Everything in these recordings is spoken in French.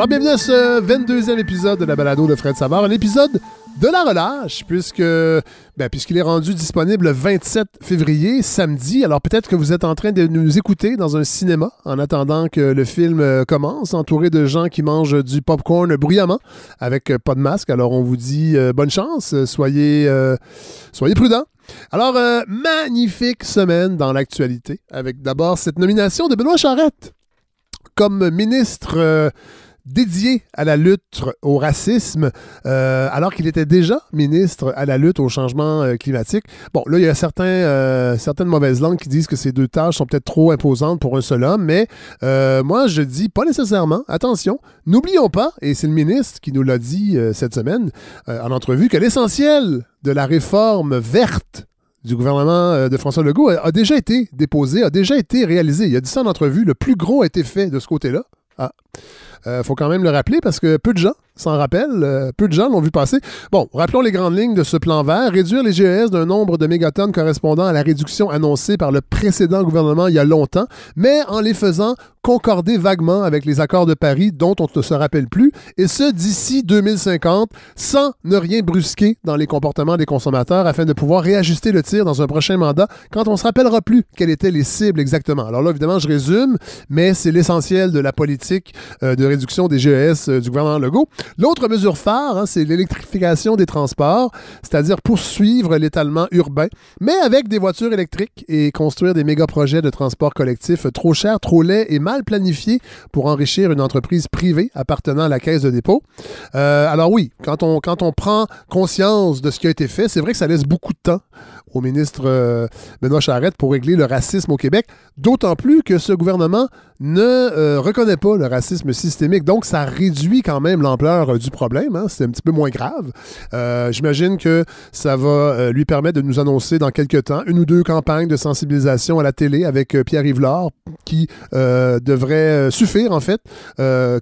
Alors, bienvenue à ce 22e épisode de la balado de Fred Savard, un épisode de la relâche, puisqu'il est rendu disponible le 27 février, samedi. Alors, peut-être que vous êtes en train de nous écouter dans un cinéma en attendant que le film commence, entouré de gens qui mangent du popcorn bruyamment, avec pas de masque. Alors, on vous dit bonne chance, soyez prudents. Alors, magnifique semaine dans l'actualité, avec d'abord cette nomination de Benoît Charette comme ministre dédié à la lutte au racisme, alors qu'il était déjà ministre à la lutte au changement climatique. Bon, là, il y a certaines mauvaises langues qui disent que ces deux tâches sont peut-être trop imposantes pour un seul homme, mais moi, je dis pas nécessairement. Attention, n'oublions pas, et c'est le ministre qui nous l'a dit cette semaine en entrevue, que l'essentiel de la réforme verte du gouvernement de François Legault a déjà été déposé, a déjà été réalisé. Il a dit ça en entrevue. Le plus gros a été fait de ce côté-là. Faut quand même le rappeler parce que peu de gens s'en rappellent, peu de gens l'ont vu passer. Bon, rappelons les grandes lignes de ce plan vert. Réduire les GES d'un nombre de mégatonnes correspondant à la réduction annoncée par le précédent gouvernement il y a longtemps, mais en les faisant concorder vaguement avec les accords de Paris dont on ne se rappelle plus, et ce d'ici 2050, sans ne rien brusquer dans les comportements des consommateurs afin de pouvoir réajuster le tir dans un prochain mandat quand on ne se rappellera plus quelles étaient les cibles exactement. Alors là, évidemment, je résume, mais c'est l'essentiel de la politique de réduction des GES du gouvernement Legault. L'autre mesure phare, c'est l'électrification des transports, c'est-à-dire poursuivre l'étalement urbain, mais avec des voitures électriques et construire des méga-projets de transport collectif trop chers, trop laids et mal planifiés pour enrichir une entreprise privée appartenant à la Caisse de dépôt. Alors oui, quand on prend conscience de ce qui a été fait, c'est vrai que ça laisse beaucoup de temps au ministre Benoît Charette pour régler le racisme au Québec, d'autant plus que ce gouvernement ne reconnaît pas le racisme systémique. Donc, ça réduit quand même l'ampleur du problème. C'est un petit peu moins grave. J'imagine que ça va lui permettre de nous annoncer dans quelques temps une ou deux campagnes de sensibilisation à la télé avec Pierre-Yves Lard qui devraient suffire, en fait,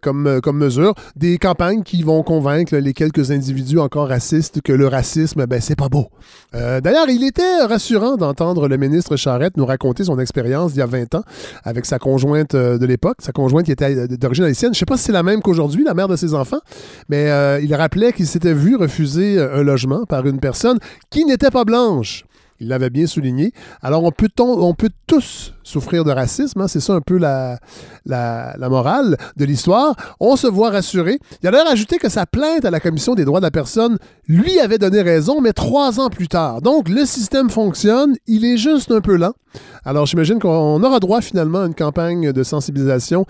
comme mesure. Des campagnes qui vont convaincre les quelques individus encore racistes que le racisme, c'est pas beau. D'ailleurs, il était rassurant d'entendre le ministre Charette nous raconter son expérience d'il y a 20 ans avec sa conjointe de l'époque, sa conjointe qui était d'origine haïtienne. Je ne sais pas si c'est la même qu'aujourd'hui, la mère de ses enfants, mais il rappelait qu'il s'était vu refuser un logement par une personne qui n'était pas blanche. Il l'avait bien souligné. Alors, on peut tous souffrir de racisme. C'est ça un peu la morale de l'histoire. On se voit rassuré. Il a d'ailleurs ajouté que sa plainte à la Commission des droits de la personne lui avait donné raison, mais 3 ans plus tard. Donc, le système fonctionne. Il est juste un peu lent. Alors, j'imagine qu'on aura droit finalement à une campagne de sensibilisation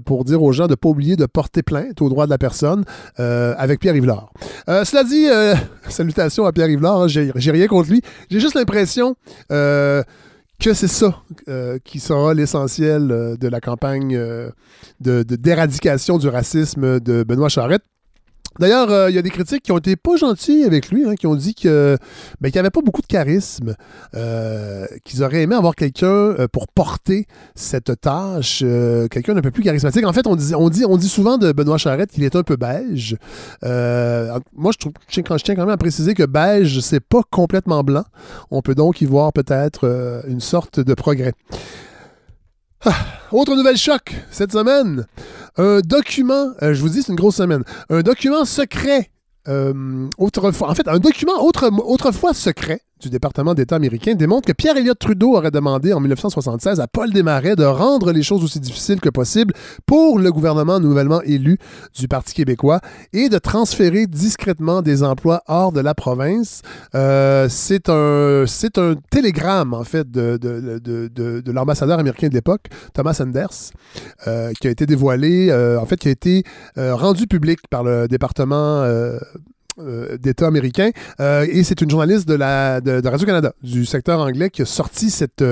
pour dire aux gens de ne pas oublier de porter plainte aux droits de la personne avec Pierre-Yves Lard. Cela dit, salutations à Pierre-Yves Lard, j'ai rien contre lui. J'ai juste l'impression que c'est ça qui sera l'essentiel de la campagne d'éradication du racisme de Benoît Charette. D'ailleurs, il y a des critiques qui ont été pas gentils avec lui, qui ont dit qu'il n'y avait pas beaucoup de charisme, qu'ils auraient aimé avoir quelqu'un pour porter cette tâche, quelqu'un d'un peu plus charismatique. En fait, on dit souvent de Benoît Charette qu'il est un peu beige. Moi, je tiens quand même à préciser que beige, c'est pas complètement blanc. On peut donc y voir peut-être une sorte de progrès. Autre nouvelle choc cette semaine, un document, je vous dis c'est une grosse semaine, un document secret, autrefois secret du département d'État américain démontre que Pierre Elliott Trudeau aurait demandé en 1976 à Paul Desmarais de rendre les choses aussi difficiles que possible pour le gouvernement nouvellement élu du Parti québécois et de transférer discrètement des emplois hors de la province. C'est un télégramme, en fait, de l'ambassadeur américain de l'époque, Thomas Sanders, qui a été dévoilé, qui a été rendu public par le département d'État américain. Et c'est une journaliste de Radio-Canada, du secteur anglais, qui a sorti cette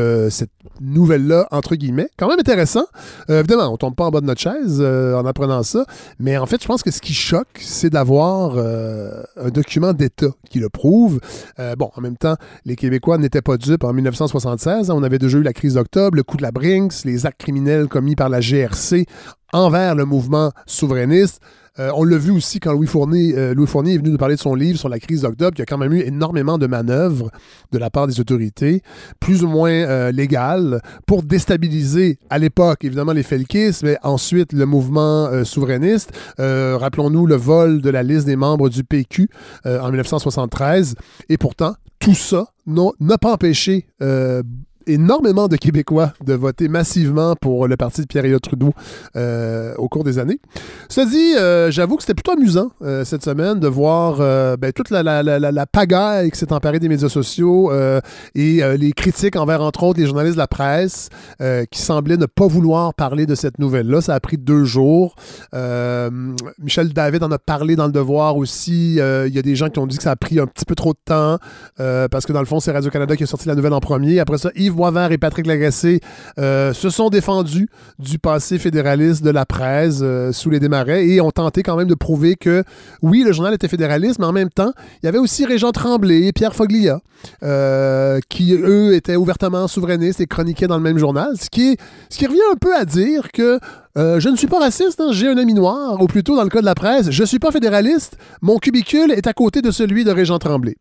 nouvelle-là, entre guillemets. Quand même intéressant. Évidemment, on tombe pas en bas de notre chaise en apprenant ça, mais en fait, je pense que ce qui choque, c'est d'avoir un document d'État qui le prouve. En même temps, les Québécois n'étaient pas dupes en 1976. On avait déjà eu la crise d'octobre, le coup de la Brinks, les actes criminels commis par la GRC envers le mouvement souverainiste. On l'a vu aussi quand Louis Fournier est venu nous parler de son livre sur la crise d'octobre, qu'il y a quand même eu énormément de manœuvres de la part des autorités, plus ou moins légales, pour déstabiliser à l'époque, évidemment, les felkistes, mais ensuite le mouvement souverainiste. Rappelons-nous le vol de la liste des membres du PQ en 1973. Et pourtant, tout ça n'a pas empêché énormément de Québécois de voter massivement pour le parti de Pierre-Éliott Trudeau au cours des années. Cela dit, j'avoue que c'était plutôt amusant cette semaine de voir toute la pagaille qui s'est emparée des médias sociaux et les critiques envers, entre autres, les journalistes de la presse qui semblaient ne pas vouloir parler de cette nouvelle-là. Ça a pris 2 jours. Michel David en a parlé dans Le Devoir aussi. Il y a des gens qui ont dit que ça a pris un petit peu trop de temps parce que dans le fond, c'est Radio-Canada qui a sorti la nouvelle en premier. Après ça, Yves Boisvert et Patrick Lagacé se sont défendus du passé fédéraliste de la presse sous les démarrais et ont tenté quand même de prouver que, oui, le journal était fédéraliste, mais en même temps, il y avait aussi Régent Tremblay et Pierre Foglia qui, eux, étaient ouvertement souverainistes et chroniquaient dans le même journal, ce qui revient un peu à dire que je ne suis pas raciste, hein, j'ai un ami noir, ou plutôt dans le cas de la presse, je ne suis pas fédéraliste, mon cubicule est à côté de celui de Régent Tremblay.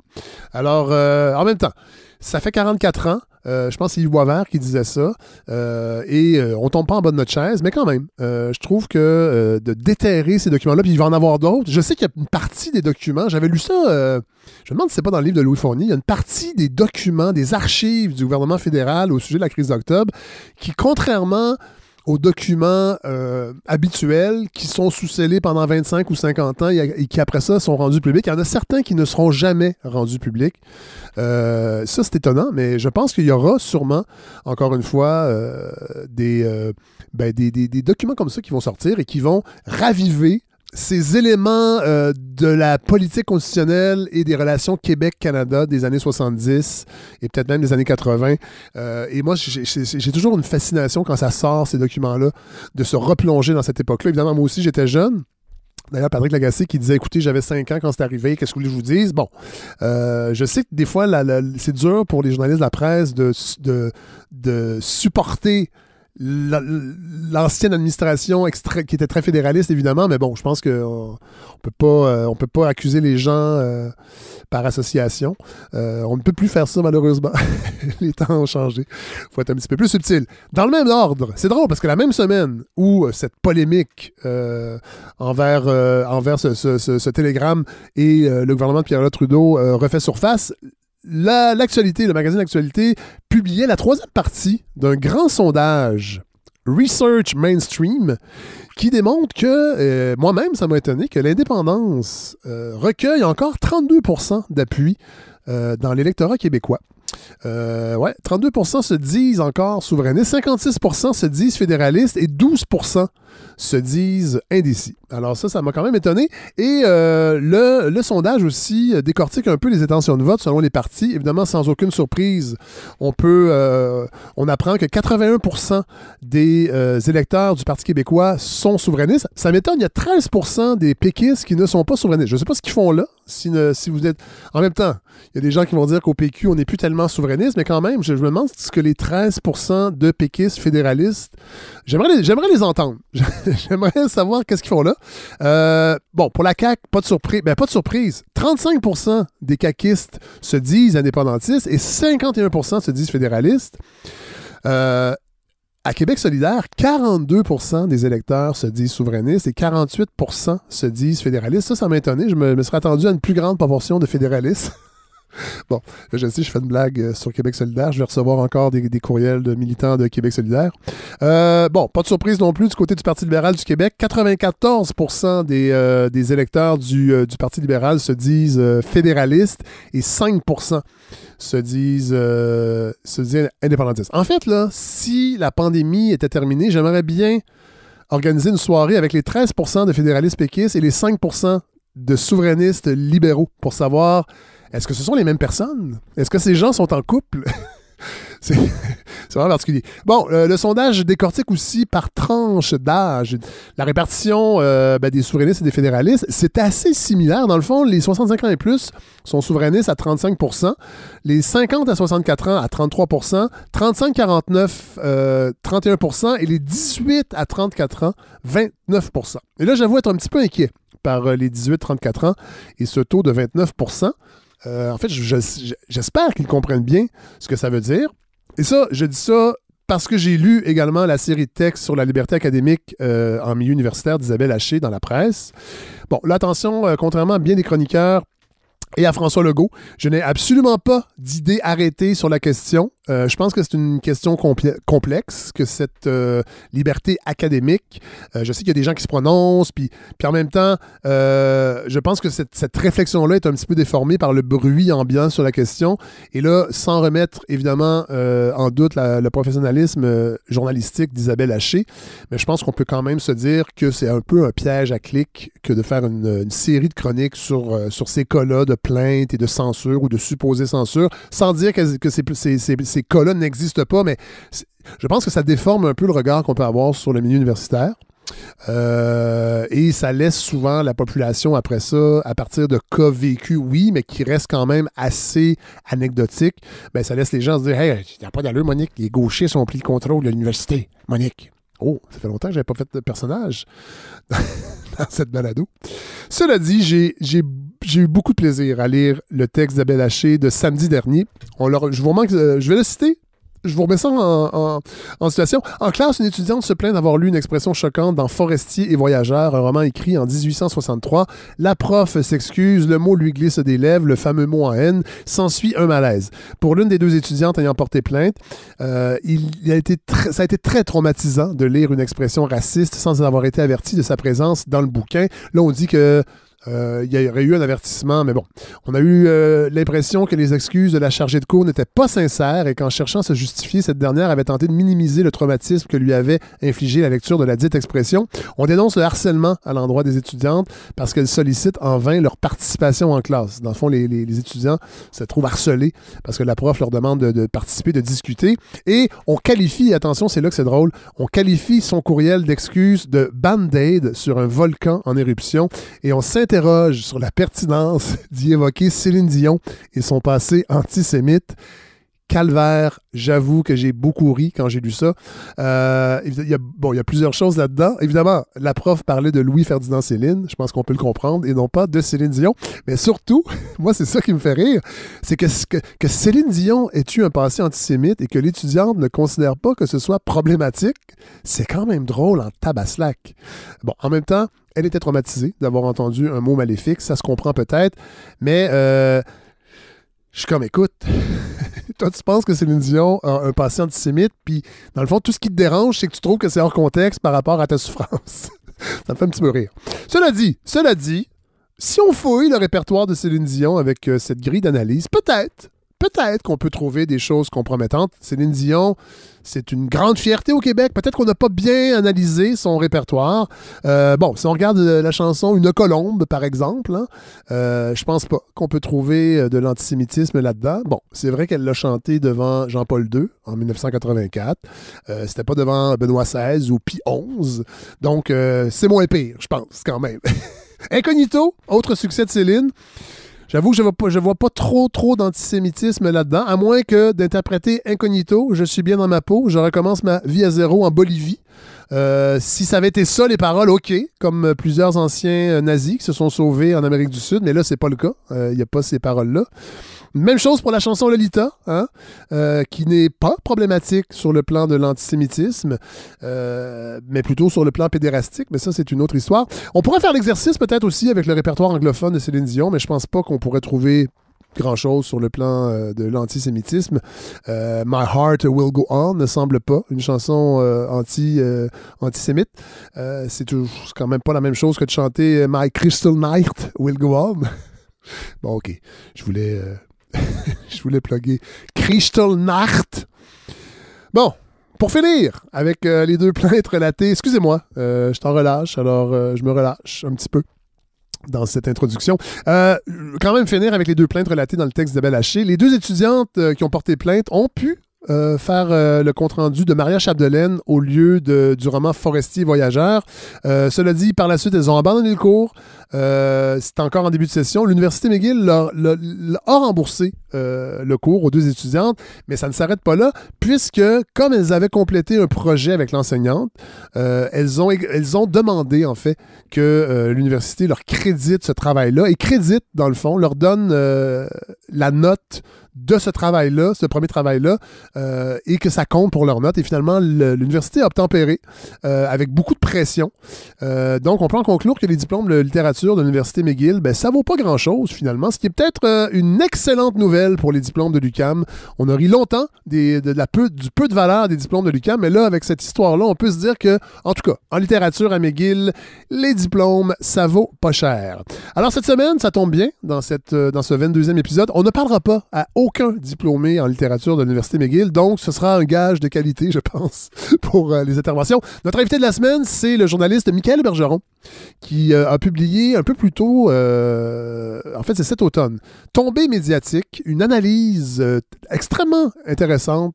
Alors, en même temps, ça fait 44 ans, je pense que c'est Yves Boisvert qui disait ça, et on tombe pas en bas de notre chaise, mais quand même, je trouve que de déterrer ces documents-là, puis il va en avoir d'autres, je sais qu'il y a une partie des documents, j'avais lu ça, je me demande si c'est pas dans le livre de Louis Fournier, il y a une partie des documents, des archives du gouvernement fédéral au sujet de la crise d'octobre, qui, contrairement aux documents habituels qui sont sous-scellés pendant 25 ou 50 ans et qui, après ça, sont rendus publics. Il y en a certains qui ne seront jamais rendus publics. Ça, c'est étonnant, mais je pense qu'il y aura sûrement, encore une fois, des documents comme ça qui vont sortir et qui vont raviver ces éléments de la politique constitutionnelle et des relations Québec-Canada des années 70 et peut-être même des années 80. Et moi, j'ai toujours une fascination quand ça sort, ces documents-là, de se replonger dans cette époque-là. Évidemment, moi aussi, j'étais jeune. D'ailleurs, Patrick Lagacé qui disait, écoutez, j'avais 5 ans quand c'est arrivé, qu'est-ce que vous voulez que je vous dise? Bon, je sais que des fois, c'est dur pour les journalistes de la presse de supporter l'ancienne administration qui était très fédéraliste, évidemment, mais bon, je pense qu'on on peut pas accuser les gens par association. On ne peut plus faire ça, malheureusement. Les temps ont changé. Il faut être un petit peu plus subtil. Dans le même ordre, c'est drôle, parce que la même semaine où cette polémique envers ce télégramme et le gouvernement de Pierre-Éliott Trudeau refait surface, l'actualité, le magazine Actualité, publiait la 3e partie d'un grand sondage Research Mainstream qui démontre que, moi-même, ça m'a étonné, que l'indépendance recueille encore 32% d'appui dans l'électorat québécois. 32% se disent encore souverainistes, 56% se disent fédéralistes et 12% se disent indécis. Alors ça m'a quand même étonné. Et le sondage aussi décortique un peu les intentions de vote selon les partis. Évidemment, sans aucune surprise, on apprend que 81% des électeurs du Parti québécois sont souverainistes. Ça m'étonne, il y a 13% des péquistes qui ne sont pas souverainistes. Je ne sais pas ce qu'ils font là. Si vous êtes... En même temps, il y a des gens qui vont dire qu'au PQ, on n'est plus tellement souverainiste, mais quand même, je me demande ce que les 13% de péquistes fédéralistes... J'aimerais les entendre. J'aimerais savoir qu'est-ce qu'ils font là. Bon, pour la CAQ, pas de surprise. 35% des caquistes se disent indépendantistes et 51% se disent fédéralistes. À Québec solidaire, 42% des électeurs se disent souverainistes et 48% se disent fédéralistes. Ça m'a étonné. Je me serais attendu à une plus grande proportion de fédéralistes. Bon, là, je sais, je fais une blague sur Québec solidaire. Je vais recevoir encore des courriels de militants de Québec solidaire. Bon, pas de surprise non plus du côté du Parti libéral du Québec. 94% des électeurs du Parti libéral se disent fédéralistes et 5% se disent indépendantistes. En fait, là, si la pandémie était terminée, j'aimerais bien organiser une soirée avec les 13% de fédéralistes péquistes et les 5% de souverainistes libéraux pour savoir, est-ce que ce sont les mêmes personnes? Est-ce que ces gens sont en couple? C'est vraiment particulier. Bon, le sondage décortique aussi par tranche d'âge. La répartition des souverainistes et des fédéralistes, c'est assez similaire. Dans le fond, les 65 ans et plus sont souverainistes à 35%, les 50 à 64 ans à 33%, 35-49, 31%, et les 18 à 34 ans, 29%. Et là, j'avoue être un petit peu inquiet. par les 18-34 ans et ce taux de 29 en fait, j'espère qu'ils comprennent bien ce que ça veut dire. Et ça, je dis ça parce que j'ai lu également la série de textes sur la liberté académique en milieu universitaire d'Isabelle Haché dans la presse. Bon, là, attention, contrairement à bien des chroniqueurs et à François Legault, je n'ai absolument pas d'idée arrêtée sur la question. Je pense que c'est une question complexe, que cette liberté académique, je sais qu'il y a des gens qui se prononcent, puis en même temps, je pense que cette réflexion-là est un petit peu déformée par le bruit ambiant sur la question. Et là, sans remettre évidemment en doute le professionnalisme journalistique d'Isabelle Haché, mais je pense qu'on peut quand même se dire que c'est un peu un piège à clic que de faire une série de chroniques sur ces cas-là de plainte et de censure ou de supposée censure, sans dire que ces cas-là n'existent pas, mais je pense que ça déforme un peu le regard qu'on peut avoir sur le milieu universitaire. Et ça laisse souvent la population après ça, à partir de cas vécus, oui, mais qui restent quand même assez anecdotiques, ben ça laisse les gens se dire « Hey, il n'y a pas d'allure, Monique, les gauchistes ont pris le contrôle de l'université, Monique. » Oh, ça fait longtemps que je n'avais pas fait de personnage dans cette balado. Cela dit, j'ai eu beaucoup de plaisir à lire le texte d'Isabelle Haché de samedi dernier. Je vais le citer. Je vous remets ça en situation. En classe, une étudiante se plaint d'avoir lu une expression choquante dans Forestier et Voyageur, un roman écrit en 1863. La prof s'excuse, le mot lui glisse des lèvres, le fameux mot en haine. S'ensuit un malaise. Pour l'une des deux étudiantes ayant porté plainte, ça a été très traumatisant de lire une expression raciste sans avoir été averti de sa présence dans le bouquin. Là, on dit que il y aurait eu un avertissement, mais bon. On a eu l'impression que les excuses de la chargée de cours n'étaient pas sincères et qu'en cherchant à se justifier, cette dernière avait tenté de minimiser le traumatisme que lui avait infligé la lecture de la dite expression. On dénonce le harcèlement à l'endroit des étudiantes parce qu'elles sollicitent en vain leur participation en classe. Dans le fond, les étudiants se trouvent harcelés parce que la prof leur demande de participer, de discuter. Et on qualifie, attention, c'est là que c'est drôle, on qualifie son courriel d'excuses de Band-Aid sur un volcan en éruption et on s'interroge sur la pertinence d'y évoquer Céline Dion et son passé antisémite. Calvaire, j'avoue que j'ai beaucoup ri quand j'ai lu ça. Il y a plusieurs choses là-dedans. Évidemment, la prof parlait de Louis-Ferdinand Céline, je pense qu'on peut le comprendre, et non pas de Céline Dion. Mais surtout, moi, c'est ça qui me fait rire, c'est que Céline Dion ait eu un passé antisémite et que l'étudiante ne considère pas que ce soit problématique, c'est quand même drôle en tabaslac. Bon, en même temps, elle était traumatisée d'avoir entendu un mot maléfique, ça se comprend peut-être, mais je suis comme, écoute, toi, tu penses que Céline Dion a un passé antisémite, puis dans le fond, tout ce qui te dérange, c'est que tu trouves que c'est hors contexte par rapport à ta souffrance. Ça me fait un petit peu rire. Cela dit, si on fouille le répertoire de Céline Dion avec cette grille d'analyse, peut-être qu'on peut trouver des choses compromettantes. Céline Dion, c'est une grande fierté au Québec. Peut-être qu'on n'a pas bien analysé son répertoire. Si on regarde la chanson Une colombe, par exemple, hein, je pense pas qu'on peut trouver de l'antisémitisme là-dedans. Bon, c'est vrai qu'elle l'a chanté devant Jean-Paul II en 1984. C'était pas devant Benoît XVI ou Pie XI. Donc, c'est moins pire, je pense, quand même. Incognito, autre succès de Céline. J'avoue que je vois pas trop d'antisémitisme là-dedans, à moins que d'interpréter Incognito, je suis bien dans ma peau, je recommence ma vie à zéro en Bolivie. Si ça avait été ça, les paroles, OK, comme plusieurs anciens nazis qui se sont sauvés en Amérique du Sud, mais là, c'est pas le cas. Il n'y a pas ces paroles-là. Même chose pour la chanson Lolita, hein, qui n'est pas problématique sur le plan de l'antisémitisme, mais plutôt sur le plan pédérastique, mais ça, c'est une autre histoire. On pourrait faire l'exercice peut-être aussi avec le répertoire anglophone de Céline Dion, mais je pense pas qu'on pourrait trouver grand-chose sur le plan de l'antisémitisme. My Heart Will Go On ne semble pas une chanson antisémite. C'est quand même pas la même chose que de chanter My Crystal Night Will Go On. Bon, OK. Je voulais plugger Crystal Nacht. Bon, pour finir, avec les deux plaintes relatées, excusez-moi, je t'en relâche, alors je me relâche un petit peu dans cette introduction. Quand même finir avec les deux plaintes relatées dans le texte d'Isabelle Haché. Les deux étudiantes qui ont porté plainte ont pu faire le compte-rendu de Maria Chapdelaine au lieu du roman Forestier Voyageur. Cela dit, par la suite, elles ont abandonné le cours. C'est encore en début de session. L'Université McGill a remboursé le cours aux 2 étudiantes, mais ça ne s'arrête pas là, puisque, comme elles avaient complété un projet avec l'enseignante, elles ont demandé, en fait, que l'université leur crédite ce travail-là, et crédite, dans le fond, leur donne la note de ce travail-là, ce premier travail-là, et que ça compte pour leur note. Et finalement, l'université a obtempéré avec beaucoup de pression. Donc, on peut en conclure que les diplômes de littérature de l'Université McGill, ben, ça vaut pas grand-chose, finalement, ce qui est peut-être une excellente nouvelle pour les diplômes de l'UQAM. On a ri longtemps du peu de valeur des diplômes de l'UQAM, mais là, avec cette histoire-là, on peut se dire que, en tout cas, en littérature à McGill, les diplômes, ça vaut pas cher. Alors, cette semaine, ça tombe bien, dans ce 22e épisode, on ne parlera pas à aucun diplômé en littérature de l'Université McGill, donc ce sera un gage de qualité, je pense, pour les interventions. Notre invité de la semaine, c'est le journaliste Michael Bergeron, qui a publié un peu plus tôt, en fait c'est cet automne, Tombée médiatique, une analyse extrêmement intéressante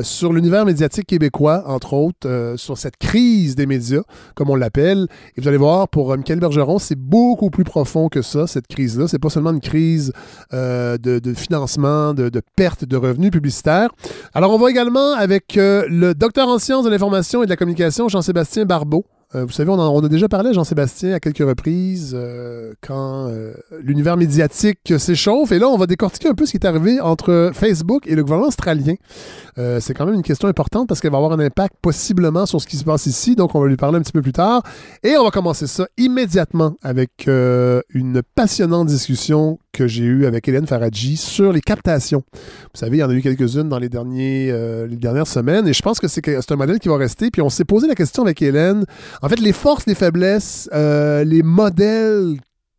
sur l'univers médiatique québécois, entre autres, sur cette crise des médias, comme on l'appelle. Et vous allez voir, pour Michael Bergeron, c'est beaucoup plus profond que ça, cette crise-là. C'est pas seulement une crise de financement, de perte de revenus publicitaires. Alors, on va également avec le docteur en sciences de l'information et de la communication, Jean-Sébastien Barbeau. Vous savez, on a déjà parlé à Jean-Sébastien à quelques reprises quand l'univers médiatique s'échauffe. Et là, on va décortiquer un peu ce qui est arrivé entre Facebook et le gouvernement australien. C'est quand même une question importante parce qu'elle va avoir un impact possiblement sur ce qui se passe ici. Donc, on va lui parler un petit peu plus tard. Et on va commencer ça immédiatement avec une passionnante discussion que j'ai eue avec Hélène Faradji sur les captations. Vous savez, il y en a eu quelques-unes dans les dernières semaines. Et je pense que c'est un modèle qui va rester. Puis on s'est posé la question avec Hélène. En fait, les forces, les faiblesses, les modèles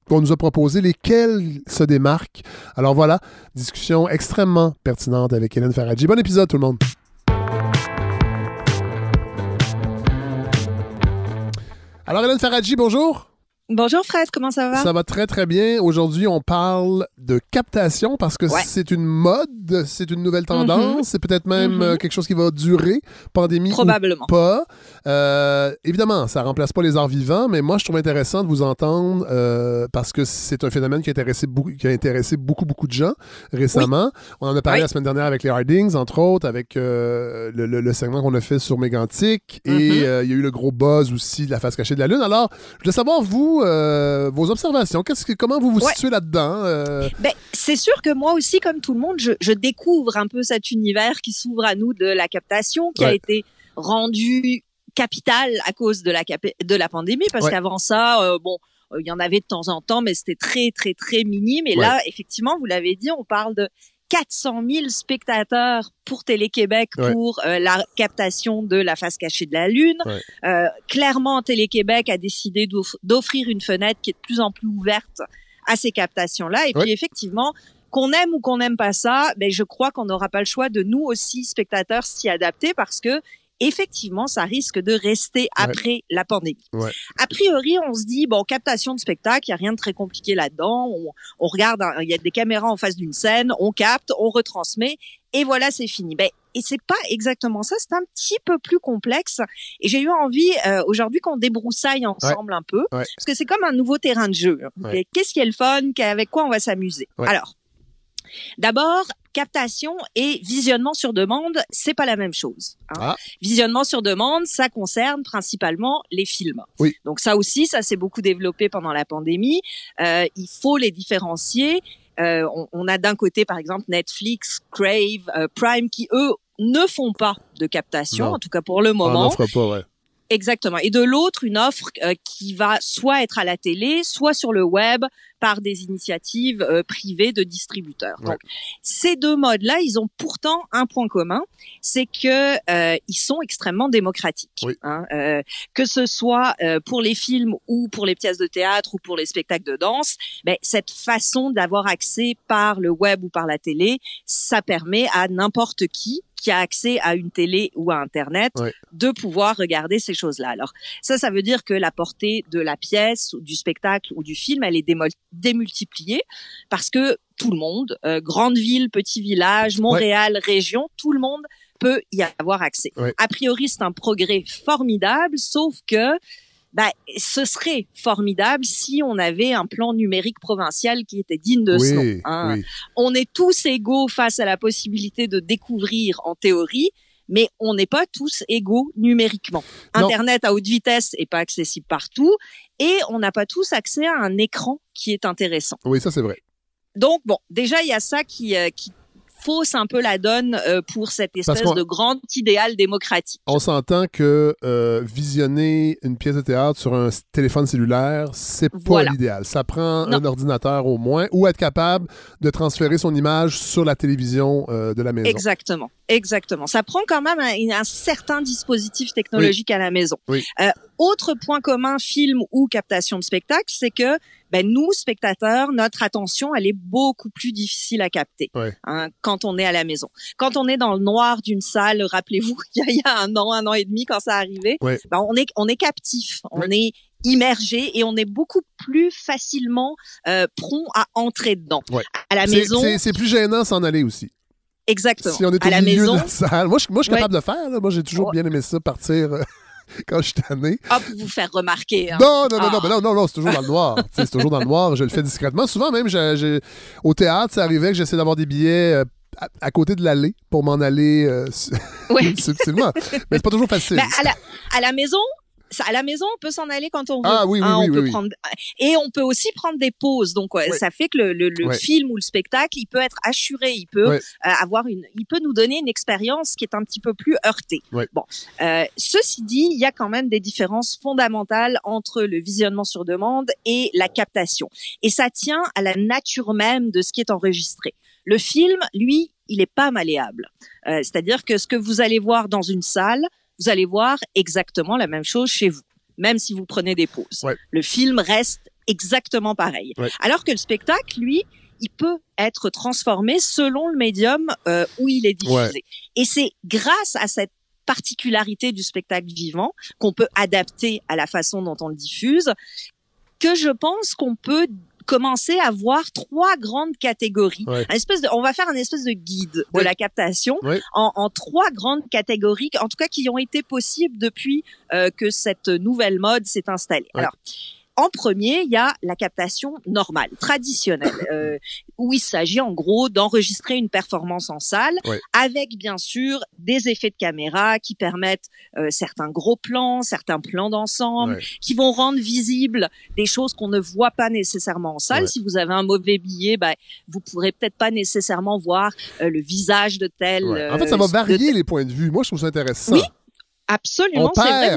qu'on nous a proposés, lesquels se démarquent. Alors voilà, discussion extrêmement pertinente avec Hélène Faradji. Bon épisode tout le monde. Alors Hélène Faradji, bonjour. Bonjour Fred, comment ça va? Ça va très très bien. Aujourd'hui, on parle de captation parce que c'est une mode, c'est une nouvelle tendance, c'est peut-être même quelque chose qui va durer, pandémie probablement ou pas. Évidemment, ça remplace pas les arts vivants, mais moi je trouve intéressant de vous entendre parce que c'est un phénomène qui a intéressé beaucoup de gens récemment. Oui. On en a parlé la semaine dernière avec les Hardings, entre autres, avec le segment qu'on a fait sur Mégantic, et il y a eu le gros buzz aussi de la face cachée de la Lune. Alors, je voulais savoir, vous, vos observations. Comment vous vous situez là-dedans? Ben, c'est sûr que moi aussi, comme tout le monde, je découvre un peu cet univers qui s'ouvre à nous de la captation, qui a été rendu capital à cause de la pandémie, parce qu'avant ça, il y en avait de temps en temps, mais c'était très, très, très minime. Et là, effectivement, vous l'avez dit, on parle de 400 000 spectateurs pour Télé-Québec pour la captation de la face cachée de la Lune. Clairement, Télé-Québec a décidé d'offrir une fenêtre qui est de plus en plus ouverte à ces captations-là. Et puis, effectivement, qu'on aime ou qu'on n'aime pas ça, ben, je crois qu'on n'aura pas le choix de nous aussi, spectateurs, s'y adapter parce que effectivement, ça risque de rester après la pandémie. A priori, on se dit, bon, captation de spectacle, il n'y a rien de très compliqué là-dedans. On regarde, il y a des caméras en face d'une scène, on capte, on retransmet, et voilà, c'est fini. Ben, et c'est pas exactement ça, c'est un petit peu plus complexe. Et j'ai eu envie, aujourd'hui, qu'on débroussaille ensemble un peu, parce que c'est comme un nouveau terrain de jeu. Qu'est-ce qui est le fun, avec quoi on va s'amuser? Alors, d'abord, captation et visionnement sur demande, c'est pas la même chose. Visionnement sur demande, ça concerne principalement les films. Donc ça aussi, ça s'est beaucoup développé pendant la pandémie. Il faut les différencier. On a d'un côté, par exemple, Netflix, Crave, Prime, qui eux ne font pas de captation, en tout cas pour le moment. On n'en fera pas, Exactement. Et de l'autre, une offre qui va soit être à la télé, soit sur le web par des initiatives privées de distributeurs. Donc, ces deux modes-là, ils ont pourtant un point commun, c'est que ils sont extrêmement démocratiques. Que ce soit pour les films ou pour les pièces de théâtre ou pour les spectacles de danse, ben, cette façon d'avoir accès par le web ou par la télé, ça permet à n'importe qui qui a accès à une télé ou à Internet de pouvoir regarder ces choses-là. Alors ça veut dire que la portée de la pièce, du spectacle ou du film, elle est démultipliée parce que tout le monde, grande ville, petit village, Montréal, région, tout le monde peut y avoir accès. A priori, c'est un progrès formidable, sauf que ce serait formidable si on avait un plan numérique provincial qui était digne de ce nom. Hein. On est tous égaux face à la possibilité de découvrir en théorie, mais on n'est pas tous égaux numériquement. Internet à haute vitesse est pas accessible partout et on n'a pas tous accès à un écran qui est intéressant. Oui, ça c'est vrai. Donc bon, déjà il y a ça qui fausse un peu la donne pour cette espèce de grand idéal démocratique. On s'entend que visionner une pièce de théâtre sur un téléphone cellulaire, c'est pas l'idéal. Ça prend un ordinateur au moins ou être capable de transférer son image sur la télévision de la maison. Exactement. Ça prend quand même un certain dispositif technologique à la maison. Autre point commun, film ou captation de spectacle, c'est que nous, spectateurs, notre attention, elle est beaucoup plus difficile à capter quand on est à la maison. Quand on est dans le noir d'une salle, rappelez-vous, il y a un an et demi, quand ça arrivait, on est captif, on est immergé et on est beaucoup plus facilement prompt à entrer dedans. À la maison, c'est plus gênant s'en aller aussi. Exactement. Si on est au milieu de la salle. Moi, je suis capable de le faire. Là. Moi, j'ai toujours bien aimé ça, partir quand je suis tanné. Pour vous faire remarquer. Hein. Non, c'est toujours dans le noir. C'est toujours dans le noir. Je le fais discrètement. Souvent, même, au théâtre, ça arrivait que j'essaie d'avoir des billets à côté de l'allée pour m'en aller subtilement. Mais c'est pas toujours facile. À la maison... À la maison, on peut s'en aller quand on veut. On peut prendre... Et on peut aussi prendre des pauses. Donc, ça fait que le film ou le spectacle, il peut être assuré, il peut il peut nous donner une expérience qui est un petit peu plus heurtée. Bon, ceci dit, il y a quand même des différences fondamentales entre le visionnement sur demande et la captation. Et ça tient à la nature même de ce qui est enregistré. Le film, lui, il est pas malléable. C'est-à-dire que ce que vous allez voir dans une salle, vous allez voir exactement la même chose chez vous, même si vous prenez des pauses. Le film reste exactement pareil. Alors que le spectacle, lui, il peut être transformé selon le médium où il est diffusé. Et c'est grâce à cette particularité du spectacle vivant qu'on peut adapter à la façon dont on le diffuse que je pense qu'on peut commencer à voir 3 grandes catégories. On va faire un espèce de guide de la captation en 3 grandes catégories, en tout cas qui ont été possibles depuis que cette nouvelle mode s'est installée. Alors, en premier, il y a la captation normale, traditionnelle, où il s'agit en gros d'enregistrer une performance en salle avec bien sûr des effets de caméra qui permettent certains gros plans, certains plans d'ensemble, qui vont rendre visibles des choses qu'on ne voit pas nécessairement en salle. Si vous avez un mauvais billet, vous pourrez peut-être pas nécessairement voir le visage de tel. En fait, ça va varier les points de vue. Moi, je trouve ça intéressant. Oui. Absolument,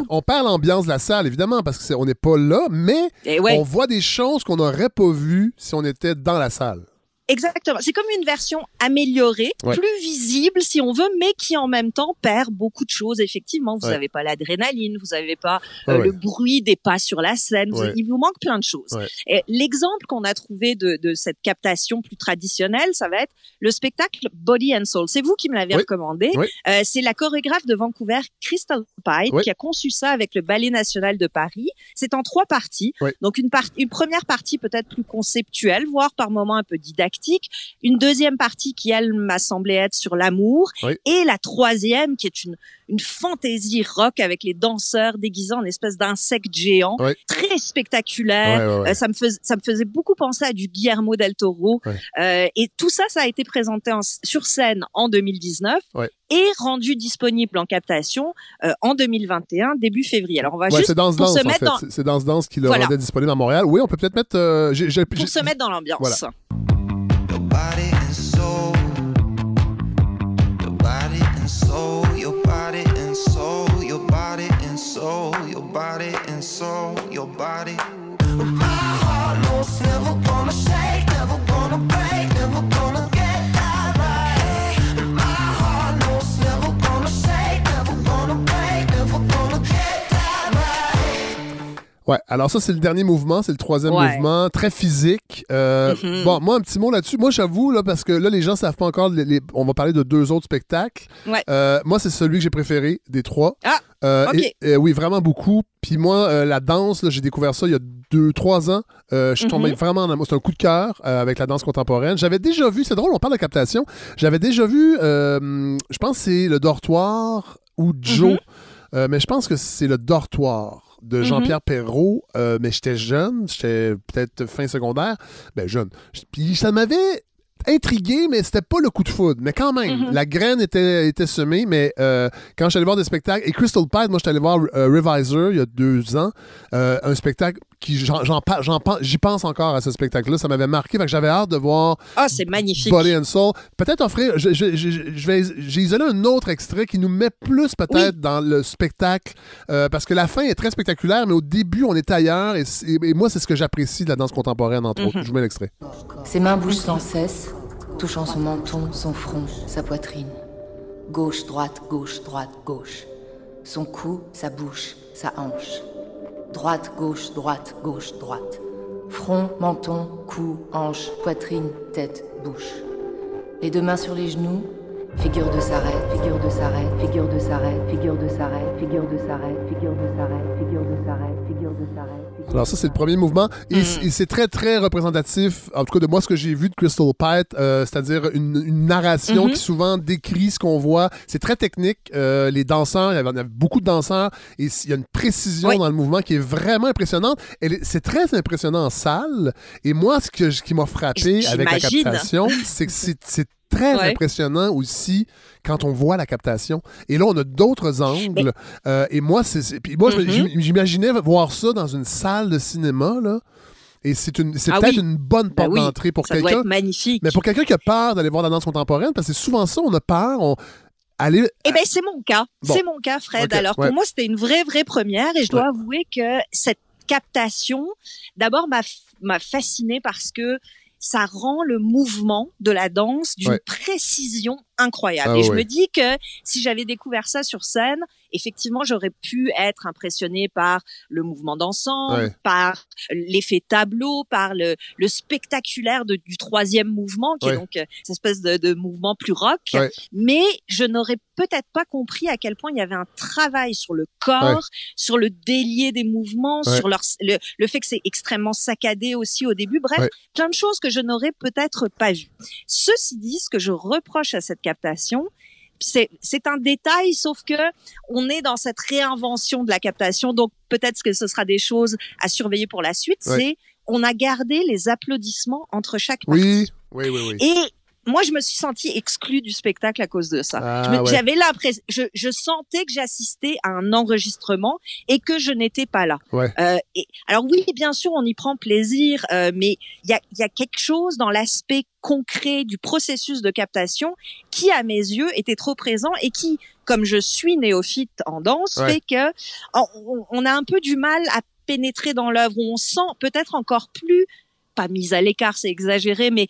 on perd l'ambiance de la salle, évidemment, parce qu'on n'est pas là, mais on voit des choses qu'on n'aurait pas vues si on était dans la salle. Exactement. C'est comme une version améliorée, plus visible si on veut, mais qui en même temps perd beaucoup de choses. Effectivement, vous n'avez pas l'adrénaline, vous n'avez pas le bruit des pas sur la scène. Il vous manque plein de choses. Et l'exemple qu'on a trouvé de cette captation plus traditionnelle, ça va être le spectacle Body and Soul. C'est vous qui me l'avez recommandé. C'est la chorégraphe de Vancouver, Crystal Pipe, qui a conçu ça avec le Ballet National de Paris. C'est en 3 parties. Donc une première partie peut-être plus conceptuelle, voire par moments un peu didactique. Une deuxième partie qui, elle, m'a semblé être sur l'amour. Et la troisième qui est une fantaisie rock avec les danseurs déguisés en espèce d'insectes géants, très spectaculaire. Ça me faisait beaucoup penser à du Guillermo del Toro. Et tout ça, ça a été présenté sur scène en 2019 et rendu disponible en captation en 2021, début février. Alors, on va juste c'est Danse Danse qui le rendait disponible à Montréal. Oui, on peut peut-être mettre... pour se mettre dans l'ambiance. Voilà. Body and soul, your body and soul, your body and soul, your body and soul, your body and soul, your body. My heart knows never gonna shake, never gonna break, never gonna get that right. My heart knows never gonna shake, never gonna break, never gonna get that right. Ouais, alors ça, c'est le dernier mouvement, c'est le troisième mouvement, très physique. Bon, moi, un petit mot là-dessus. Moi, j'avoue, là, parce que là, les gens ne savent pas encore, on va parler de 2 autres spectacles. Ouais. Moi, c'est celui que j'ai préféré des 3. Ah, OK. Oui, vraiment beaucoup. Puis moi, la danse, là, j'ai découvert ça il y a 2-3 ans. Je suis tombé vraiment en amour. C'est un coup de cœur avec la danse contemporaine. J'avais déjà vu, c'est drôle, on parle de captation. J'avais déjà vu, je pense que c'est Le Dortoir ou Joe, mais je pense que c'est Le Dortoir de Jean-Pierre Perrault, mais j'étais jeune, j'étais peut-être fin secondaire, ben jeune. Puis ça m'avait intrigué, mais c'était pas le coup de foudre. Mais quand même, la graine était semée, mais quand je suis allé voir des spectacles, et Crystal Pite, moi je suis allé voir Reviser il y a 2 ans, un spectacle qui j'y pense encore à ce spectacle-là, ça m'avait marqué, fait que j'avais hâte de voir c'est magnifique. Body and Soul. Peut-être offrir, j'ai isolé un autre extrait qui nous met plus peut-être dans le spectacle, parce que la fin est très spectaculaire, mais au début, on est ailleurs, et moi, c'est ce que j'apprécie de la danse contemporaine, entre autres. Je vous mets l'extrait. Ses mains bougent sans cesse, touchant son menton, son front, sa poitrine. Gauche, droite, gauche, droite, gauche. Son cou, sa bouche, sa hanche. Droite, gauche, droite, gauche, droite. Front, menton, cou, hanche, poitrine, tête, bouche. Les 2 mains sur les genoux, figure de s'arrêt, figure de s'arrêt, figure de s'arrêt, figure de s'arrêt, figure de s'arrêt, figure de s'arrêt, figure de s'arrêt, figure de s'arrêt. Alors ça, c'est le premier mouvement. Et c'est très, très représentatif, en tout cas de moi, ce que j'ai vu de Crystal Pite, c'est-à-dire une narration qui souvent décrit ce qu'on voit. C'est très technique. Les danseurs, il y avait beaucoup de danseurs, et il y a une précision dans le mouvement qui est vraiment impressionnante. C'est très impressionnant en salle. Et moi, ce qui m'a frappé avec la captation, c'est que c'est très impressionnant aussi quand on voit la captation. Et là, on a d'autres angles. Et moi, j'imaginais voir ça dans une salle de cinéma, là. Et c'est peut-être une bonne porte d'entrée pour quelqu'un. Ça doit être magnifique. Mais pour quelqu'un qui a peur d'aller voir la danse contemporaine, parce que c'est souvent ça, on a peur. Eh bien, c'est mon cas. Bon. C'est mon cas, Fred. Okay, alors, pour moi, c'était une vraie première. Et je dois avouer que cette captation, d'abord, m'a fascinée parce que ça rend le mouvement de la danse d'une précision incroyable. Et je me dis que si j'avais découvert ça sur scène, effectivement, j'aurais pu être impressionnée par le mouvement d'ensemble, par l'effet tableau, par le spectaculaire du troisième mouvement, qui est donc cette espèce de mouvement plus rock. Mais je n'aurais peut-être pas compris à quel point il y avait un travail sur le corps, sur le délié des mouvements, sur le fait que c'est extrêmement saccadé aussi au début. Bref, plein de choses que je n'aurais peut-être pas vues. Ceci dit, ce que je reproche à cette captation, c'est un détail, sauf que on est dans cette réinvention de la captation, donc peut-être que ce sera des choses à surveiller pour la suite. C'est on a gardé les applaudissements entre chaque partie. Oui. Et moi, je me suis sentie exclue du spectacle à cause de ça. J'avais l'impression, je sentais que j'assistais à un enregistrement et que je n'étais pas là. Alors oui, bien sûr, on y prend plaisir, mais il y a quelque chose dans l'aspect concret du processus de captation qui, à mes yeux, était trop présent et qui, comme je suis néophyte en danse, fait que on a un peu du mal à pénétrer dans l'œuvre, où on sent peut-être encore plus, pas mise à l'écart, c'est exagéré, mais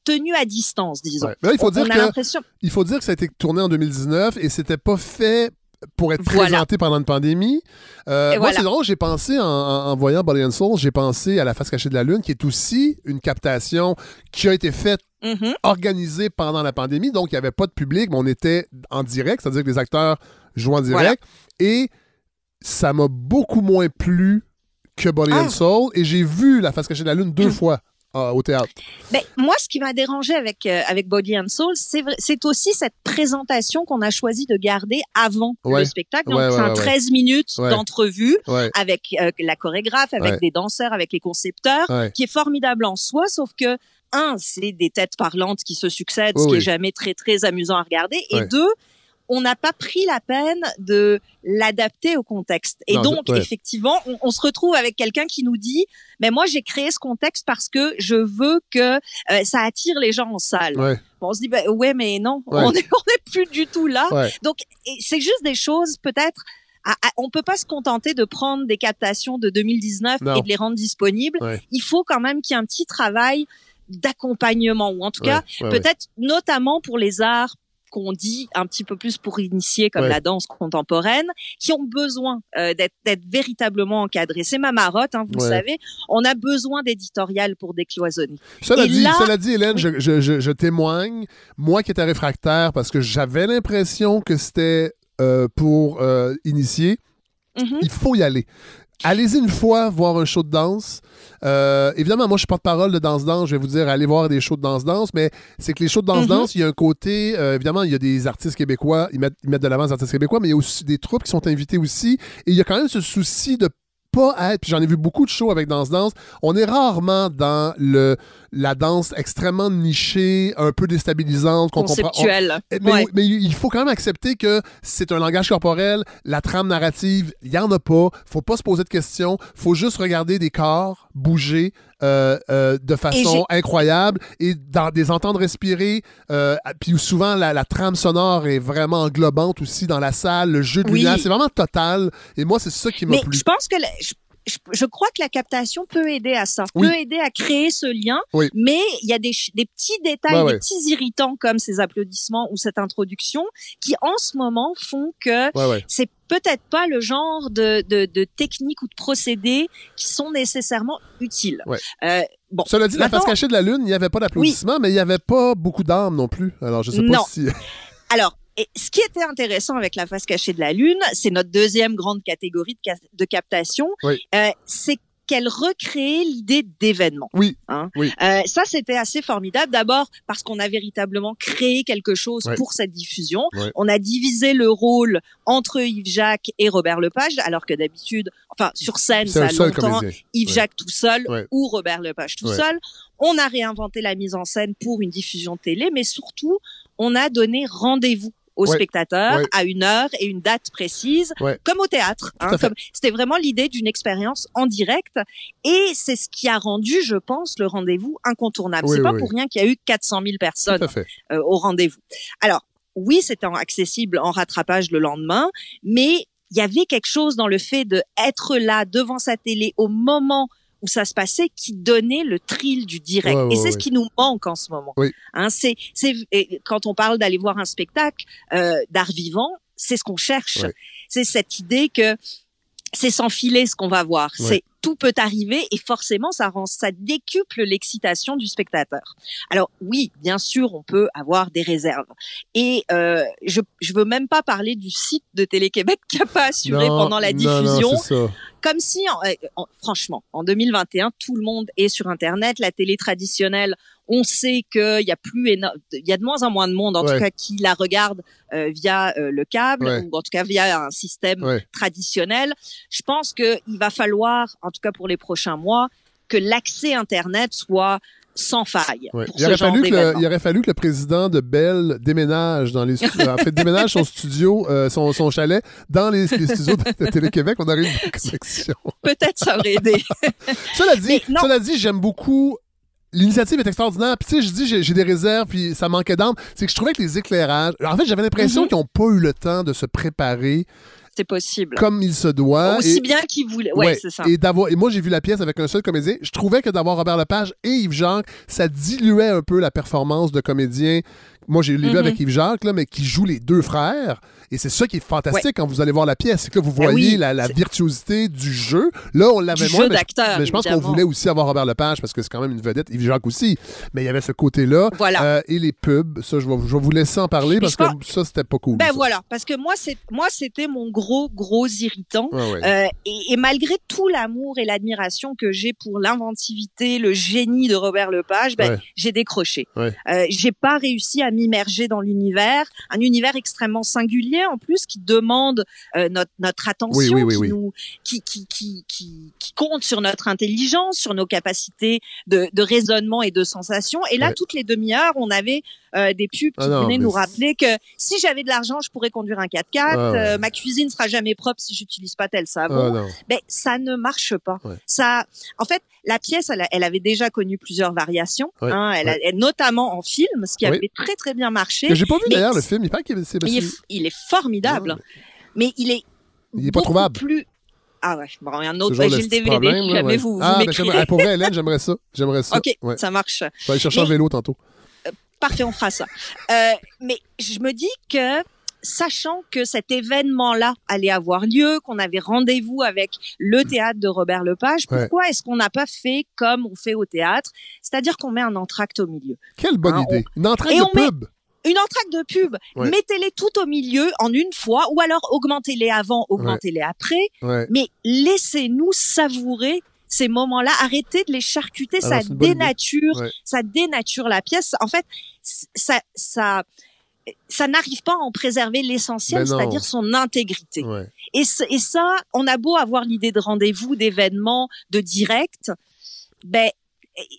tenue à distance, disons. Là, il faut dire que ça a été tourné en 2019 et c'était pas fait pour être présenté pendant une pandémie. Moi, c'est drôle, j'ai pensé, en voyant Body and Soul, j'ai pensé à La face cachée de la lune, qui est aussi une captation qui a été faite, organisée pendant la pandémie, donc il n'y avait pas de public, mais on était en direct, c'est-à-dire que les acteurs jouaient en direct, et ça m'a beaucoup moins plu que Body and Soul, et j'ai vu La face cachée de la lune 2 fois au théâtre. Ben, moi, ce qui m'a dérangé avec Body and Soul, c'est aussi cette présentation qu'on a choisi de garder avant le spectacle. Donc, c'est 13 minutes d'entrevue avec la chorégraphe, avec des danseurs, avec les concepteurs, qui est formidable en soi, sauf que, c'est des têtes parlantes qui se succèdent, ce qui est jamais très, très amusant à regarder, et 2, on n'a pas pris la peine de l'adapter au contexte. Et donc, effectivement, on se retrouve avec quelqu'un qui nous dit, mais moi, j'ai créé ce contexte parce que je veux que ça attire les gens en salle. Bon, on se dit, mais non, on est plus du tout là. Donc, c'est juste des choses, peut-être, on peut pas se contenter de prendre des captations de 2019 et de les rendre disponibles. Il faut quand même qu'il y ait un petit travail d'accompagnement, ou en tout cas, peut-être notamment pour les arts qu'on dit un petit peu plus pour initier, comme Ouais. la danse contemporaine, qui ont besoin d'être véritablement encadrés. C'est ma marotte, vous Ouais. le savez. On a besoin d'éditorial pour décloisonner. Cela Et dit, là- cela dit, Hélène, je témoigne, moi qui étais réfractaire, parce que j'avais l'impression que c'était pour initier, Mhm. il faut y aller. Allez-y une fois voir un show de danse. Évidemment, moi, je suis porte-parole de danse-danse. Je vais vous dire, allez voir des shows de danse-danse, mais c'est que les shows de danse-danse, il y a un côté... évidemment, il y a des artistes québécois, ils mettent de l'avant des artistes québécois, mais il y a aussi des troupes qui sont invités aussi. Et il y a quand même ce souci de pas être... Puis j'en ai vu beaucoup de shows avec danse-danse. On est rarement dans la danse extrêmement nichée, un peu déstabilisante. Conceptuel. Mais il faut quand même accepter que c'est un langage corporel, la trame narrative, il n'y en a pas. Faut pas se poser de questions. Faut juste regarder des corps bouger de façon incroyable et des entendre respirer. Puis souvent, la trame sonore est vraiment englobante aussi dans la salle. Le jeu de lumière, c'est vraiment total. Et moi, c'est ça qui m'a plu. Mais je pense que... Je crois que la captation peut aider à ça, peut aider à créer ce lien, mais il y a des petits détails, des petits irritants comme ces applaudissements ou cette introduction qui en ce moment font que c'est peut-être pas le genre de techniques ou de procédés qui sont nécessairement utiles. Bon, cela dit, la face cachée de la Lune, il n'y avait pas d'applaudissements, mais il n'y avait pas beaucoup d'âme non plus. Alors, je sais pas si... Alors, et ce qui était intéressant avec la face cachée de la Lune, c'est notre deuxième grande catégorie de captation, c'est qu'elle recréait l'idée d'événement. Ça, c'était assez formidable. D'abord, parce qu'on a véritablement créé quelque chose pour cette diffusion. On a divisé le rôle entre Yves Jacques et Robert Lepage, alors que d'habitude, sur scène, ça a longtemps, Yves Jacques tout seul ou Robert Lepage tout seul. On a réinventé la mise en scène pour une diffusion télé, mais surtout, on a donné rendez-vous aux spectateurs à une heure et une date précise, comme au théâtre. C'était vraiment l'idée d'une expérience en direct, et c'est ce qui a rendu, je pense, le rendez-vous incontournable. C'est pas pour rien qu'il y a eu 400 000 personnes au rendez-vous. Alors, oui, c'était accessible en rattrapage le lendemain, mais il y avait quelque chose dans le fait d'être là devant sa télé au moment où ça se passait qui donnait le thrill du direct. Et c'est ce qui nous manque en ce moment. Quand on parle d'aller voir un spectacle d'art vivant, c'est ce qu'on cherche. C'est cette idée que c'est sans filet ce qu'on va voir. C'est tout peut arriver et forcément ça décuple l'excitation du spectateur. Alors oui, bien sûr, on peut avoir des réserves. Et je veux même pas parler du site de Télé-Québec qui a pas assuré pendant la diffusion. Non, c'est ça. Comme si, franchement, en 2021, tout le monde est sur Internet. La télé traditionnelle, on sait qu'il y a il y a de moins en moins de monde, en tout cas, qui la regarde via le câble ou en tout cas via un système traditionnel. Je pense qu'il va falloir, en tout cas pour les prochains mois, que l'accès Internet soit sans faille. Il aurait fallu que le président de Bell déménage dans les déménage son studio, son chalet dans les studios de Télé-Québec. On aurait une bonne connexion. Peut-être ça aurait aidé. Cela dit, j'aime beaucoup. L'initiative est extraordinaire. Puis tu sais, je dis j'ai des réserves, puis ça manquait d'âme. C'est que je trouvais que les éclairages... En fait, j'avais l'impression qu'ils n'ont pas eu le temps de se préparer. C'est possible. Comme il se doit. Aussi bien qu'il voulait. C'est ça. Et moi, j'ai vu la pièce avec un seul comédien. Je trouvais que d'avoir Robert Lepage et Yves Jacques, ça diluait un peu la performance de comédien. Moi, j'ai lu avec Yves Jacques, là, mais qui joue les deux frères. Et c'est ça qui est fantastique quand vous allez voir la pièce. C'est que là, vous voyez la virtuosité du jeu. Là, on l'avait moins. Mais je pense qu'on voulait aussi avoir Robert Lepage parce que c'est quand même une vedette. Yves Jacques aussi. Mais il y avait ce côté-là. Et les pubs. Ça, je vais vous laisser en parler parce que ça, c'était pas cool. Parce que moi, c'était mon gros irritant. Et malgré tout l'amour et l'admiration que j'ai pour l'inventivité, le génie de Robert Lepage, j'ai décroché. J'ai pas réussi à m'immerger dans l'univers, un univers extrêmement singulier en plus qui demande notre attention, qui compte sur notre intelligence, sur nos capacités de raisonnement et de sensation. Et là, toutes les demi-heures, on avait des pubs qui venaient nous rappeler que si j'avais de l'argent, je pourrais conduire un 4x4, ma cuisine sera jamais propre si j'utilise pas tel savon. Mais ça ne marche pas. Ça, en fait, la pièce, elle avait déjà connu plusieurs variations, notamment en film, ce qui avait très très bien marché. J'ai pas vu d'ailleurs le film. Il est formidable, mais il est pas trouvable. Plus... Ah ouais, bon, un autre, j'ai le DVD, jamais vous m'écrirez. Pour vrai, Hélène, j'aimerais ça. OK, ça marche. Je vais aller chercher un vélo tantôt. Parfait, on fera ça. Mais je me dis que, sachant que cet événement-là allait avoir lieu, qu'on avait rendez-vous avec le théâtre de Robert Lepage, pourquoi est-ce qu'on n'a pas fait comme on fait au théâtre, c'est-à-dire qu'on met un entracte au milieu? Quelle bonne idée. Une entracte de pub. Une entracte de pub. Ouais. Mettez-les tout au milieu en une fois, ou alors augmentez-les avant, augmentez-les après. Ouais. Mais laissez-nous savourer ces moments-là. Arrêtez de les charcuter. Alors, ça dénature la pièce. En fait, ça n'arrive pas à en préserver l'essentiel, c'est-à-dire son intégrité. Ouais. Et ça, on a beau avoir l'idée de rendez-vous, d'événements, de direct,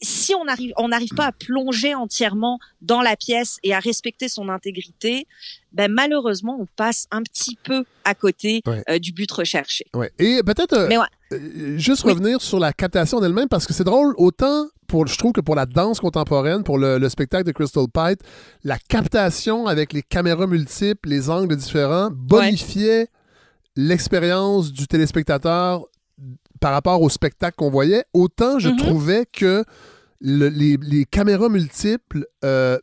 si on n'arrive pas à plonger entièrement dans la pièce et à respecter son intégrité, malheureusement, on passe un petit peu à côté du but recherché. Ouais. Et peut-être juste revenir sur la captation en elle-même, parce que c'est drôle, autant je trouve que pour la danse contemporaine, pour le spectacle de Crystal Pite, la captation avec les caméras multiples, les angles différents, bonifiait l'expérience du téléspectateur par rapport au spectacle qu'on voyait, autant je trouvais que les caméras multiples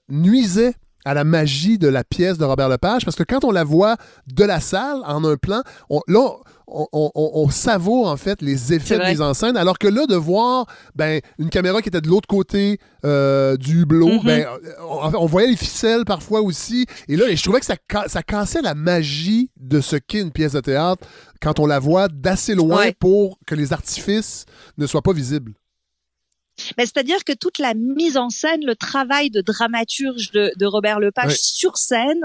nuisaient à la magie de la pièce de Robert Lepage, parce que quand on la voit de la salle, en un plan, on savoure en fait les effets de mise en scène, alors que là, de voir une caméra qui était de l'autre côté du hublot, on voyait les ficelles parfois aussi, et là, je trouvais que ça cassait la magie de ce qu'est une pièce de théâtre quand on la voit d'assez loin pour que les artifices ne soient pas visibles. C'est-à-dire que toute la mise en scène, le travail de dramaturge de Robert Lepage sur scène,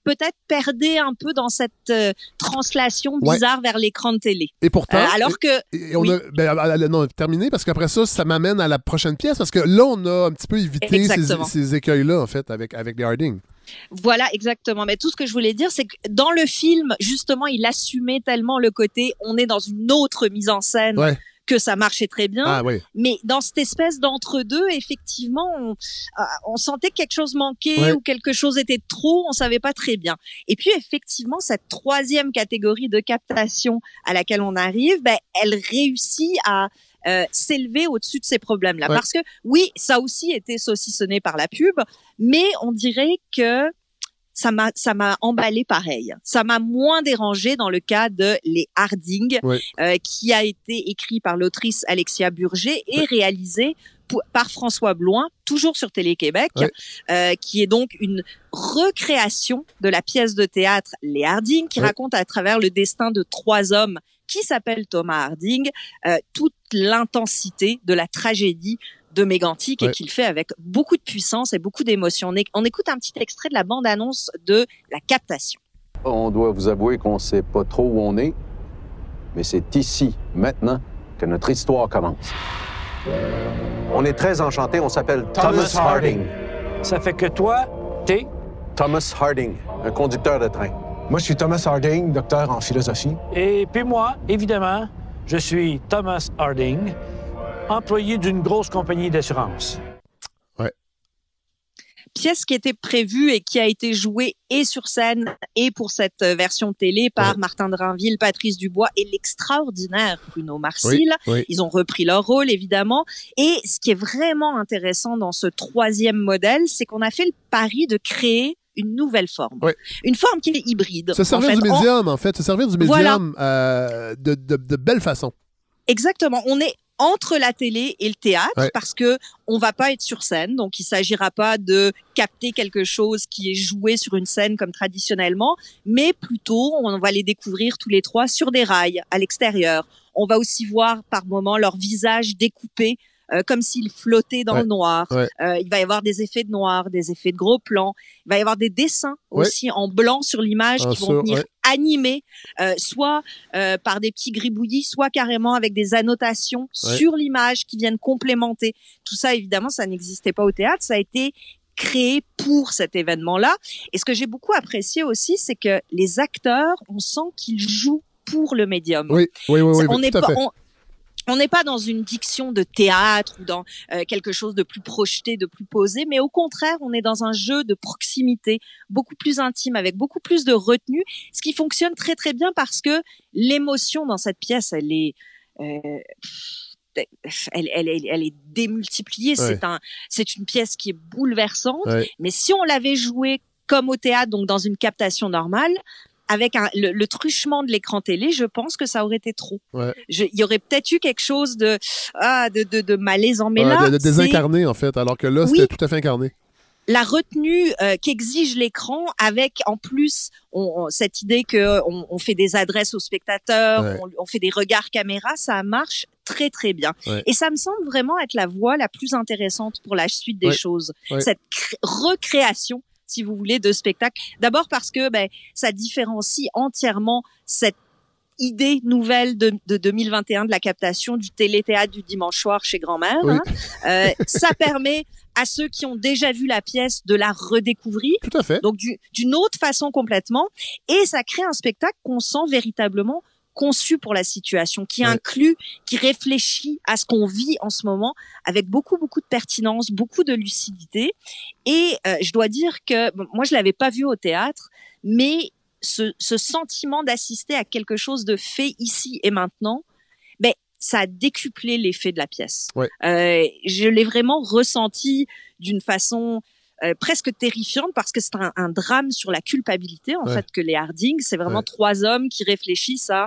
peut-être perdait un peu dans cette translation bizarre vers l'écran de télé. Et pourtant, on a terminé, parce qu'après ça m'amène à la prochaine pièce, parce que là, on a un petit peu évité ces écueils-là, en fait, avec les Harding. Voilà, exactement. Mais tout ce que je voulais dire, c'est que dans le film, justement, il assumait tellement le côté, on est dans une autre mise en scène. Que ça marchait très bien, mais dans cette espèce d'entre-deux, effectivement, on sentait que quelque chose manquait ou quelque chose était trop, on savait pas très bien. Et puis effectivement, cette troisième catégorie de captation à laquelle on arrive, elle réussit à s'élever au-dessus de ces problèmes-là. Parce que oui, ça a aussi été saucissonné par la pub, mais on dirait que ça m'a emballé pareil. Ça m'a moins dérangé dans le cas de Les Harding, qui a été écrit par l'autrice Alexia Burger et réalisé par François Bloin, toujours sur Télé-Québec, qui est donc une recréation de la pièce de théâtre Les Harding, qui raconte à travers le destin de 3 hommes qui s'appellent Thomas Harding, toute l'intensité de la tragédie de Mégantic et qu'il fait avec beaucoup de puissance et beaucoup d'émotion. On écoute un petit extrait de la bande-annonce de La Captation. On doit vous avouer qu'on ne sait pas trop où on est, mais c'est ici, maintenant, que notre histoire commence. On est très enchantés, on s'appelle Thomas Harding. Ça fait que toi, t'es? Thomas Harding, un conducteur de train. Moi, je suis Thomas Harding, docteur en philosophie. Et puis moi, évidemment, je suis Thomas Harding, employé d'une grosse compagnie d'assurance. Pièce qui était prévue et qui a été jouée et sur scène et pour cette version télé par Martin Drainville, Patrice Dubois et l'extraordinaire Bruno Marcil. Ils ont repris leur rôle, évidemment. Et ce qui est vraiment intéressant dans ce troisième modèle, c'est qu'on a fait le pari de créer une nouvelle forme. Une forme qui est hybride. Se servir du médium, en fait. Se servir du médium de belle façon. Exactement. On est entre la télé et le théâtre parce que on va pas être sur scène, donc il s'agira pas de capter quelque chose qui est joué sur une scène comme traditionnellement, mais plutôt on va les découvrir tous les 3 sur des rails à l'extérieur. On va aussi voir par moments leur visage découpé comme s'ils flottaient dans le noir. Il va y avoir des effets de noir, des effets de gros plans. Il va y avoir des dessins aussi en blanc sur l'image qui vont venir animer, soit par des petits gribouillis, soit carrément avec des annotations sur l'image qui viennent complémenter. Tout ça, évidemment, ça n'existait pas au théâtre. Ça a été créé pour cet événement-là. Et ce que j'ai beaucoup apprécié aussi, c'est que les acteurs, on sent qu'ils jouent pour le médium. On n'est pas dans une diction de théâtre ou dans quelque chose de plus projeté, de plus posé, mais au contraire, on est dans un jeu de proximité beaucoup plus intime, avec beaucoup plus de retenue, ce qui fonctionne très très bien parce que l'émotion dans cette pièce, elle est elle est démultipliée. Ouais. C'est une pièce qui est bouleversante. Ouais. Mais si on l'avait jouée comme au théâtre, donc dans une captation normale, avec le truchement de l'écran télé, je pense que ça aurait été trop. Ouais. Il y aurait peut-être eu quelque chose de malaisant. Mais là, de désincarné, en fait, alors que là, Oui. c'était tout à fait incarné. La retenue qu'exige l'écran, avec en plus cette idée que on fait des adresses aux spectateurs, Ouais. on fait des regards caméra, ça marche très très bien. Ouais. Et ça me semble vraiment être la voie la plus intéressante pour la suite des Ouais. choses. Ouais. Cette recréation, si vous voulez, de spectacle. D'abord parce que ça différencie entièrement cette idée nouvelle de 2021 de la captation du téléthéâtre du dimanche soir chez grand-mère. Oui. Ça permet à ceux qui ont déjà vu la pièce de la redécouvrir. Tout à fait. Donc d'une autre façon complètement. Et ça crée un spectacle qu'on sent véritablement conçu pour la situation, qui Ouais. inclut, qui réfléchit à ce qu'on vit en ce moment avec beaucoup de pertinence, beaucoup de lucidité. Et je dois dire que moi je l'avais pas vu au théâtre, mais ce sentiment d'assister à quelque chose de fait ici et maintenant, ça a décuplé l'effet de la pièce. Ouais. Je l'ai vraiment ressenti d'une façon presque terrifiante, parce que c'est un drame sur la culpabilité, en Ouais. fait, que les Harding. C'est vraiment Ouais. 3 hommes qui réfléchissent à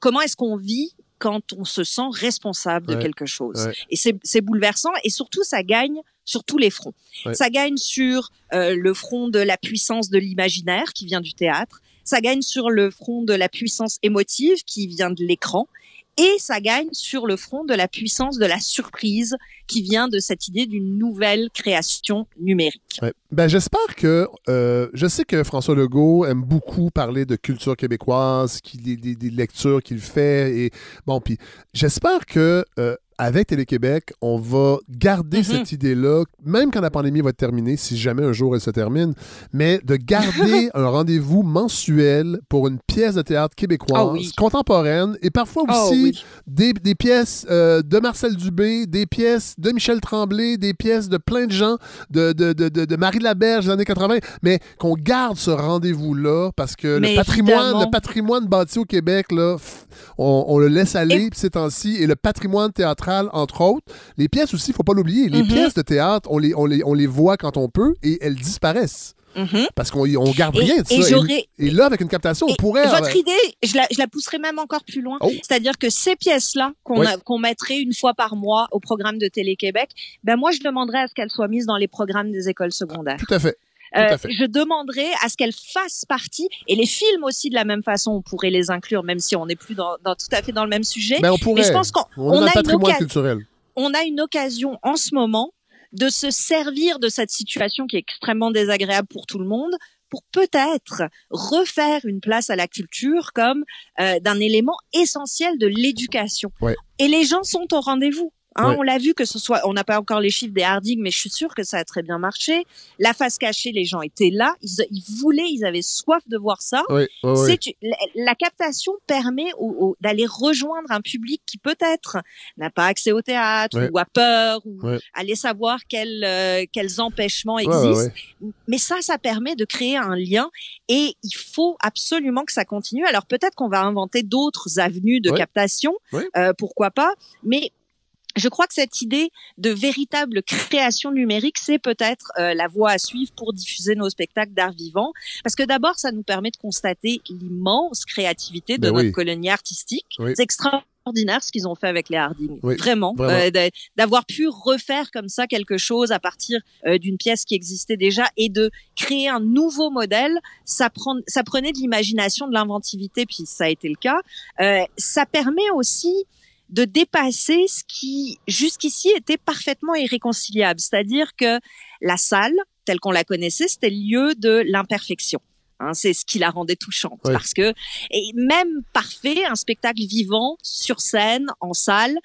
comment est-ce qu'on vit quand on se sent responsable de Ouais. quelque chose. Ouais. Et c'est bouleversant, et surtout, ça gagne sur tous les fronts. Ouais. Ça gagne sur le front de la puissance de l'imaginaire qui vient du théâtre. Ça gagne sur le front de la puissance émotive qui vient de l'écran. Et ça gagne sur le front de la puissance de la surprise qui vient de cette idée d'une nouvelle création numérique. Ouais. J'espère que... je sais que François Legault aime beaucoup parler de culture québécoise, des lectures qu'il fait. Et bon, puis j'espère que... avec Télé-Québec, on va garder cette idée-là, même quand la pandémie va être terminée, si jamais un jour elle se termine, mais de garder un rendez-vous mensuel pour une pièce de théâtre québécoise, contemporaine, et parfois aussi des pièces de Marcel Dubé, des pièces de Michel Tremblay, des pièces de plein de gens, de Marie Laberge des années 80, mais qu'on garde ce rendez-vous-là, parce que le patrimoine bâti au Québec, là, on le laisse aller ces temps-ci, et le patrimoine théâtral, entre autres. Les pièces aussi, il ne faut pas l'oublier. Les pièces de théâtre, on les voit quand on peut, et elles disparaissent. Parce qu'on garde rien de ça. Et là, avec une captation, on pourrait... Votre idée, je la pousserai même encore plus loin. C'est-à-dire que ces pièces-là, qu'on mettrait une fois par mois au programme de Télé-Québec, moi, je demanderais à ce qu'elles soient mises dans les programmes des écoles secondaires. Tout à fait. Je demanderais à ce qu'elles fassent partie, et les films aussi de la même façon, on pourrait les inclure, même si on n'est plus dans tout à fait dans le même sujet. On pourrait. Mais je pense on a un patrimoine culturel. On a une occasion en ce moment de se servir de cette situation qui est extrêmement désagréable pour tout le monde, pour peut-être refaire une place à la culture comme d'un élément essentiel de l'éducation. Ouais. Et les gens sont au rendez-vous. Ouais. On l'a vu, que ce soit, on n'a pas encore les chiffres des Harding, mais je suis sûre que ça a très bien marché. La face cachée, les gens étaient là, ils voulaient, ils avaient soif de voir ça. La captation permet d'aller rejoindre un public qui peut-être n'a pas accès au théâtre, ou a peur, ou aller savoir quels empêchements existent. Mais ça permet de créer un lien, et il faut absolument que ça continue. Alors peut-être qu'on va inventer d'autres avenues de captation, pourquoi pas, mais je crois que cette idée de véritable création numérique, c'est peut-être la voie à suivre pour diffuser nos spectacles d'art vivant. Parce que d'abord, ça nous permet de constater l'immense créativité de notre colonie artistique. C'est extraordinaire ce qu'ils ont fait avec les Harding. Vraiment. D'avoir pu refaire comme ça quelque chose à partir d'une pièce qui existait déjà, et de créer un nouveau modèle. Ça prenait de l'imagination, de l'inventivité, puis ça a été le cas. Ça permet aussi de dépasser ce qui, jusqu'ici, était parfaitement irréconciliable. C'est-à-dire que la salle, telle qu'on la connaissait, c'était le lieu de l'imperfection. C'est ce qui la rendait touchante. Parce que, et même parfait, un spectacle vivant, sur scène, en salle,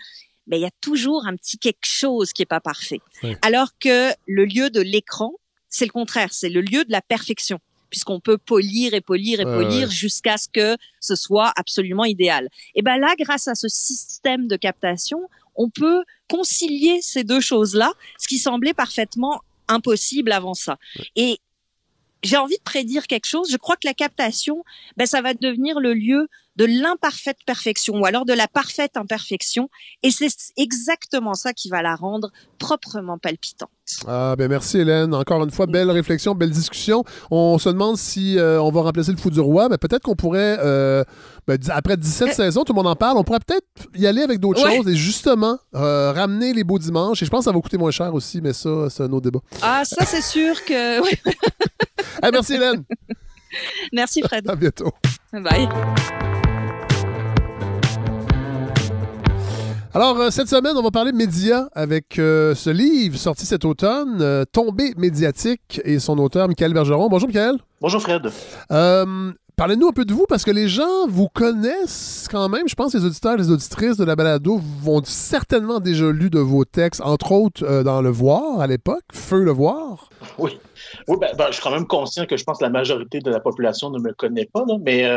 il y a toujours un petit quelque chose qui est pas parfait. Alors que le lieu de l'écran, c'est le contraire. C'est le lieu de la perfection, puisqu'on peut polir jusqu'à ce que ce soit absolument idéal. Et là, grâce à ce système de captation, on peut concilier ces deux choses-là, ce qui semblait parfaitement impossible avant ça. Et j'ai envie de prédire quelque chose. Je crois que la captation, ça va devenir le lieu de l'imparfaite perfection ou alors de la parfaite imperfection. Et c'est exactement ça qui va la rendre proprement palpitante. Ah, ben merci Hélène. Encore une fois, belle réflexion, belle discussion. On se demande si on va remplacer le Fou du Roi. Mais peut-être qu'on pourrait, après 17 saisons, tout le monde en parle, on pourrait peut-être y aller avec d'autres choses et justement ramener les beaux dimanches. Et je pense que ça va coûter moins cher aussi, mais ça, c'est un autre débat. Ah, ça, c'est sûr que... Hey, merci Hélène. Merci Fred. À bientôt. Bye. Alors, cette semaine, on va parler médias avec ce livre sorti cet automne, Tombée médiatique, et son auteur, Michael Bergeron. Bonjour, Michael. Bonjour, Fred. Parlez-nous un peu de vous, parce que les gens vous connaissent quand même. Je pense que les auditeurs et les auditrices de la balado vont certainement déjà lu de vos textes, entre autres dans Le Voir, à l'époque, Feu Le Voir. Oui, je suis quand même conscient que je pense que la majorité de la population ne me connaît pas, là, mais...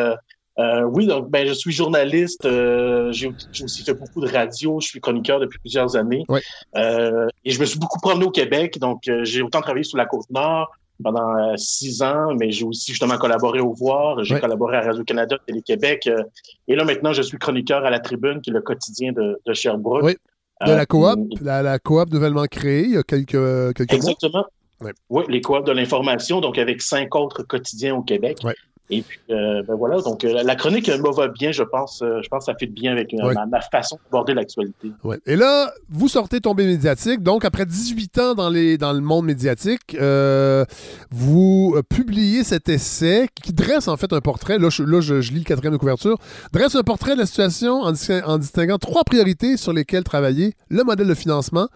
oui, donc je suis journaliste, j'ai aussi fait beaucoup de radio, je suis chroniqueur depuis plusieurs années. Oui. Et je me suis beaucoup promené au Québec, donc j'ai autant travaillé sur la Côte-Nord pendant 6 ans, mais j'ai aussi justement collaboré au Voir, j'ai collaboré à Radio-Canada, Télé-Québec, et là maintenant je suis chroniqueur à La Tribune, qui est le quotidien de Sherbrooke. Oui, de la coop, la coop nouvellement créée il y a quelques mois. Exactement. Oui. Oui, les coops de l'information, donc avec 5 autres quotidiens au Québec. Oui. Et puis, voilà, donc la chronique me va bien, je pense. Je pense que ça fit bien avec ma façon d'aborder l'actualité. Ouais. Et là, vous sortez Tombée médiatique. Donc, après 18 ans dans le monde médiatique, vous publiez cet essai qui dresse en fait un portrait. Là, je lis le 4e de couverture. Dresse un portrait de la situation en distinguant 3 priorités sur lesquelles travailler. Le modèle de financement,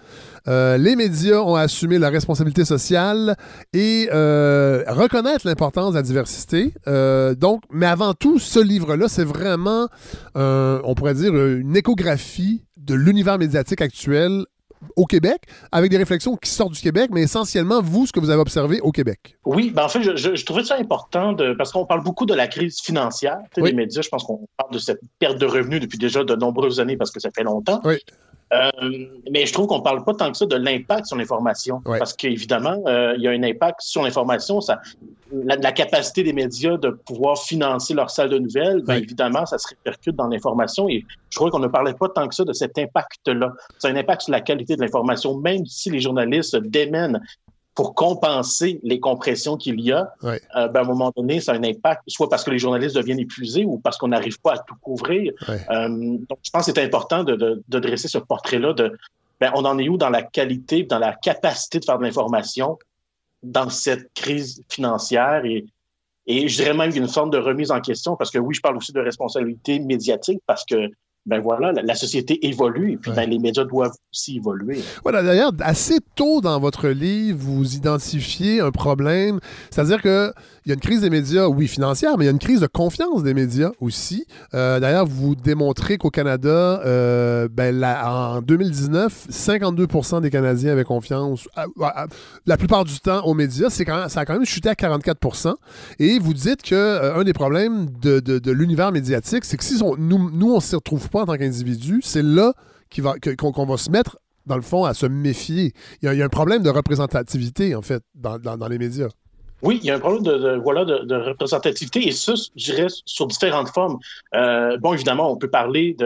les médias ont assumé leur responsabilité sociale et reconnaître l'importance de la diversité. Donc, mais avant tout, ce livre-là, c'est vraiment, on pourrait dire, une échographie de l'univers médiatique actuel au Québec, avec des réflexions qui sortent du Québec, mais essentiellement, vous, ce que vous avez observé au Québec. Oui, en fait, je trouvais ça important, parce qu'on parle beaucoup de la crise financière. Les médias, je pense qu'on parle de cette perte de revenus depuis déjà de nombreuses années, parce que ça fait longtemps. Oui. Mais je trouve qu'on parle pas tant que ça de l'impact sur l'information. Parce qu'évidemment, il y a un impact sur l'information. La capacité des médias de pouvoir financer leur salle de nouvelles, évidemment, ça se répercute dans l'information. Et je trouvais qu'on ne parlait pas tant que ça de cet impact-là. C'est un impact sur la qualité de l'information, même si les journalistes se démènent pour compenser les compressions qu'il y a, à un moment donné, ça a un impact, soit parce que les journalistes deviennent épuisés ou parce qu'on n'arrive pas à tout couvrir. Donc, je pense que c'est important de dresser ce portrait-là de on en est où dans la qualité, dans la capacité de faire de l'information dans cette crise financière et je dirais même une forme de remise en question, parce que oui, je parle aussi de responsabilité médiatique, parce que voilà, la société évolue et puis les médias doivent aussi évoluer. Voilà, d'ailleurs, assez tôt dans votre livre, vous identifiez un problème, c'est-à-dire qu'il y a une crise des médias, oui, financière, mais il y a une crise de confiance des médias aussi. D'ailleurs, vous démontrez qu'au Canada, en 2019, 52% des Canadiens avaient confiance, la plupart du temps, aux médias. Ça a quand même chuté à 44%. Et vous dites qu'un des problèmes de l'univers médiatique, c'est que si nous, on s'y retrouve pas en tant qu'individu, c'est là qu'on va se mettre, dans le fond, à se méfier. Il y a un problème de représentativité, en fait, dans les médias. Oui, il y a un problème de représentativité, et ça, je dirais, sur différentes formes. Évidemment, on peut parler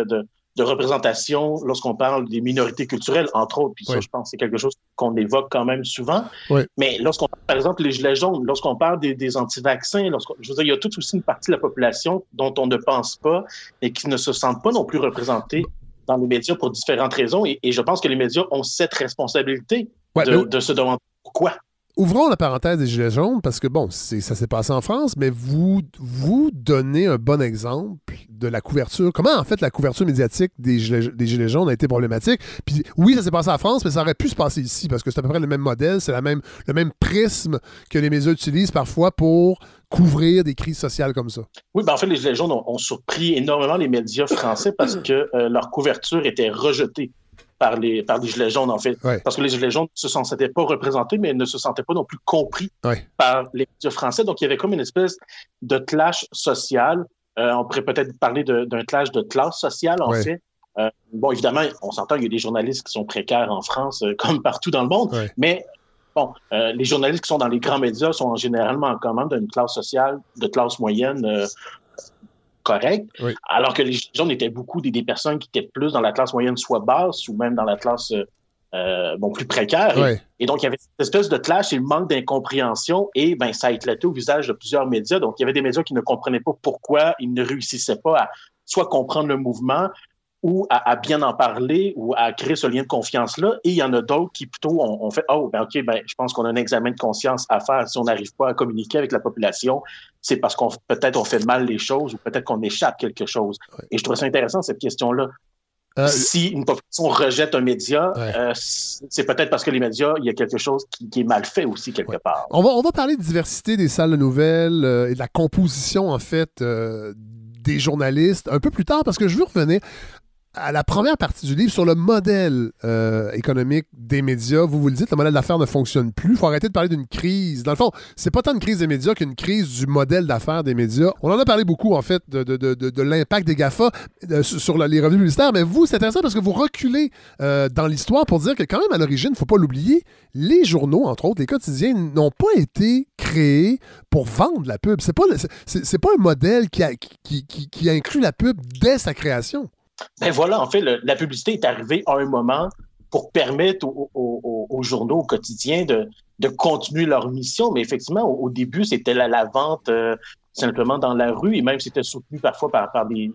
de représentation lorsqu'on parle des minorités culturelles, entre autres, puis ça, je pense que c'est quelque chose qu'on évoque quand même souvent. Mais lorsqu'on parle, par exemple, les gilets jaunes, lorsqu'on parle des anti-vaccins, je veux dire, il y a toute aussi une partie de la population dont on ne pense pas et qui ne se sentent pas non plus représentés dans les médias pour différentes raisons. Et je pense que les médias ont cette responsabilité de se demander pourquoi. Ouvrons la parenthèse des Gilets jaunes, parce que, ça s'est passé en France, mais vous donnez un bon exemple de la couverture. Comment, en fait, la couverture médiatique des Gilets jaunes a été problématique? Puis oui, ça s'est passé en France, mais ça aurait pu se passer ici, parce que c'est à peu près le même modèle, c'est le même prisme que les médias utilisent parfois pour couvrir des crises sociales comme ça. Oui, en fait, les Gilets jaunes ont surpris énormément les médias français parce que leur couverture était rejetée par les Gilets jaunes, en fait. Parce que les Gilets jaunes ne se sentaient pas représentés, mais ne se sentaient pas non plus compris par les médias français. Donc, il y avait comme une espèce de clash social. On pourrait peut-être parler d'un clash de classe sociale, en fait. Évidemment, on s'entend, il y a des journalistes qui sont précaires en France, comme partout dans le monde, mais les journalistes qui sont dans les grands médias sont généralement en commande d'une classe sociale, de classe moyenne, correct, alors que les gilets jaunes étaient beaucoup des personnes qui étaient plus dans la classe moyenne, soit basse, ou même dans la classe plus précaire. Et donc, il y avait cette espèce de clash et le manque d'incompréhension, et ça a éclaté au visage de plusieurs médias. Donc, il y avait des médias qui ne comprenaient pas pourquoi ils ne réussissaient pas à soit comprendre le mouvement, ou à bien en parler, ou à créer ce lien de confiance-là. Et il y en a d'autres qui plutôt ont fait « Oh, je pense qu'on a un examen de conscience à faire si on n'arrive pas à communiquer avec la population. C'est parce qu'on peut-être on fait mal les choses ou peut-être qu'on échappe quelque chose. » Et je trouve ça intéressant, cette question-là. Si une population rejette un média, c'est peut-être parce que les médias, il y a quelque chose qui est mal fait aussi quelque part. On va parler de diversité des salles de nouvelles et de la composition, en fait, des journalistes un peu plus tard, parce que je veux revenir à la première partie du livre sur le modèle économique des médias. Vous le dites, le modèle d'affaires ne fonctionne plus. Il faut arrêter de parler d'une crise. Dans le fond, c'est pas tant une crise des médias qu'une crise du modèle d'affaires des médias. On en a parlé beaucoup, en fait, de l'impact des GAFA sur les revenus publicitaires, mais vous, c'est intéressant parce que vous reculez dans l'histoire pour dire que quand même, à l'origine, il ne faut pas l'oublier, les journaux, entre autres, les quotidiens, n'ont pas été créés pour vendre la pub. C'est pas un modèle qui inclut la pub dès sa création. Voilà, en fait, la publicité est arrivée à un moment pour permettre aux journaux, au quotidien, de continuer leur mission. Mais effectivement, au début, c'était la vente simplement dans la rue, et même c'était soutenu parfois par des...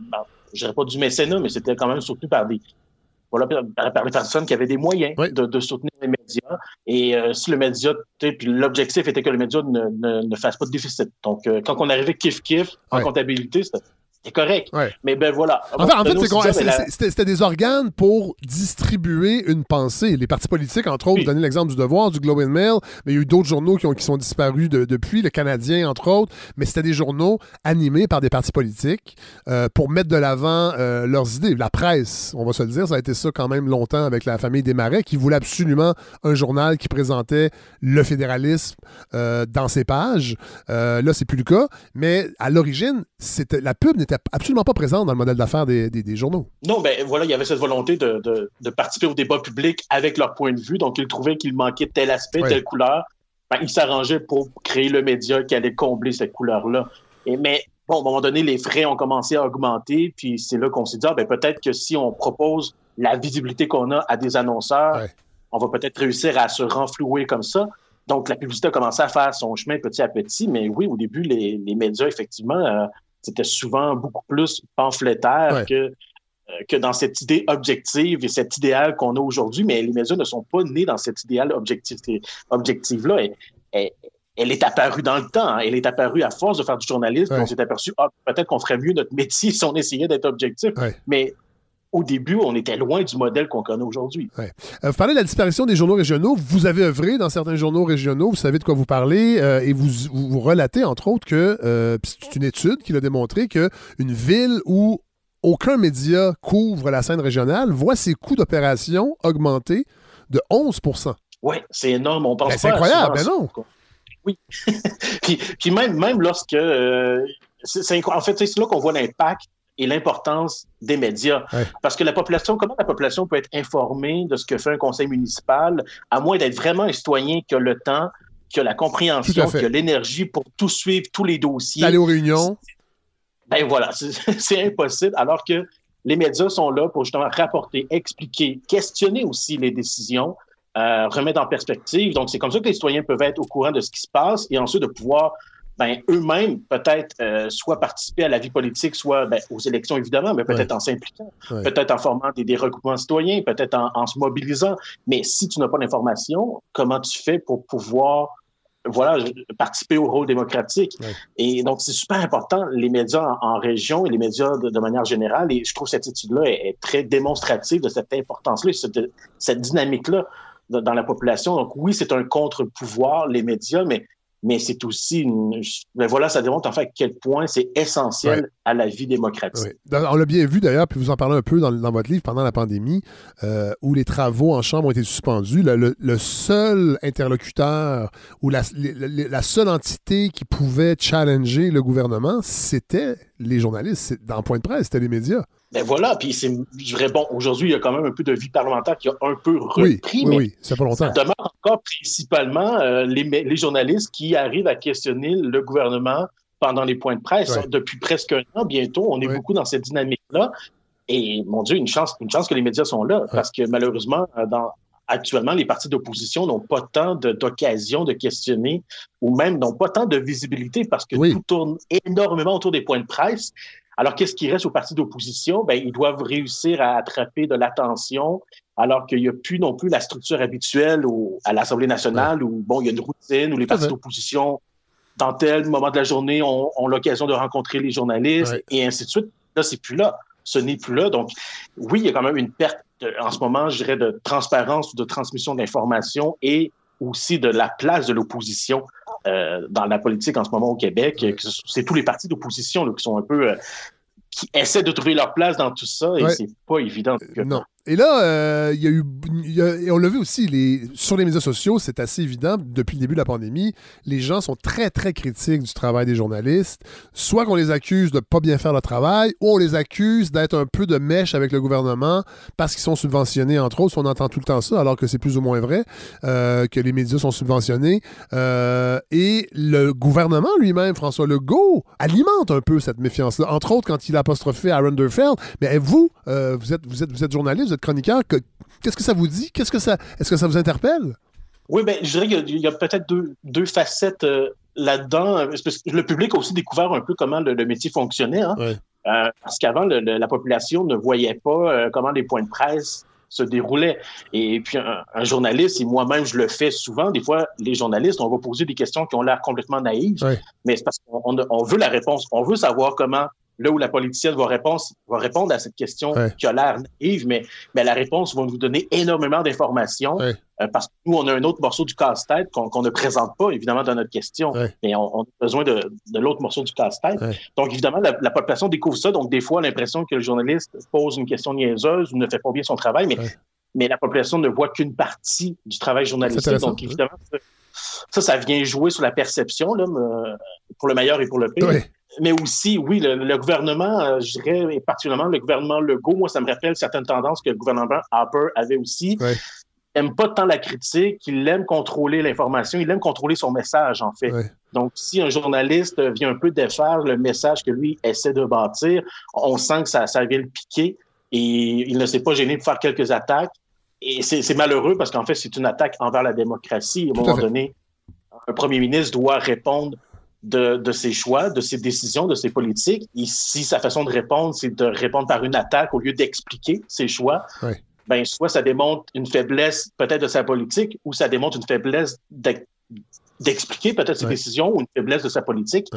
je dirais pas du mécénat, mais c'était quand même soutenu par des... par les personnes qui avaient des moyens de soutenir les médias. Et si le média, puis l'objectif était que le média ne fasse pas de déficit. Donc, quand on arrivait kiff-kiff en comptabilité, c'était correct. Mais voilà. En fait, c'était des organes pour distribuer une pensée. Les partis politiques, entre autres, vous donnez l'exemple du Devoir, du Globe and Mail, mais il y a eu d'autres journaux qui sont disparus depuis, le Canadien, entre autres, mais c'était des journaux animés par des partis politiques pour mettre de l'avant leurs idées. La presse, on va se le dire, ça a été ça quand même longtemps avec la famille Desmarais, qui voulait absolument un journal qui présentait le fédéralisme dans ses pages. Là, c'est plus le cas, mais à l'origine, la pub n'était absolument pas présente dans le modèle d'affaires des journaux. Non, voilà, il y avait cette volonté de participer au débat public avec leur point de vue. Donc, ils trouvaient qu'il manquait tel aspect, telle couleur. Ils s'arrangeaient pour créer le média qui allait combler cette couleur-là. Mais à un moment donné, les frais ont commencé à augmenter, puis c'est là qu'on s'est dit, peut-être que si on propose la visibilité qu'on a à des annonceurs, on va peut-être réussir à se renflouer comme ça. Donc, la publicité a commencé à faire son chemin petit à petit, mais oui, au début, les médias, effectivement, c'était souvent beaucoup plus pamphlétaire que dans cette idée objective et cet idéal qu'on a aujourd'hui. Mais les médias ne sont pas nés dans cet idéal objectif-là. Elle est apparue dans le temps. Elle est apparue à force de faire du journalisme. On s'est aperçu, peut-être qu'on ferait mieux notre métier si on essayait d'être objectif. Mais au début, on était loin du modèle qu'on connaît aujourd'hui. Vous parlez de la disparition des journaux régionaux. Vous avez œuvré dans certains journaux régionaux. Vous savez de quoi vous parlez. Et vous relatez, entre autres, que c'est une étude qui l'a démontré qu'une ville où aucun média couvre la scène régionale voit ses coûts d'opération augmenter de 11%. Oui, c'est énorme. On pense pas c'est incroyable, mais non. Oui. puis même lorsque... en fait, c'est là qu'on voit l'impact et l'importance des médias. Parce que comment la population peut être informée de ce que fait un conseil municipal, à moins d'être vraiment un citoyen qui a le temps, qui a la compréhension, qui a l'énergie pour tout suivre, tous les dossiers. Aller aux réunions. Voilà, c'est impossible, alors que les médias sont là pour justement rapporter, expliquer, questionner aussi les décisions, remettre en perspective. Donc, c'est comme ça que les citoyens peuvent être au courant de ce qui se passe et ensuite de pouvoir eux-mêmes, peut-être, soit participer à la vie politique, soit aux élections, évidemment, mais peut-être en s'impliquant, peut-être en formant des regroupements citoyens, peut-être en se mobilisant. Mais si tu n'as pas d'information, comment tu fais pour pouvoir participer au rôle démocratique? Et donc, c'est super important, les médias en région et les médias de manière générale. Et je trouve que cette étude-là est très démonstrative de cette importance-là, cette dynamique-là dans la population. Donc, oui, c'est un contre-pouvoir, les médias, mais c'est aussi ça démontre en fait à quel point c'est essentiel à la vie démocratique. On l'a bien vu d'ailleurs, puis vous en parlez un peu dans votre livre pendant la pandémie, où les travaux en chambre ont été suspendus. Le seul interlocuteur ou la seule entité qui pouvait challenger le gouvernement, c'était les journalistes. Dans Point de presse, c'était les médias. Puis je dirais, aujourd'hui, il y a quand même un peu de vie parlementaire qui a un peu repris, mais ça fait longtemps. Ça demeure encore principalement les journalistes qui arrivent à questionner le gouvernement pendant les points de presse. Depuis presque un an, bientôt, on est beaucoup dans cette dynamique-là. Et, mon Dieu, une chance que les médias sont là, parce que malheureusement, actuellement, les partis d'opposition n'ont pas tant d'occasions de questionner ou même n'ont pas tant de visibilité parce que tout tourne énormément autour des points de presse. Alors, qu'est-ce qui reste aux partis d'opposition? Ben, ils doivent réussir à attraper de l'attention alors qu'il n'y a plus non plus la structure habituelle à l'Assemblée nationale où, bon, il y a une routine où les partis d'opposition, dans tel moment de la journée, ont l'occasion de rencontrer les journalistes et ainsi de suite. Là, c'est plus là. Ce n'est plus là. Donc, oui, il y a quand même une perte, en ce moment, je dirais, de transparence ou de transmission d'informations et aussi de la place de l'opposition dans la politique en ce moment au Québec. C'est tous les partis d'opposition là, qui sont un peu... qui essaient de trouver leur place dans tout ça et c'est pas évident. Non. Et là, et on l'a vu aussi, sur les médias sociaux, c'est assez évident, depuis le début de la pandémie, les gens sont très, très critiques du travail des journalistes, soit qu'on les accuse de ne pas bien faire le travail, ou on les accuse d'être un peu de mèche avec le gouvernement parce qu'ils sont subventionnés, entre autres. On entend tout le temps ça, alors que c'est plus ou moins vrai, que les médias sont subventionnés. Et le gouvernement lui-même, François Legault, alimente un peu cette méfiance-là, entre autres quand il a apostrophé Aaron Derfeld. Mais vous, vous êtes journaliste, vous êtes chroniqueur, qu'est-ce que ça vous dit? Est-ce que ça vous interpelle? Oui, bien, je dirais qu'il y a peut-être deux facettes là-dedans. Parce que le public a aussi découvert un peu comment le métier fonctionnait. Hein? Parce qu'avant, la population ne voyait pas comment les points de presse se déroulaient. Et puis, un journaliste, et moi-même, je le fais souvent, des fois, les journalistes, on va poser des questions qui ont l'air complètement naïves, mais c'est parce qu'on veut la réponse. On veut savoir comment... Là où la politicienne va répondre à cette question qui a l'air naïve, mais la réponse va nous donner énormément d'informations parce que nous, on a un autre morceau du casse-tête qu'on ne présente pas, évidemment, dans notre question. Mais on a besoin de l'autre morceau du casse-tête. Donc, évidemment, la population découvre ça. Donc, des fois, l'impression que le journaliste pose une question niaiseuse ou ne fait pas bien son travail, mais la population ne voit qu'une partie du travail journalistique. Donc, évidemment, ça vient jouer sur la perception, là, pour le meilleur et pour le pire. Mais aussi, oui, le gouvernement, je dirais, et particulièrement le gouvernement Legault, moi, ça me rappelle certaines tendances que le gouvernement Harper avait aussi. Il n'aime pas tant la critique, il aime contrôler l'information, il aime contrôler son message, en fait. Donc, si un journaliste vient un peu défaire le message que lui essaie de bâtir, on sent que ça vient le piquer et il ne s'est pas gêné de faire quelques attaques. Et c'est malheureux parce qu'en fait, c'est une attaque envers la démocratie. À un moment donné, un premier ministre doit répondre de ses choix, de ses décisions, de ses politiques. Et si sa façon de répondre, c'est de répondre par une attaque au lieu d'expliquer ses choix, ben soit ça démontre une faiblesse peut-être de sa politique ou ça démontre une faiblesse d'expliquer peut-être ses décisions ou une faiblesse de sa politique.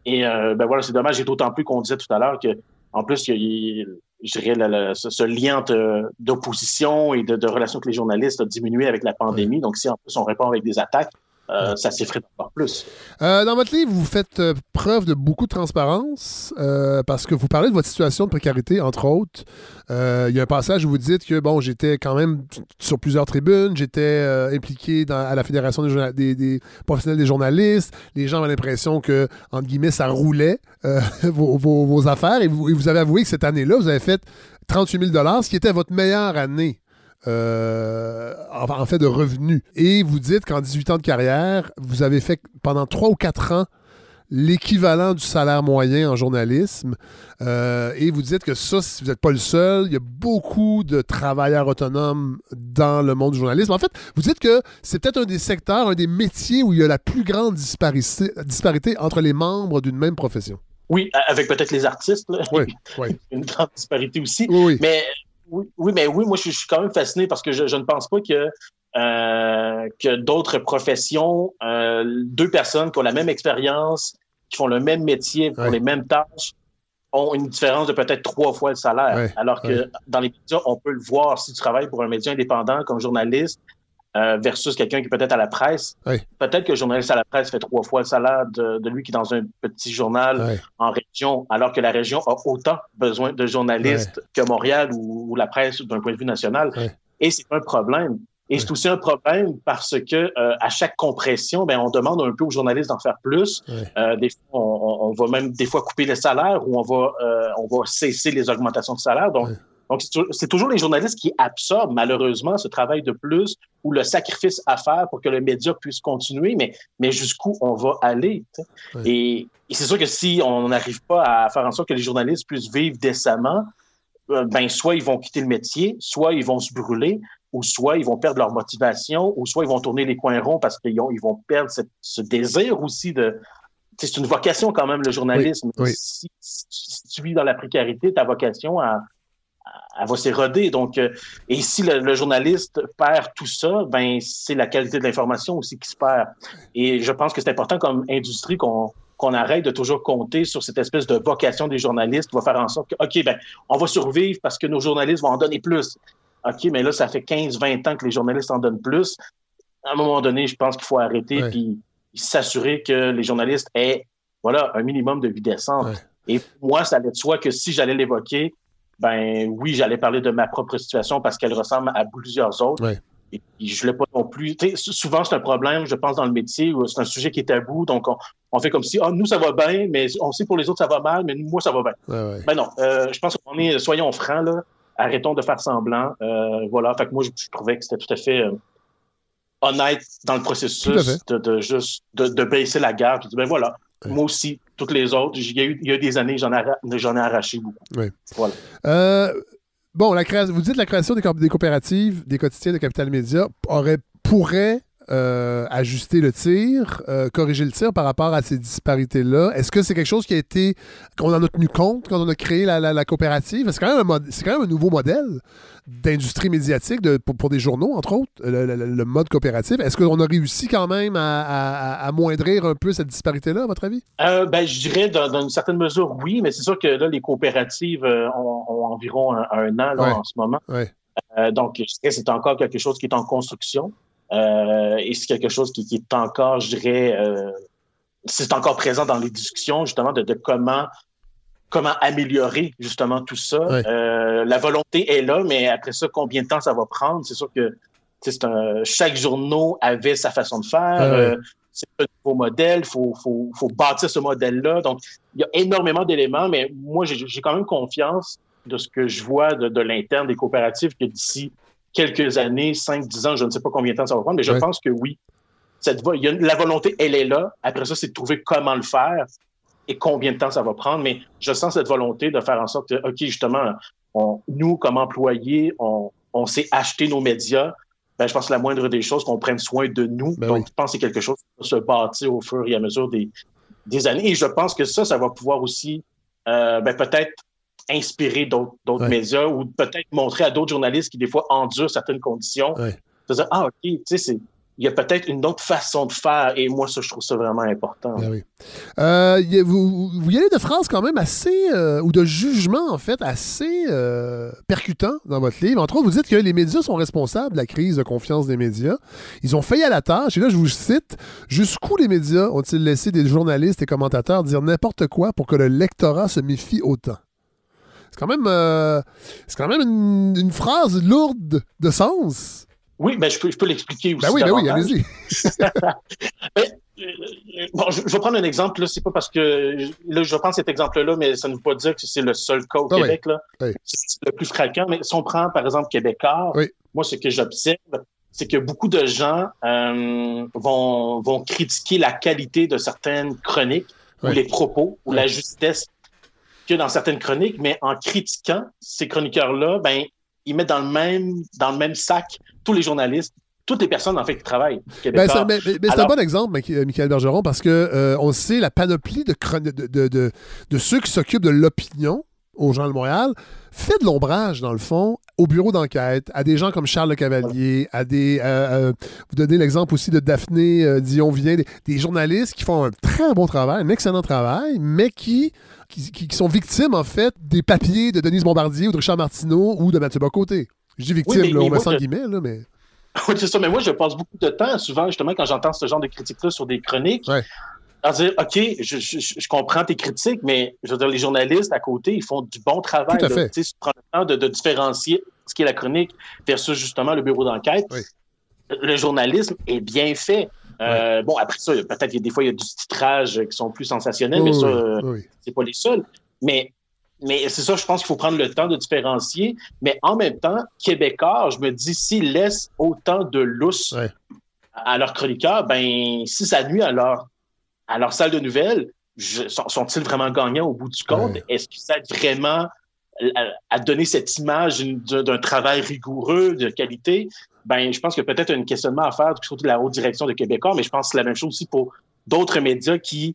Et ben voilà, c'est dommage. Et d'autant plus qu'on disait tout à l'heure que en plus, je dirais ce lien d'opposition et de relations avec les journalistes a diminué avec la pandémie. Donc, si en plus on répond avec des attaques, ça s'effrite encore plus. Dans votre livre, vous faites preuve de beaucoup de transparence parce que vous parlez de votre situation de précarité, entre autres. Il y a un passage où vous dites que, bon, j'étais quand même sur plusieurs tribunes, j'étais impliqué à la Fédération des professionnels des journalistes. Les gens avaient l'impression que, entre guillemets, ça roulait vos affaires. Et vous avez avoué que cette année-là, vous avez fait 38 000 $, ce qui était votre meilleure année. En fait de revenus. Et vous dites qu'en 18 ans de carrière, vous avez fait pendant 3 ou 4 ans l'équivalent du salaire moyen en journalisme. Et vous dites que ça, si vous n'êtes pas le seul, il y a beaucoup de travailleurs autonomes dans le monde du journalisme. En fait, vous dites que c'est peut-être un des secteurs, un des métiers où il y a la plus grande disparité entre les membres d'une même profession. Oui, avec peut-être les artistes. Là. Une grande disparité aussi. Mais moi, je suis quand même fasciné parce que je ne pense pas que d'autres professions, 2 personnes qui ont la même expérience, qui font le même métier pour les mêmes tâches, ont une différence de peut-être 3 fois le salaire. Alors que dans les médias, on peut le voir si tu travailles pour un média indépendant comme journaliste versus quelqu'un qui est peut-être à la presse. Peut-être que le journaliste à la presse fait 3 fois le salaire de lui qui est dans un petit journal en région, alors que la région a autant besoin de journalistes que Montréal ou la presse d'un point de vue national. Et c'est un problème. Et c'est aussi un problème parce que à chaque compression, ben, on demande un peu aux journalistes d'en faire plus. Des fois, on va même des fois couper les salaires ou on va cesser les augmentations de salaire. Donc, Donc, c'est toujours les journalistes qui absorbent, malheureusement, ce travail de plus ou le sacrifice à faire pour que le média puisse continuer, mais jusqu'où on va aller. Oui. Et c'est sûr que si on n'arrive pas à faire en sorte que les journalistes puissent vivre décemment, ben soit ils vont quitter le métier, soit ils vont se brûler, ou soit ils vont perdre leur motivation, ou soit ils vont tourner les coins ronds parce qu'ils vont perdre ce désir aussi de... C'est une vocation quand même, le journalisme. Oui. Si tu vis dans la précarité, ta vocation, elle va s'éroder. Donc, et si le journaliste perd tout ça, ben c'est la qualité de l'information aussi qui se perd. Et je pense que c'est important comme industrie qu'on arrête de toujours compter sur cette espèce de vocation des journalistes qui va faire en sorte que, OK, ben on va survivre parce que nos journalistes vont en donner plus. OK, mais là, ça fait 15-20 ans que les journalistes en donnent plus. À un moment donné, je pense qu'il faut arrêter puis s'assurer que les journalistes aient un minimum de vie décente. Ouais. Et moi, ça allait de soi que si j'allais l'évoquer, ben oui, j'allais parler de ma propre situation parce qu'elle ressemble à plusieurs autres. Ouais. Et je ne l'ai pas non plus. Souvent, c'est un problème, je pense, dans le métier, où c'est un sujet qui est tabou. Donc, on fait comme si, nous, ça va bien, mais on sait pour les autres, ça va mal, mais moi, ça va bien. Ouais. Ben non, je pense qu'on est, soyons francs, là, arrêtons de faire semblant. Voilà, fait que moi, je trouvais que c'était tout à fait honnête dans le processus de baisser la garde. Je dis, ben voilà, moi aussi, toutes les autres, il y a des années, j'en ai arraché beaucoup. Oui. Voilà. Bon, vous dites la création des coopératives, des quotidiens de Capital Média pourrait ajuster le tir, corriger le tir par rapport à ces disparités-là. Est-ce que c'est quelque chose qu'on en a tenu compte quand on a créé la coopérative? C'est quand même un nouveau modèle d'industrie médiatique pour des journaux, entre autres, le mode coopératif. Est-ce qu'on a réussi quand même à amoindrir un peu cette disparité-là, à votre avis? Ben, je dirais dans une certaine mesure, oui, mais c'est sûr que là, les coopératives ont environ un an là, en ce moment. Ouais. Donc, je dirais que c'est encore quelque chose qui est en construction. Et c'est quelque chose qui est encore, je dirais, c'est encore présent dans les discussions, justement, de comment améliorer, justement, tout ça. Ouais. La volonté est là, mais après ça, combien de temps ça va prendre? C'est sûr que chaque journal avait sa façon de faire. C'est un nouveau modèle, il faut bâtir ce modèle-là. Donc, il y a énormément d'éléments, mais moi, j'ai quand même confiance de ce que je vois de l'interne des coopératives que d'ici quelques années, 5-10 ans, je ne sais pas combien de temps ça va prendre, mais je pense que oui. La volonté, elle est là. Après ça, c'est de trouver comment le faire et combien de temps ça va prendre. Mais je sens cette volonté de faire en sorte que, OK, justement, nous, comme employés, on sait acheter nos médias. Ben, je pense que la moindre des choses, qu'on prenne soin de nous. Ben donc, je pense que c'est quelque chose qui va se bâtir au fur et à mesure des années. Et je pense que ça va pouvoir aussi peut-être inspirer d'autres médias ou peut-être montrer à d'autres journalistes qui, des fois, endurent certaines conditions. De dire, OK, tu sais, il y a peut-être une autre façon de faire. Et moi, ça, je trouve ça vraiment important. Ben oui. Vous y allez de phrases quand même assez, ou de jugements, en fait, assez percutants dans votre livre. Entre autres, vous dites que les médias sont responsables de la crise de confiance des médias. Ils ont failli à la tâche. Et là, je vous cite, « Jusqu'où les médias ont-ils laissé des journalistes et commentateurs dire n'importe quoi pour que le lectorat se méfie autant? » C'est quand même une phrase lourde de sens. Oui, ben je peux l'expliquer aussi. Ben oui, allez-y. Bon, je vais prendre un exemple. Là, c'est pas parce que là, je prends cet exemple-là, mais ça ne veut pas dire que c'est le seul cas au Québec. Là. Oui. C'est le plus fréquent. Mais si on prend, par exemple, Québécois, moi, ce que j'observe, c'est que beaucoup de gens vont critiquer la qualité de certaines chroniques ou les propos ou la justesse que dans certaines chroniques, mais en critiquant ces chroniqueurs-là, ben ils mettent dans le même sac tous les journalistes, toutes les personnes en fait qui travaillent. Mais c'est un bon exemple, Michaël Bergeron, parce que on sait la panoplie de ceux qui s'occupent de l'opinion au Journal de Montréal fait de l'ombrage, dans le fond, au bureau d'enquête, à des gens comme Charles Le Cavalier, à des... vous donnez l'exemple aussi de Daphné Dion-Vien, des journalistes qui font un très bon travail, un excellent travail, mais qui sont victimes, en fait, des papiers de Denise Bombardier ou de Richard Martineau ou de Mathieu Bocoté. Je dis victime, on me sent guillemets, là, mais... Oui, c'est ça, mais moi, je passe beaucoup de temps, souvent, justement, quand j'entends ce genre de critiques-là sur des chroniques, à dire, OK, je comprends tes critiques, mais je veux dire, les journalistes à côté, ils font du bon travail. Tout à fait. Tu prends le temps de différencier ce qui est la chronique versus justement le bureau d'enquête. Oui. Le journalisme est bien fait. Bon, après ça, peut-être des fois, il y a du titrage qui sont plus sensationnels, mais ça, c'est pas les seuls. Mais Mais c'est ça, je pense qu'il faut prendre le temps de différencier. Mais en même temps, Québécois, je me dis, s'ils laissent autant de lousse à leurs chroniqueurs, ben si ça nuit à leur salle de nouvelles, sont-ils vraiment gagnants au bout du compte? Est-ce que ça aide vraiment à donner cette image d'un travail rigoureux, de qualité? Ben, je pense que peut-être un questionnement à faire surtout de la haute direction de Québécois, mais je pense que c'est la même chose aussi pour d'autres médias qui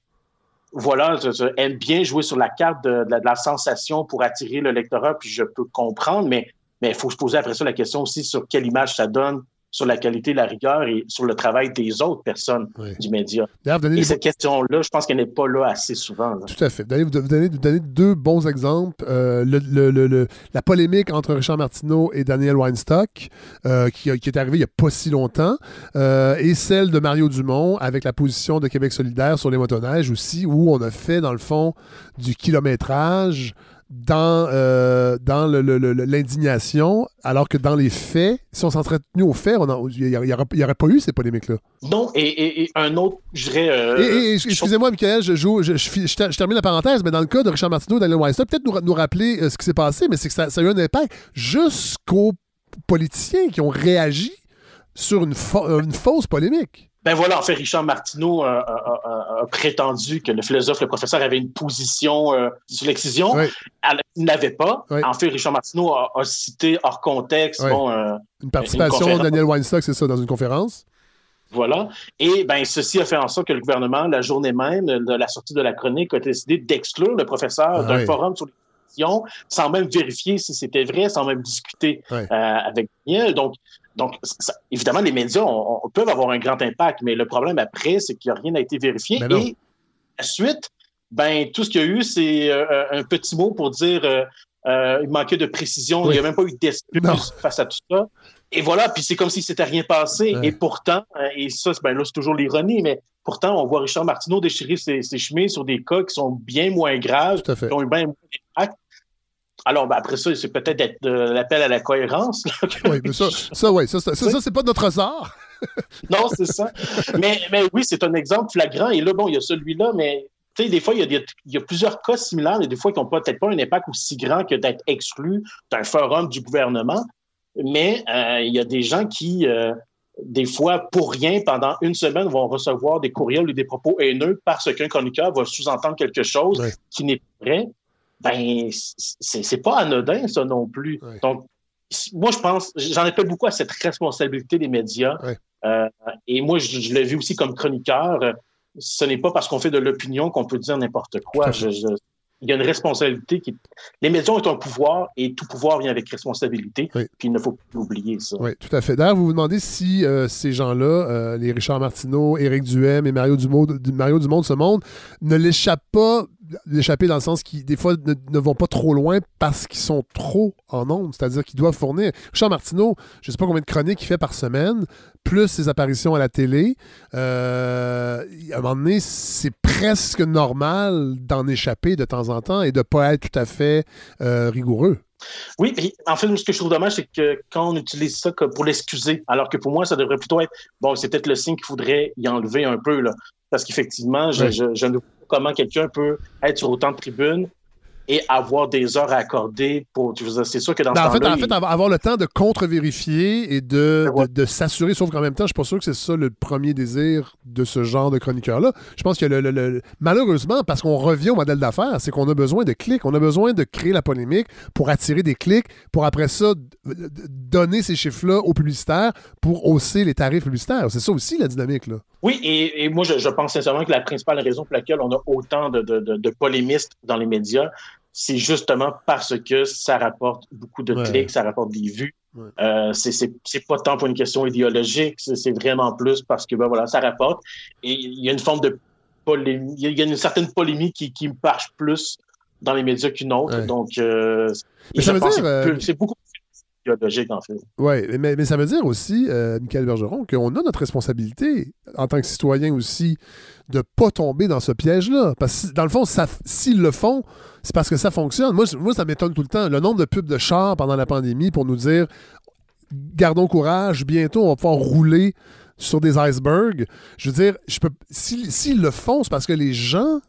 aiment bien jouer sur la carte de la sensation pour attirer le lectorat, puis je peux comprendre, mais il faut se poser après ça la question aussi sur quelle image ça donne sur la qualité, la rigueur et sur le travail des autres personnes du média. Et cette question-là, je pense qu'elle n'est pas là assez souvent. Là. Tout à fait. Vous donner deux bons exemples. La polémique entre Richard Martineau et Daniel Weinstock, qui est arrivée il n'y a pas si longtemps, et celle de Mario Dumont avec la position de Québec solidaire sur les motoneiges aussi, où on a fait, dans le fond, du kilométrage dans l'indignation, alors que dans les faits, si on s'en serait tenu aux faits, il n'y aurait pas eu ces polémiques-là. Non, et un autre, je dirais... excusez-moi, Michael, je termine la parenthèse, mais dans le cas de Richard Martineau et Daniel Weinstock, peut-être nous rappeler ce qui s'est passé, mais c'est que ça a eu un impact jusqu'aux politiciens qui ont réagi sur une fausse polémique. Ben voilà, en fait, Richard Martineau a prétendu que le philosophe, le professeur, avait une position sur l'excision. Il ne l'avait pas. En fait, Richard Martineau a cité hors contexte une participation de Daniel Weinstock, c'est ça, dans une conférence. Voilà. Et ben ceci a fait en sorte que le gouvernement, la journée même de la sortie de la chronique, a décidé d'exclure le professeur d'un forum sur l'excision, sans même vérifier si c'était vrai, sans même discuter avec Daniel. Donc, évidemment, les médias peuvent avoir un grand impact, mais le problème après, c'est qu'il n'y a rien n'a été vérifié. Et ensuite, ben, tout ce qu'il y a eu, c'est un petit mot pour dire il manquait de précision, il n'y a même pas eu d'excuse face à tout ça. Et voilà, puis c'est comme si c'était rien passé. Et pourtant, et ça, ben là, c'est toujours l'ironie, mais pourtant, on voit Richard Martineau déchirer ses chemises sur des cas qui sont bien moins graves, qui ont eu bien moins d'impact. Alors, ben après ça, c'est peut-être l'appel à la cohérence. Oui, mais ça, c'est pas notre hasard. Non, c'est ça. Mais oui, c'est un exemple flagrant. Et là, bon, il y a celui-là, mais tu sais, des fois, il y a plusieurs cas similaires, mais des fois, qui n'ont peut-être pas un impact aussi grand que d'être exclus d'un forum du gouvernement. Mais il y a des gens qui, des fois, pour rien, pendant une semaine, vont recevoir des courriels ou des propos haineux parce qu'un chroniqueur va sous-entendre quelque chose qui n'est pas vrai. Ben, c'est pas anodin, ça non plus. Donc, moi, je pense, j'en appelle beaucoup à cette responsabilité des médias. Et moi, je l'ai vu aussi comme chroniqueur. Ce n'est pas parce qu'on fait de l'opinion qu'on peut dire n'importe quoi. Il y a une responsabilité Les médias ont un pouvoir et tout pouvoir vient avec responsabilité. Puis il ne faut pas oublier ça. Oui, tout à fait. D'ailleurs, vous vous demandez si ces gens-là, les Richard Martineau, Éric Duhem et Mario Dumont de ce monde, ne l'échappent pas, l'échapper dans le sens qu'ils, des fois, ne vont pas trop loin parce qu'ils sont trop en ondes. C'est-à-dire qu'ils doivent fournir. Richard Martineau, je ne sais pas combien de chroniques il fait par semaine, plus ses apparitions à la télé. À un moment donné, c'est presque normal d'en échapper de temps en temps et de ne pas être tout à fait rigoureux. Oui, et en fait, ce que je trouve dommage, c'est que quand on utilise ça pour l'excuser, alors que pour moi, ça devrait plutôt être, bon, c'est peut-être le signe qu'il faudrait y enlever un peu, là. Parce qu'effectivement, je ne vois pas comment quelqu'un peut être sur autant de tribunes et avoir des heures à accorder pour... C'est sûr que dans ce temps-là... En fait, avoir le temps de contre-vérifier et de s'assurer, sauf qu'en même temps, je suis pas sûr que c'est ça le premier désir de ce genre de chroniqueur-là. Je pense que malheureusement, parce qu'on revient au modèle d'affaires, c'est qu'on a besoin de clics. On a besoin de créer la polémique pour attirer des clics, pour après ça, donner ces chiffres-là aux publicitaires pour hausser les tarifs publicitaires. C'est ça aussi, la dynamique, là. Oui, et moi, je pense sincèrement que la principale raison pour laquelle on a autant de polémistes dans les médias, c'est justement parce que ça rapporte beaucoup de clics, ça rapporte des vues. C'est pas tant pour une question idéologique, c'est vraiment plus parce que, ben voilà, ça rapporte. Et il y a une forme de polémique, il y a une certaine polémique qui me marche plus dans les médias qu'une autre. Donc, c'est beaucoup idéologique, en fait. Oui, mais ça veut dire aussi, Michael Bergeron, qu'on a notre responsabilité, en tant que citoyen aussi, de ne pas tomber dans ce piège-là. Parce que, dans le fond, s'ils le font, c'est parce que ça fonctionne. Moi, ça m'étonne tout le temps. Le nombre de pubs de chars pendant la pandémie pour nous dire « Gardons courage, bientôt, on va pouvoir rouler sur des icebergs. » Je veux dire, s'ils le font, c'est parce que les gens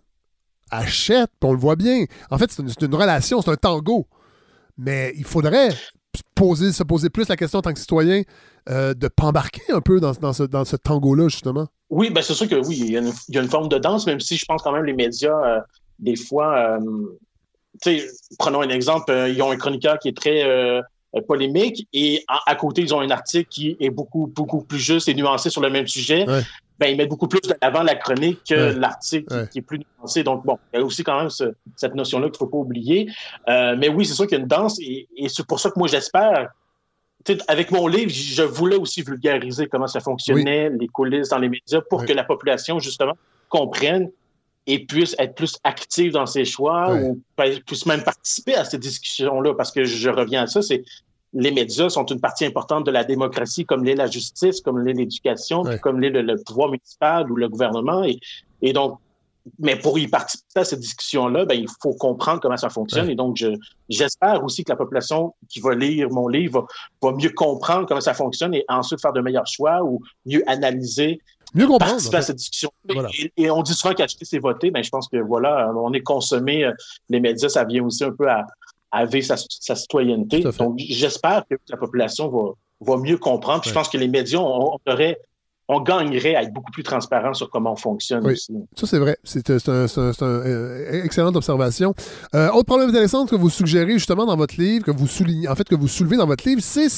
achètent, puis on le voit bien. En fait, c'est une relation, c'est un tango. Mais il faudrait se poser plus la question en tant que citoyen de ne pas embarquer un peu dans ce tango-là, justement. Oui, ben c'est sûr que oui, il y a une forme de danse, même si je pense quand même les médias, des fois, prenons un exemple, ils ont un chroniqueur qui est très polémique et à côté, ils ont un article qui est beaucoup, beaucoup plus juste et nuancé sur le même sujet. Ouais. Ben, ils mettent beaucoup plus de l'avant la chronique que l'article qui est plus nuancé. Donc, bon, il y a aussi quand même cette notion-là qu'il ne faut pas oublier. Mais oui, c'est sûr qu'il y a une danse et c'est pour ça que moi, j'espère. Avec mon livre, je voulais aussi vulgariser comment ça fonctionnait, les coulisses dans les médias, pour que la population, justement, comprenne et puisse être plus active dans ses choix ou puisse même participer à ces discussions-là. Parce que je reviens à ça, les médias sont une partie importante de la démocratie, comme l'est la justice, comme l'est l'éducation, comme l'est le pouvoir municipal ou le gouvernement. Et donc, mais pour y participer à cette discussion-là, ben, il faut comprendre comment ça fonctionne. Et donc, j'espère aussi que la population qui va lire mon livre va mieux comprendre comment ça fonctionne et ensuite faire de meilleurs choix ou mieux analyser, mieux comprendre, participer à cette discussion. Voilà. Et on dit souvent qu'acheter, c'est voter. Ben, je pense que voilà, on est consommé. Les médias, ça vient aussi un peu à vivre sa citoyenneté. Donc, j'espère que la population va mieux comprendre. Puis je pense que les médias, on gagnerait à être beaucoup plus transparent sur comment on fonctionne aussi. Ça, c'est vrai. C'est une excellente observation. Autre problème intéressant que vous suggérez justement dans votre livre, que vous soulevez dans votre livre, c'est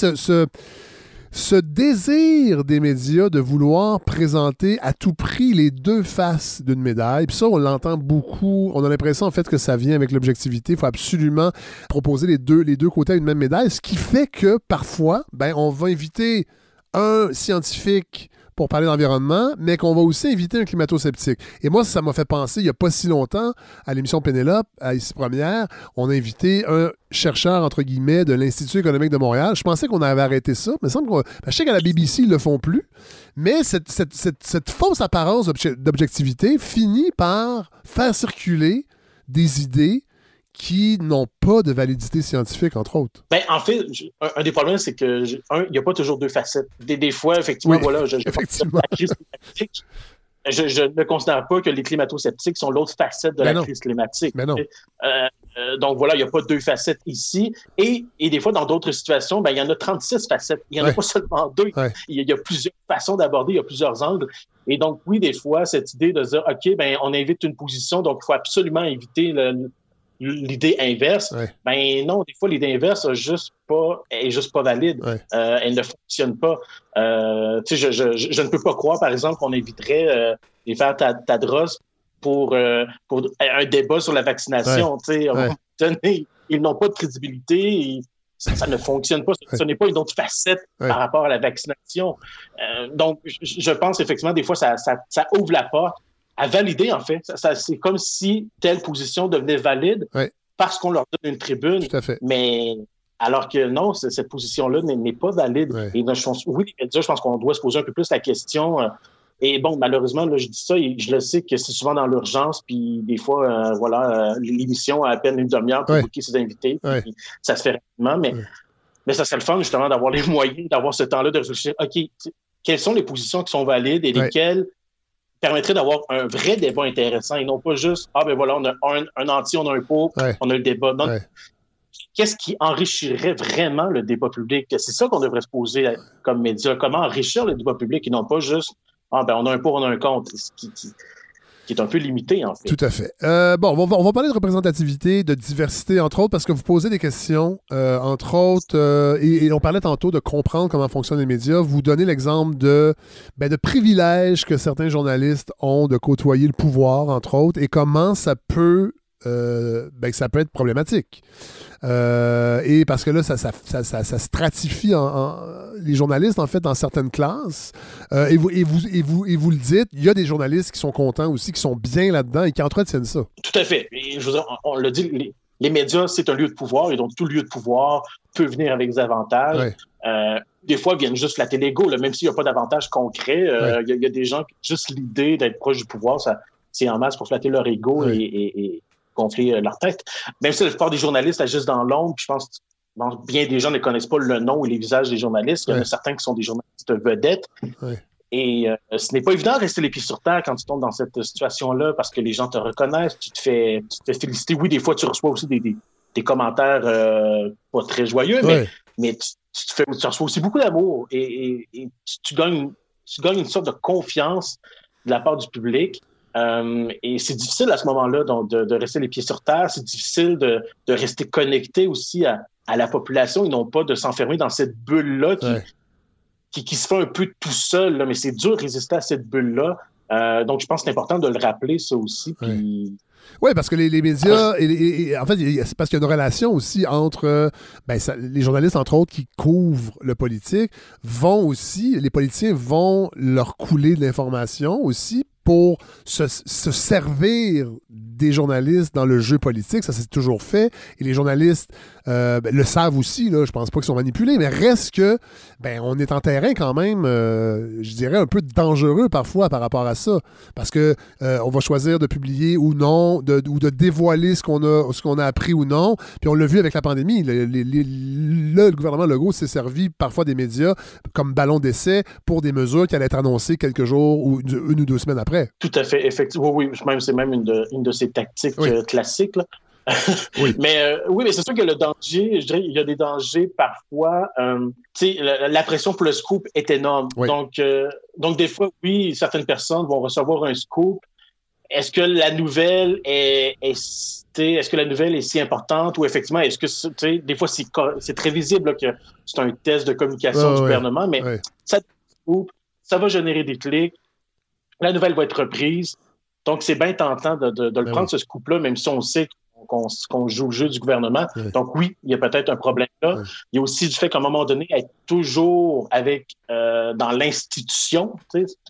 ce désir des médias de vouloir présenter à tout prix les deux faces d'une médaille. Puis ça, on l'entend beaucoup. On a l'impression, en fait, que ça vient avec l'objectivité. Il faut absolument proposer les deux côtés à une même médaille, ce qui fait que, parfois, on va inviter un scientifique pour parler d'environnement, mais qu'on va aussi inviter un climato-sceptique. Et moi, ça m'a fait penser, il n'y a pas si longtemps, à l'émission Pénélope, à Ici Première, on a invité un chercheur, entre guillemets, de l'Institut économique de Montréal. Je pensais qu'on avait arrêté ça, mais il semble je sais qu'à la BBC, ils ne le font plus, mais cette fausse apparence d'objectivité finit par faire circuler des idées qui n'ont pas de validité scientifique, entre autres. Ben, en fait, un des problèmes, c'est que, il n'y a pas toujours deux facettes. Des fois, effectivement, voilà, je ne considère pas que les climato-sceptiques sont l'autre facette de la crise climatique. Mais non. Donc, voilà, il n'y a pas deux facettes ici. Et des fois, dans d'autres situations, il y en a 36 facettes. Il n'y en a pas seulement deux. Il y a plusieurs façons d'aborder, il y a plusieurs angles. Et donc, oui, des fois, cette idée de dire, OK, on invite une position, donc il faut absolument éviter l'idée inverse. Ben non, des fois, l'idée inverse est juste pas valide. Elle ne fonctionne pas. Je ne peux pas croire, par exemple, qu'on inviterait les frères Tadros pour un débat sur la vaccination. À un moment donné, ils n'ont pas de crédibilité. Ça ne fonctionne pas. Ce n'est pas une autre facette par rapport à la vaccination. Donc, je pense effectivement, des fois, ça ouvre la porte à valider, en fait. C'est comme si telle position devenait valide parce qu'on leur donne une tribune. Tout à fait. Mais alors que non, cette position-là n'est pas valide. Et donc, les médias, je pense qu'on doit se poser un peu plus la question. Et bon, malheureusement, là, je dis ça et je le sais que c'est souvent dans l'urgence. Puis des fois, l'émission a à peine une demi-heure pour booker ses invités. Puis ça se fait rapidement. Mais ça serait le fun, justement, d'avoir les moyens, d'avoir ce temps-là de réfléchir. OK, quelles sont les positions qui sont valides et lesquelles permettrait d'avoir un vrai débat intéressant et non pas juste, on a un anti, on a un pour, on a le débat. Donc, qu'est-ce qui enrichirait vraiment le débat public? C'est ça qu'on devrait se poser comme média. Comment enrichir le débat public et non pas juste, on a un pour, on a un contre, qui est un peu limité, en fait. Tout à fait. On va parler de représentativité, de diversité, entre autres, parce que vous posez des questions, entre autres, et on parlait tantôt de comprendre comment fonctionnent les médias. Vous donnez l'exemple de privilèges que certains journalistes ont de côtoyer le pouvoir, entre autres, et comment ça peut être problématique. Et parce que là, ça stratifie les journalistes, en fait, dans certaines classes. Et vous le dites, il y a des journalistes qui sont contents aussi, qui sont bien là-dedans et qui entretiennent ça. Tout à fait. Et je veux dire, on l'a dit, les médias, c'est un lieu de pouvoir, et donc tout lieu de pouvoir peut venir avec des avantages. Des fois, ils viennent juste flatter l'ego, même s'il n'y a pas d'avantages concrets. Il y a des gens qui, juste l'idée d'être proche du pouvoir, c'est en masse pour flatter leur ego et gonfler leur tête. Même si la plupart des journalistes agissent dans l'ombre, je pense que bien des gens ne connaissent pas le nom ou les visages des journalistes. Il y en a certains qui sont des journalistes vedettes. Et ce n'est pas évident de rester les pieds sur terre quand tu tombes dans cette situation-là parce que les gens te reconnaissent, tu te fais féliciter. Oui, des fois, tu reçois aussi des commentaires pas très joyeux, mais tu reçois aussi beaucoup d'amour et tu gagnes une sorte de confiance de la part du public. Et c'est difficile à ce moment-là de rester les pieds sur terre. C'est difficile de rester connecté aussi à la population et non pas de s'enfermer dans cette bulle-là qui se fait un peu tout seul. Là, mais c'est dur de résister à cette bulle-là. Donc, je pense que c'est important de le rappeler, ça aussi. Puis... Oui, parce que les médias, en fait, c'est parce qu'il y a une relation aussi entre les journalistes, entre autres, qui couvrent le politique, les politiciens vont leur couler de l'information aussi pour se servir des journalistes dans le jeu politique. Ça, c'est toujours fait. Et les journalistes le savent aussi. Là, je pense pas qu'ils sont manipulés, mais reste que on est en terrain quand même, je dirais, un peu dangereux parfois par rapport à ça. Parce que on va choisir de publier ou non, ou de dévoiler ce qu'on a appris ou non. Puis on l'a vu avec la pandémie. Le gouvernement Legault s'est servi parfois des médias comme ballon d'essai pour des mesures qui allaient être annoncées quelques jours ou une ou 2 semaines après. Tout à fait, effectivement. Oui, c'est même une de ces tactiques classiques. Là. Mais c'est sûr que le danger, je dirais, il y a des dangers parfois. La pression pour le scoop est énorme. Oui. Donc, des fois, oui, certaines personnes vont recevoir un scoop. Est-ce que la nouvelle est-ce que la nouvelle est si importante ou effectivement, est-ce que, des fois, c'est très visible là, que c'est un test de communication du gouvernement, mais ça va générer des clics. La nouvelle va être reprise. Donc, c'est bien tentant de le prendre, ce scoop-là, même si on sait qu'on joue le jeu du gouvernement. Oui. Donc, oui, il y a peut-être un problème là. Oui. Il y a aussi du fait qu'à un moment donné, être toujours dans l'institution,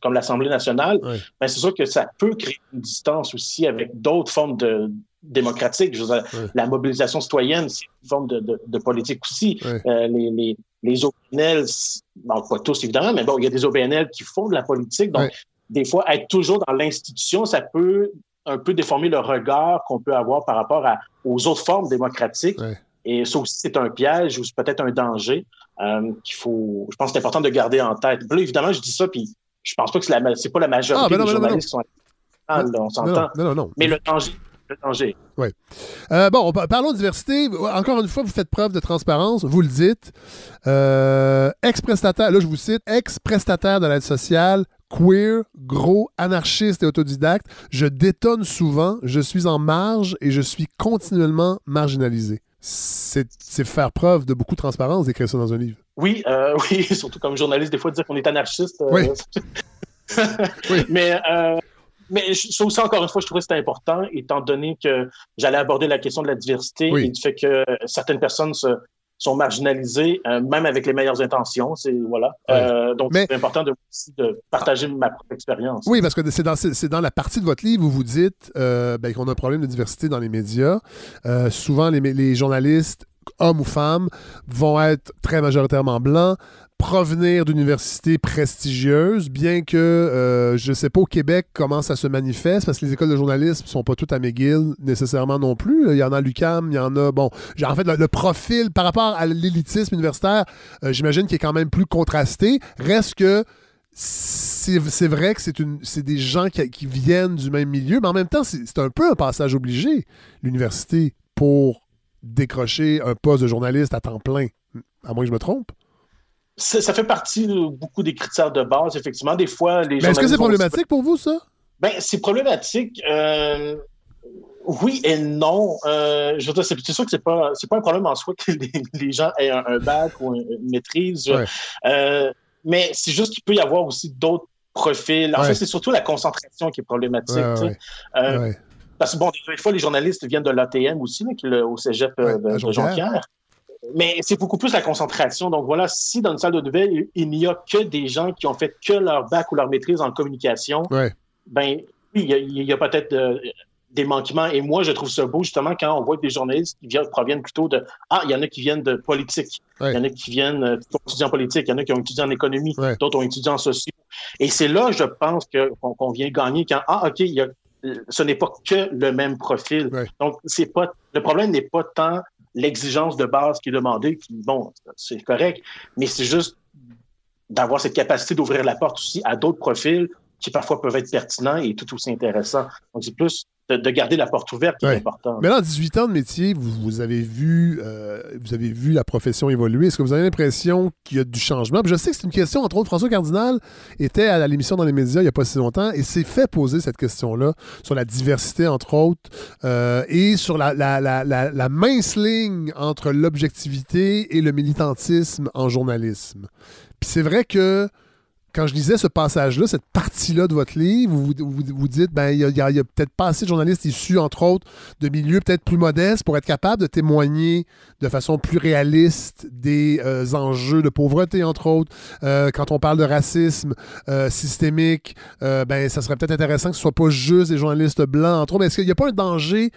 comme l'Assemblée nationale, c'est sûr que ça peut créer une distance aussi avec d'autres formes démocratiques. Je veux dire, la mobilisation citoyenne, c'est une forme de politique aussi. Les OBNL, pas tous évidemment, mais il y a des OBNL qui font de la politique. Donc, des fois, être toujours dans l'institution, ça peut un peu déformer le regard qu'on peut avoir par rapport aux autres formes démocratiques. Et ça aussi, c'est un piège ou c'est peut-être un danger je pense que c'est important de garder en tête. Là, évidemment, je dis ça, puis je pense pas que c'est pas la majorité des journalistes qui sont on s'entend. Non. Mais le danger. Oui. Parlons de diversité. Encore une fois, vous faites preuve de transparence. Vous le dites. Ex-prestataire, là, je vous cite, ex-prestataire de l'aide sociale, queer, gros, anarchiste et autodidacte. Je détonne souvent, je suis en marge et je suis continuellement marginalisé. C'est faire preuve de beaucoup de transparence d'écrire ça dans un livre. Oui, surtout comme journaliste, des fois, dire qu'on est anarchiste. Oui. Mais ça aussi, encore une fois, je trouvais que c'était important, étant donné que j'allais aborder la question de la diversité et du fait que certaines personnes sont marginalisées, même avec les meilleures intentions. Donc, c'est important de partager ma propre expérience. Oui, parce que c'est dans la partie de votre livre où vous dites qu'on a un problème de diversité dans les médias. Souvent, les journalistes, hommes ou femmes, vont être très majoritairement blancs, provenir d'universités prestigieuses, bien que, je ne sais pas au Québec comment ça se manifeste, parce que les écoles de journalisme ne sont pas toutes à McGill nécessairement non plus. Il y en a à l'UQAM, il y en a... en fait, le profil par rapport à l'élitisme universitaire, j'imagine qu'il est quand même plus contrasté. Reste que c'est vrai que c'est des gens qui viennent du même milieu, mais en même temps, c'est un peu un passage obligé, l'université, pour décrocher un poste de journaliste à temps plein. À moins que je me trompe. Ça fait partie de beaucoup des critères de base, effectivement. Des fois, les journalistes... Est-ce que c'est problématique pour vous, ça? C'est problématique. Oui et non. Je veux dire, c'est sûr que c'est pas un problème en soi que les gens aient un bac ou une maîtrise. Mais c'est juste qu'il peut y avoir aussi d'autres profils. En fait, c'est surtout la concentration qui est problématique. Parce que, des fois, les journalistes viennent de l'ATM aussi, au cégep de Jonquière. Mais c'est beaucoup plus la concentration. Donc voilà, si dans une salle de nouvelles, il n'y a que des gens qui ont fait que leur bac ou leur maîtrise en communication, oui, il y a peut-être des manquements. Et moi, je trouve ça beau, justement, quand on voit des journalistes qui proviennent plutôt de... il y en a qui viennent de politique. Il y en a qui viennent qui ont étudié en politique. Il y en a qui ont étudié en économie. D'autres ont étudié en sociaux. Et c'est là, je pense, qu'on vient gagner quand... ce n'est pas que le même profil. Donc, le problème n'est pas tant l'exigence de base qui est demandée, c'est correct, mais c'est juste d'avoir cette capacité d'ouvrir la porte aussi à d'autres profils qui parfois peuvent être pertinents et tout aussi intéressants. Donc, c'est plus de garder la porte ouverte qui est important. Mais là, en 18 ans de métier, vous avez vu la profession évoluer. Est-ce que vous avez l'impression qu'il y a du changement? Puis je sais que c'est une question, entre autres, François Cardinal était à l'émission Dans les médias il n'y a pas si longtemps et s'est fait poser cette question-là sur la diversité, entre autres, et sur la mince ligne entre l'objectivité et le militantisme en journalisme. Puis c'est vrai que quand je lisais ce passage-là, cette partie-là de votre livre, vous dites, il y a peut-être pas assez de journalistes issus, entre autres, de milieux peut-être plus modestes pour être capables de témoigner de façon plus réaliste des enjeux de pauvreté, entre autres. Quand on parle de racisme systémique, ça serait peut-être intéressant que ce ne soit pas juste des journalistes blancs, entre autres. Mais est-ce qu'il n'y a pas un danger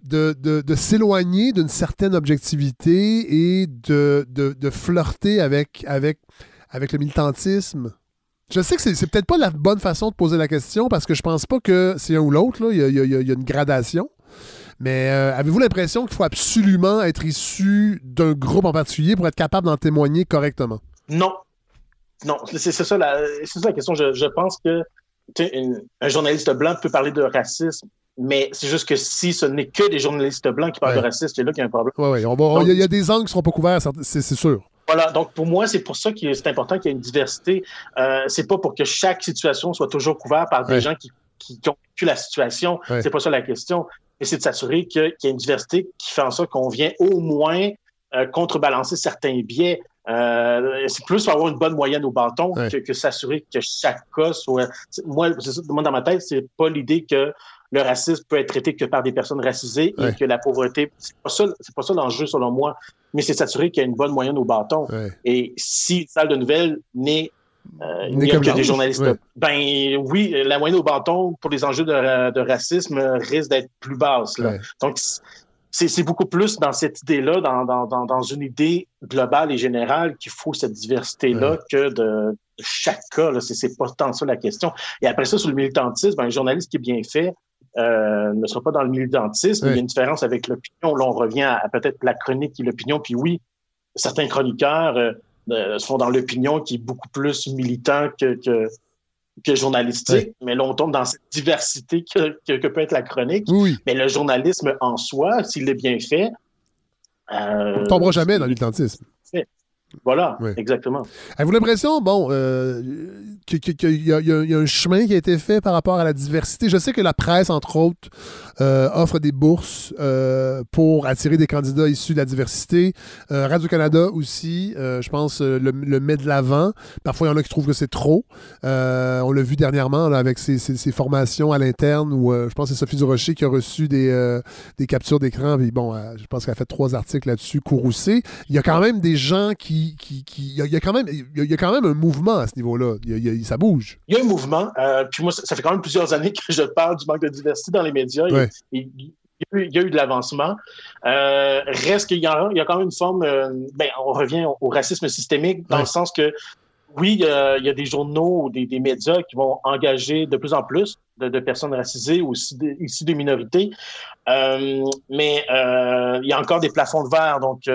de s'éloigner d'une certaine objectivité et de flirter avec le militantisme? Je sais que c'est peut-être pas la bonne façon de poser la question parce que je pense pas que c'est un ou l'autre. Là. Il y a une gradation. Mais avez-vous l'impression qu'il faut absolument être issu d'un groupe en particulier pour être capable d'en témoigner correctement? Non. Non, c'est ça la question. Je pense que un journaliste blanc peut parler de racisme, mais c'est juste que si ce n'est que des journalistes blancs qui parlent de racisme, c'est là qu'il y a un problème. Oui. Il y a des angles qui ne seront pas couverts, c'est sûr. Voilà, donc pour moi, c'est pour ça que c'est important qu'il y ait une diversité. C'est pas pour que chaque situation soit toujours couverte par des gens qui ont vécu la situation. C'est pas ça la question. Mais c'est de s'assurer qu'il y a une diversité qui fait en sorte qu'on vient au moins contrebalancer certains biais. C'est plus pour avoir une bonne moyenne au bâton que s'assurer que chaque cas soit... Moi, dans ma tête, c'est pas l'idée que le racisme peut être traité que par des personnes racisées et que la pauvreté... C'est pas ça l'enjeu, selon moi, mais c'est s'assurer qu'il y a une bonne moyenne au bâton. Et si une salle de nouvelles n'est que des journalistes... Oui, la moyenne au bâton pour les enjeux de racisme risque d'être plus basse. Là. Donc, c'est beaucoup plus dans cette idée-là, dans une idée globale et générale qu'il faut cette diversité-là que de chaque cas. Là. C'est pas tant ça la question. Et après ça, sur le militantisme, un journaliste qui est bien fait ne sera pas dans le militantisme. Il y a une différence avec l'opinion. Là, on revient à peut-être la chronique et l'opinion. Puis oui, certains chroniqueurs sont dans l'opinion qui est beaucoup plus militant que journalistique, mais là, on tombe dans cette diversité que peut être la chronique. Mais le journalisme en soi, s'il est bien fait... on ne tombera jamais dans le militantisme. Voilà, exactement. Avez-vous l'impression, qu'il y a un chemin qui a été fait par rapport à la diversité? Je sais que la presse, entre autres, offre des bourses pour attirer des candidats issus de la diversité. Radio-Canada aussi, je pense, le met de l'avant. Parfois, il y en a qui trouvent que c'est trop. On l'a vu dernièrement là, avec ses formations à l'interne où je pense que c'est Sophie Durocher qui a reçu des captures d'écran. Puis je pense qu'elle a fait 3 articles là-dessus, courroucés. Il y a quand même des gens il y a quand même un mouvement à ce niveau-là. Ça bouge. Il y a un mouvement. Puis moi, ça fait quand même plusieurs années que je parle du manque de diversité dans les médias. Il y a eu de l'avancement. Reste qu'il y a quand même une forme... on revient au racisme systémique dans le sens que, oui, il y a des journaux ou des médias qui vont engager de plus en plus de personnes racisées ou issues des minorités. Mais il y a encore des plafonds de verre. Donc,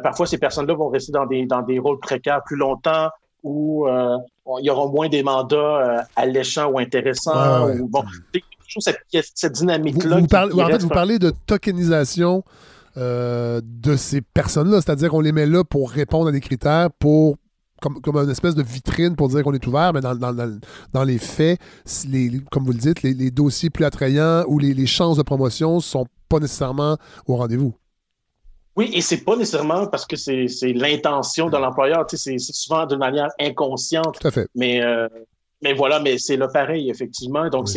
parfois, ces personnes-là vont rester dans des rôles précaires plus longtemps où il y aura moins des mandats alléchants ou intéressants. Toujours cette dynamique-là. Vous parlez de tokenisation de ces personnes-là, c'est-à-dire qu'on les met là pour répondre à des critères, comme une espèce de vitrine pour dire qu'on est ouvert, mais dans les faits, comme vous le dites, les dossiers plus attrayants ou les chances de promotion ne sont pas nécessairement au rendez-vous. Oui, et c'est pas nécessairement parce que c'est l'intention de l'employeur. C'est souvent d'une manière inconsciente. Tout à fait. Mais voilà, mais c'est là pareil, effectivement. Donc,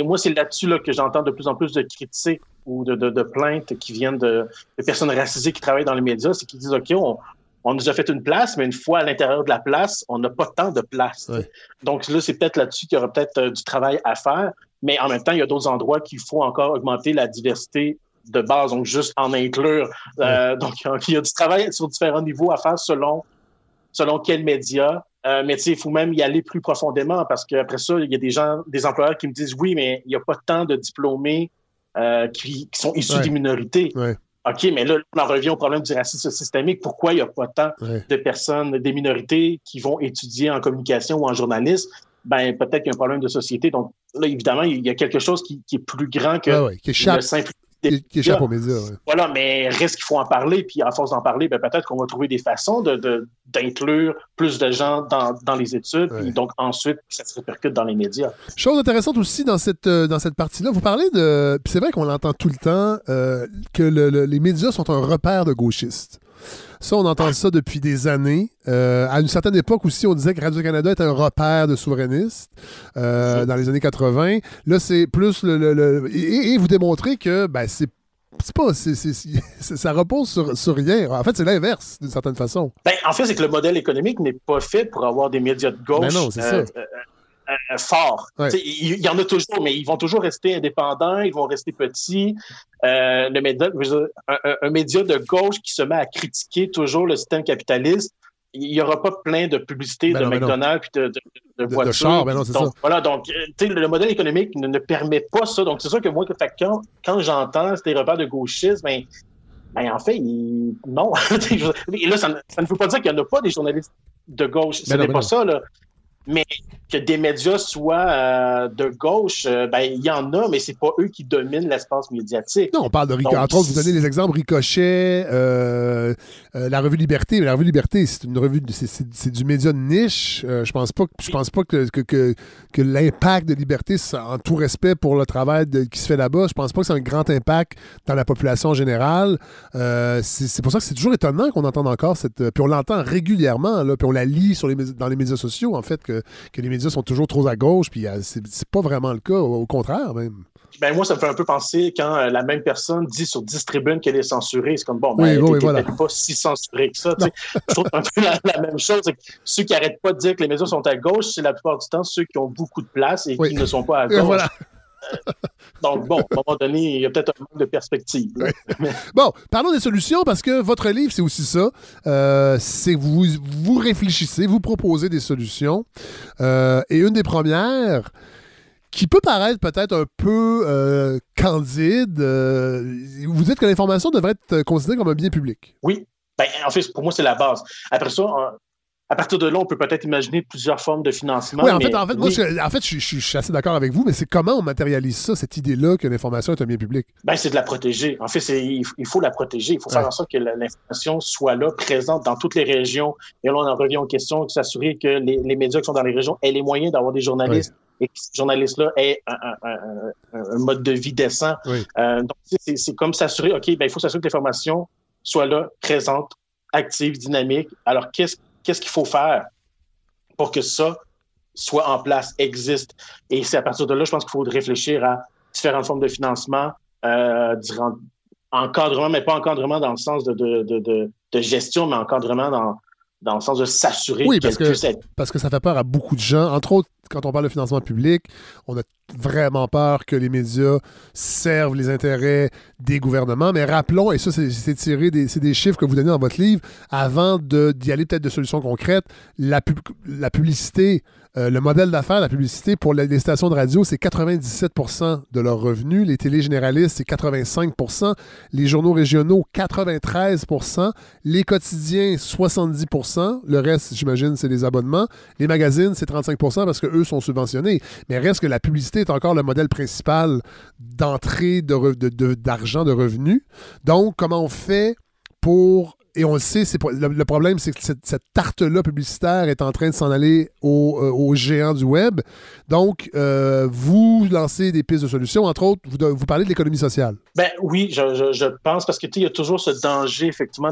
moi, c'est là-dessus que j'entends de plus en plus de critiques ou de plaintes qui viennent de personnes racisées qui travaillent dans les médias. C'est qu'ils disent, OK, on nous a fait une place, mais une fois à l'intérieur de la place, on n'a pas tant de place. Donc là, c'est peut-être là-dessus qu'il y aura peut-être du travail à faire. Mais en même temps, il y a d'autres endroits qu'il faut encore augmenter la diversité de base, donc juste en inclure. Donc, il y a du travail sur différents niveaux à faire selon quel média. Mais il faut même y aller plus profondément parce qu'après ça, il y a des employeurs qui me disent oui, mais il n'y a pas tant de diplômés qui sont issus des minorités. OK, mais là, on en revient au problème du racisme systémique. Pourquoi il n'y a pas tant de personnes, des minorités qui vont étudier en communication ou en journalisme? Ben, peut-être qu'il y a un problème de société. Donc, là, évidemment, il y a quelque chose qui est plus grand que le simple... Qui échappe aux médias. Ouais. Voilà, mais reste qu'il faut en parler, puis à force d'en parler, ben, peut-être qu'on va trouver des façons d'inclure plus de gens dans les études, puis donc ensuite, ça se répercute dans les médias. Chose intéressante aussi dans cette partie-là, vous parlez de... Puis c'est vrai qu'on l'entend tout le temps, que les médias sont un repère de gauchistes. Ça, on entend ça depuis des années. À une certaine époque aussi, on disait que Radio-Canada était un repère de souverainistes dans les années 80. Là, c'est plus et vous démontrez que ça repose sur rien. En fait, c'est l'inverse, d'une certaine façon. Ben, en fait, c'est que le modèle économique n'est pas fait pour avoir des médias de gauche. Ben non, c'est ça. Fort. Ouais. Il y en a toujours, mais ils vont toujours rester indépendants, ils vont rester petits. Un média de gauche qui se met à critiquer toujours le système capitaliste, il n'y aura pas plein de publicités de McDonald's et de voitures. De char, ben non, c'est donc, ça. Voilà, donc le modèle économique ne permet pas ça. Donc, c'est sûr que moi, quand j'entends ces repères de gauchisme, ben, en fait, non. Et là, ça ne veut pas dire qu'il n'y en a pas des journalistes de gauche. Ce n'est pas ça, là. Mais que des médias soient de gauche, il y en a, mais c'est pas eux qui dominent l'espace médiatique. Non, on parle de Ricochet. Entre autres, vous donnez des exemples, Ricochet, la revue Liberté. Mais la revue Liberté, c'est une revue, c'est du média de niche. Je pense pas que l'impact de Liberté, en tout respect pour le travail qui se fait là-bas, je pense pas que c'est un grand impact dans la population générale. C'est pour ça que c'est toujours étonnant qu'on entende encore cette... Puis on l'entend régulièrement, là, puis on la lit dans les médias sociaux, en fait, que les médias sont toujours trop à gauche, puis c'est pas vraiment le cas, au contraire, même. Ben moi, ça me fait un peu penser quand la même personne dit sur 10 tribunes qu'elle est censurée. C'est comme, bon, voilà. peut-être pas si censurée que ça. Je trouve un peu la même chose. Ceux qui n'arrêtent pas de dire que les médias sont à gauche, c'est la plupart du temps ceux qui ont beaucoup de place et qui ne sont pas à gauche. Voilà. Donc, bon, à un moment donné, il y a peut-être un manque de perspective. Bon, parlons des solutions, parce que votre livre, c'est aussi ça. C'est vous réfléchissez, vous proposez des solutions. Et une des premières, qui peut paraître peut-être un peu candide, vous dites que l'information devrait être considérée comme un bien public. Oui. Ben, en fait, pour moi, c'est la base. Après ça, à partir de là, on peut peut-être imaginer plusieurs formes de financement. Oui, en fait, moi, je suis assez d'accord avec vous, mais c'est comment on matérialise ça, cette idée-là que l'information est un bien public? Ben, c'est de la protéger. En fait, il faut la protéger. Il faut faire en sorte que l'information soit là, présente dans toutes les régions. Et là, on en revient aux questions, s'assurer que les médias qui sont dans les régions aient les moyens d'avoir des journalistes et que ces journalistes-là aient un mode de vie décent. Oui. Donc, c'est comme s'assurer, OK, ben, il faut s'assurer que l'information soit là, présente, active, dynamique. Alors, qu'est-ce qu'il faut faire pour que ça soit en place, existe? Et c'est à partir de là, je pense qu'il faut réfléchir à différentes formes de financement, encadrement, mais pas encadrement dans le sens de gestion, mais encadrement dans le sens de s'assurer qu'elle puisse être. Parce que ça fait peur à beaucoup de gens. Entre autres, quand on parle de financement public, on a vraiment peur que les médias servent les intérêts des gouvernements. Mais rappelons, et ça, c'est des chiffres que vous donnez dans votre livre, avant d'y aller peut-être de solutions concrètes, la publicité, le modèle d'affaires, la publicité pour les stations de radio, c'est 97% de leurs revenus. Les télés généralistes, c'est 85%. Les journaux régionaux, 93%. Les quotidiens, 70%. Le reste, j'imagine, c'est les abonnements. Les magazines, c'est 35% parce qu'eux sont subventionnés. Mais reste que la publicité est encore le modèle principal d'entrée d'argent, de revenus. Donc, comment on fait pour... Et on le sait, le problème, c'est que cette tarte-là publicitaire est en train de s'en aller aux géants du web. Donc, vous lancez des pistes de solutions. Entre autres, vous parlez de l'économie sociale. Ben oui, je pense, parce que il y a toujours ce danger, effectivement,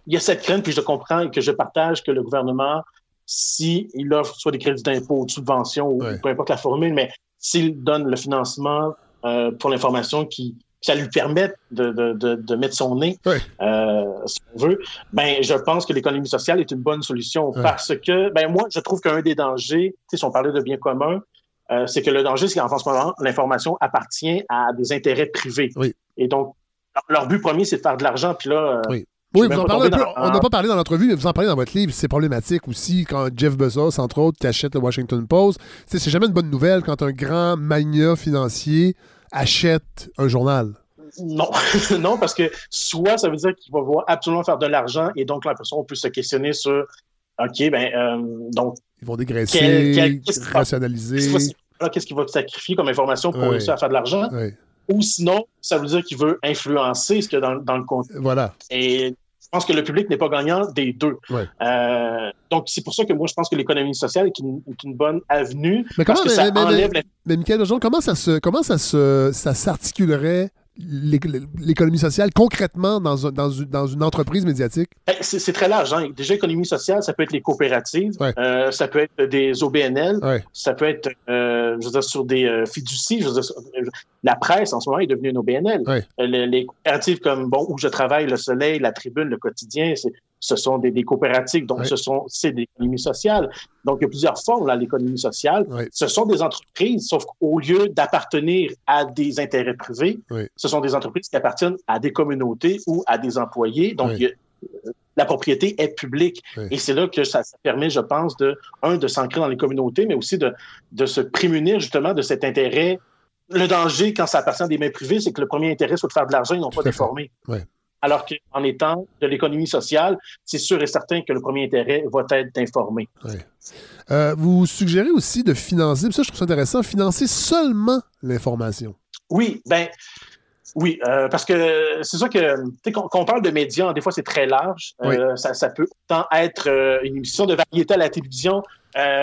il y a cette crainte, puis je comprends et que je partage, que le gouvernement, s'il offre soit des crédits d'impôt ou de subventions, ou peu importe la formule, mais s'il donne le financement pour l'information ça lui permet de mettre son nez, si on veut, ben je pense que l'économie sociale est une bonne solution parce que, ben moi, je trouve qu'un des dangers, si on parlait de bien commun, c'est que le danger, c'est qu'en ce moment, l'information appartient à des intérêts privés. Oui. Et donc, leur but premier, c'est de faire de l'argent, puis là... Oui, vous en parlez un peu, on n'a pas parlé dans l'entrevue, mais vous en parlez dans votre livre. C'est problématique aussi quand Jeff Bezos, entre autres, qui achète le Washington Post. C'est jamais une bonne nouvelle quand un grand magnat financier achète un journal. Non, non, parce que soit ça veut dire qu'il va vouloir absolument faire de l'argent et donc la personne peut se questionner sur OK, donc ils vont dégraisser, rationaliser. Qu'est-ce qu'il va sacrifier comme information pour réussir à faire de l'argent? Oui. Ou sinon, ça veut dire qu'il veut influencer ce qu'il y a dans le contenu. Voilà. Et je pense que le public n'est pas gagnant des deux. Ouais. Donc, c'est pour ça que moi, je pense que l'économie sociale est une bonne avenue. Mais comment, mais Michael Bergeron, comment ça s'articulerait l'économie sociale concrètement dans une entreprise médiatique? C'est très large. Hein. Déjà, économie sociale, ça peut être les coopératives, ça peut être des OBNL, ça peut être je veux dire, sur des fiducies. La presse, en ce moment, est devenue une OBNL. Les coopératives comme où je travaille, Le Soleil, La Tribune, Le Quotidien, ce sont des coopératives, donc c'est de l'économie sociale. Donc, il y a plusieurs formes à l'économie sociale. Ce sont des entreprises, sauf qu'au lieu d'appartenir à des intérêts privés, ce sont des entreprises qui appartiennent à des communautés ou à des employés. Donc, la propriété est publique. Et c'est là que ça permet, je pense, de s'ancrer dans les communautés, mais aussi de se prémunir justement de cet intérêt. Le danger, quand ça appartient à des mains privées, c'est que le premier intérêt soit de faire de l'argent et non pas d'informer. Alors qu'en étant de l'économie sociale, c'est sûr et certain que le premier intérêt va être d'informer. Vous suggérez aussi de financer, ça je trouve ça intéressant, financer seulement l'information. Oui, parce que c'est sûr que quand on parle de médias, des fois c'est très large. Ça peut autant être une émission de variété à la télévision,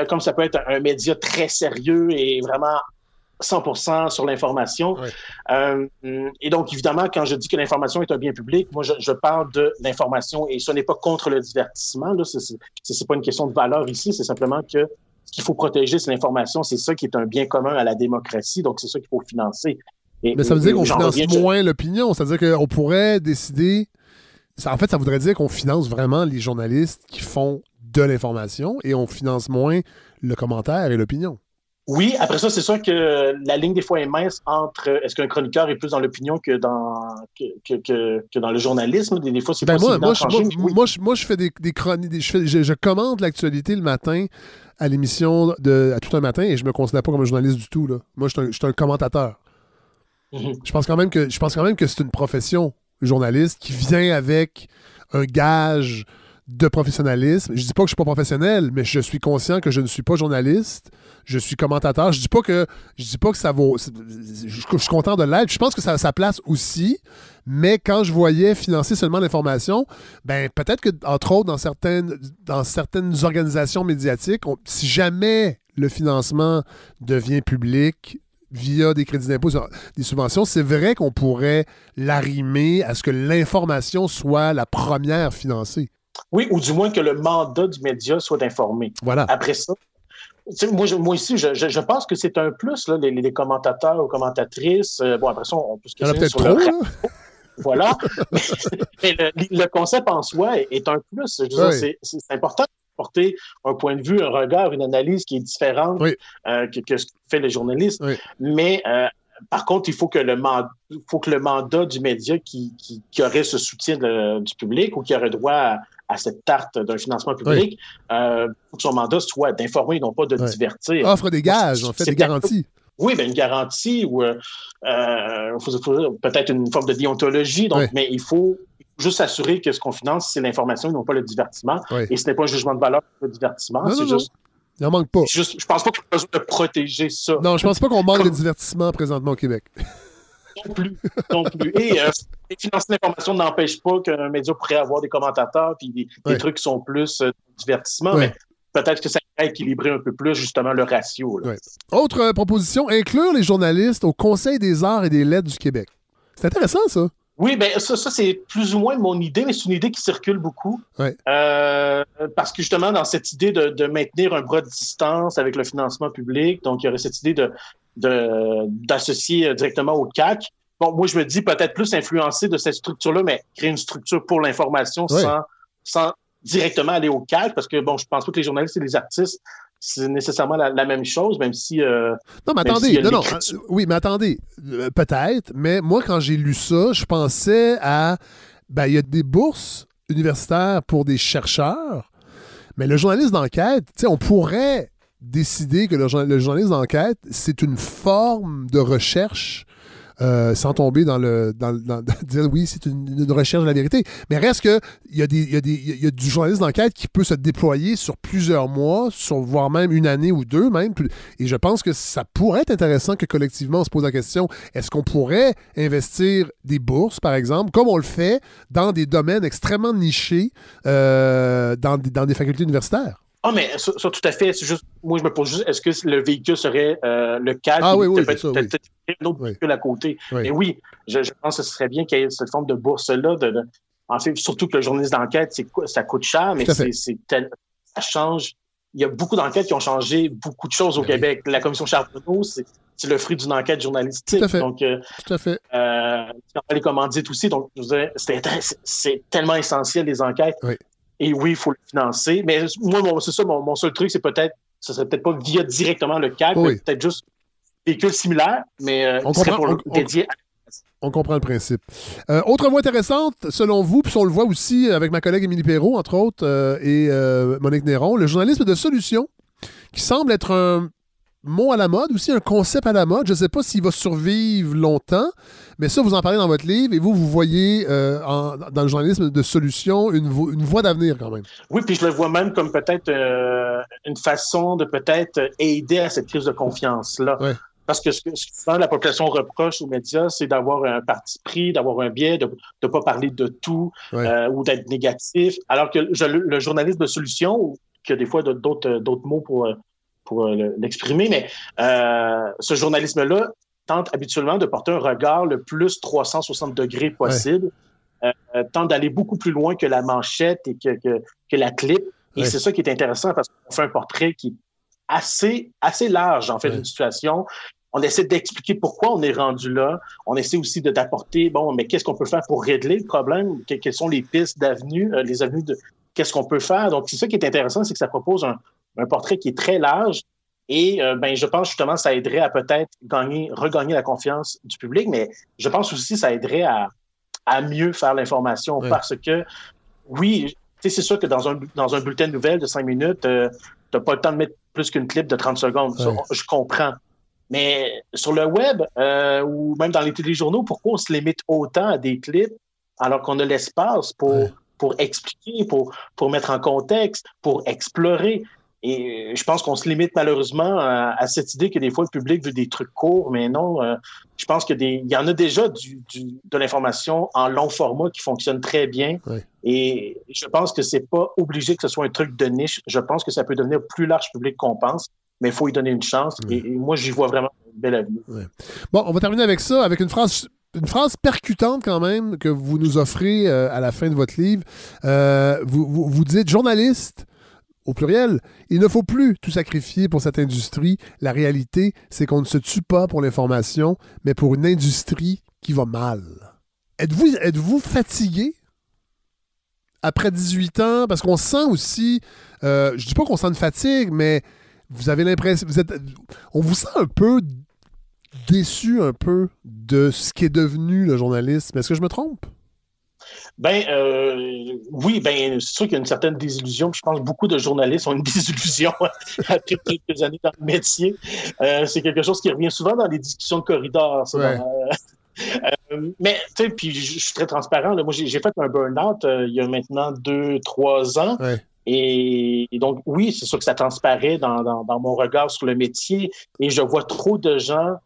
comme ça peut être un média très sérieux et vraiment 100% sur l'information. Et donc, évidemment, quand je dis que l'information est un bien public, moi, je parle de l'information et ce n'est pas contre le divertissement. Là, c'est pas une question de valeur ici, c'est simplement que ce qu'il faut protéger, c'est l'information. C'est ça qui est un bien commun à la démocratie, donc c'est ça qu'il faut financer. Mais ça veut dire qu'on finance moins l'opinion. C'est-à-dire qu'on pourrait décider... En fait, ça voudrait dire qu'on finance vraiment les journalistes qui font de l'information et on finance moins le commentaire et l'opinion. Oui, après ça, c'est sûr que la ligne des fois est mince entre est-ce qu'un chroniqueur est plus dans l'opinion que dans le journalisme. Des fois, c'est pas moi, je fais des chroniques, je commente l'actualité le matin à l'émission à tout un matin et je me considère pas comme un journaliste du tout. Là. Moi, je suis un commentateur. Je pense quand même que c'est une profession, journaliste, qui vient avec un gage de professionnalisme. Je dis pas que je suis pas professionnel, mais je suis conscient que je ne suis pas journaliste. Je suis commentateur. Je dis pas que ça vaut... Je suis content de l'être. Je pense que ça a sa place aussi, mais quand je voyais financer seulement l'information, peut-être que, entre autres, dans certaines organisations médiatiques, si jamais le financement devient public via des crédits d'impôt, des subventions, c'est vrai qu'on pourrait l'arrimer à ce que l'information soit la première financée. Oui, ou du moins que le mandat du média soit d'informer. Voilà. Après ça, moi ici, je pense que c'est un plus, là, les commentateurs ou commentatrices. Après ça, on peut se questionner sur trop, le voilà. mais le concept en soi est un plus. Je veux dire, c'est important de porter un point de vue, un regard, une analyse qui est différente que ce que fait le journaliste. Mais par contre, il faut que le mandat du média qui aurait ce soutien du public ou qui aurait droit à cette tarte d'un financement public, faut que son mandat soit d'informer et non pas de divertir. Offre des gages, en fait, des garanties. Oui, une garantie ou peut-être une forme de déontologie. Donc, mais il faut juste s'assurer que ce qu'on finance, c'est l'information et non pas le divertissement. Et ce n'est pas un jugement de valeur pour le divertissement. Non, juste... Il n'en manque pas. Je pense pas qu'on a besoin de protéger ça. Non, je pense pas qu'on manque de divertissement présentement au Québec. Non plus. Et financer l'information n'empêche pas qu'un média pourrait avoir des commentateurs et des trucs qui sont plus divertissement, mais peut-être que ça va équilibrer un peu plus justement le ratio. Autre proposition, inclure les journalistes au Conseil des arts et des lettres du Québec. C'est intéressant, ça. Oui, ça c'est plus ou moins mon idée, mais c'est une idée qui circule beaucoup. Parce que justement, dans cette idée de maintenir un bras de distance avec le financement public, donc il y aurait cette idée d'associer directement au CAQ. Bon, moi, je me dis peut-être plus influencer de cette structure-là, mais créer une structure pour l'information sans directement aller au CAQ, parce que, je pense pas que les journalistes et les artistes, c'est nécessairement la même chose, même si... non, mais attendez, oui, mais attendez, peut-être, mais moi, quand j'ai lu ça, je pensais à... il y a des bourses universitaires pour des chercheurs, mais le journaliste d'enquête, on pourrait décider que le journaliste d'enquête, c'est une forme de recherche sans tomber dans dire oui, c'est une recherche de la vérité. Mais reste que il y a du journalisme d'enquête qui peut se déployer sur plusieurs mois, voire même une année ou deux même. Et je pense que ça pourrait être intéressant que collectivement on se pose la question, est-ce qu'on pourrait investir des bourses, par exemple, comme on le fait dans des domaines extrêmement nichés dans des facultés universitaires? Ah, mais ça, tout à fait. C'est juste, moi, je me pose juste, est-ce que le véhicule serait le CAC? Ah oui, peut-être un autre véhicule à côté. Oui. Mais oui, je pense que ce serait bien qu'il y ait cette forme de bourse-là. En fait, surtout que le journaliste d'enquête, ça coûte cher, mais ça change. Il y a beaucoup d'enquêtes qui ont changé beaucoup de choses au Québec. La commission Charbonneau, c'est le fruit d'une enquête journalistique. Tout à fait. Donc, tout à fait. les commandites aussi. Donc, je veux dire, c'est tellement essentiel, les enquêtes. Oui. Et oui, il faut le financer. Mais moi, c'est ça, mon seul truc, c'est ce serait peut-être pas via directement le CAC, mais peut-être juste véhicule similaire, mais dédié à... On comprend le principe. Autre voie intéressante, selon vous, puis on le voit aussi avec ma collègue Émilie Perrault, entre autres, et Monique Néron, le journalisme de solution, qui semble être un mot à la mode, aussi un concept à la mode. Je ne sais pas s'il va survivre longtemps, mais ça, vous en parlez dans votre livre, et vous voyez dans le journalisme de solution une voie d'avenir quand même. Oui, puis je le vois même comme peut-être une façon de peut-être aider à cette crise de confiance-là. Ouais. Parce que ce que souvent la population reproche aux médias, c'est d'avoir un parti pris, d'avoir un biais, de ne pas parler de tout ou d'être négatif. Alors que le journalisme de solution, ou qu'il y a des fois d'autres mots pour l'exprimer, mais ce journalisme-là tente habituellement de porter un regard le plus 360 degrés possible, tente d'aller beaucoup plus loin que la manchette et que la clip. Et c'est ça qui est intéressant parce qu'on fait un portrait qui est assez large, en fait, d'une situation. On essaie d'expliquer pourquoi on est rendu là. On essaie aussi d'apporter, mais qu'est-ce qu'on peut faire pour régler le problème? Quelles sont les pistes d'avenue, les avenues de qu'est-ce qu'on peut faire? Donc, c'est ça qui est intéressant, c'est que ça propose un portrait qui est très large. Et je pense justement que ça aiderait à peut-être regagner la confiance du public, mais je pense aussi que ça aiderait à mieux faire l'information parce que, oui, c'est sûr que dans un bulletin de nouvelles de 5 minutes, t'as pas le temps de mettre plus qu'une clip de 30 secondes. Ça, je comprends. Mais sur le web ou même dans les téléjournaux, pourquoi on se limite autant à des clips alors qu'on a l'espace pour expliquer, pour mettre en contexte, pour explorer? Et je pense qu'on se limite malheureusement à cette idée que des fois le public veut des trucs courts, mais non. Je pense qu'il y en a déjà de l'information en long format qui fonctionne très bien. Oui. Et je pense que c'est pas obligé que ce soit un truc de niche. Je pense que ça peut devenir plus large public qu'on pense, mais il faut y donner une chance. Oui. Et moi, j'y vois vraiment une belle avenir. Oui. Bon, on va terminer avec ça, avec une phrase percutante quand même que vous nous offrez à la fin de votre livre. Vous dites « Journaliste », au pluriel, il ne faut plus tout sacrifier pour cette industrie. La réalité, c'est qu'on ne se tue pas pour l'information, mais pour une industrie qui va mal. Êtes-vous fatigué après 18 ans? Parce qu'on sent aussi, je dis pas qu'on sent une fatigue, mais vous avez l'impression, on vous sent un peu déçu un peu de ce qui est devenu le journalisme. Est-ce que je me trompe? Oui, c'est sûr qu'il y a une certaine désillusion. Je pense que beaucoup de journalistes ont une désillusion après quelques années dans le métier. C'est quelque chose qui revient souvent dans les discussions de corridor. Mais, tu sais, puis je suis très transparent. Là. Moi, j'ai fait un burn-out il y a maintenant 2-3 ans. Ouais. Et donc, oui, c'est sûr que ça transparaît dans mon regard sur le métier. Et je vois trop de gens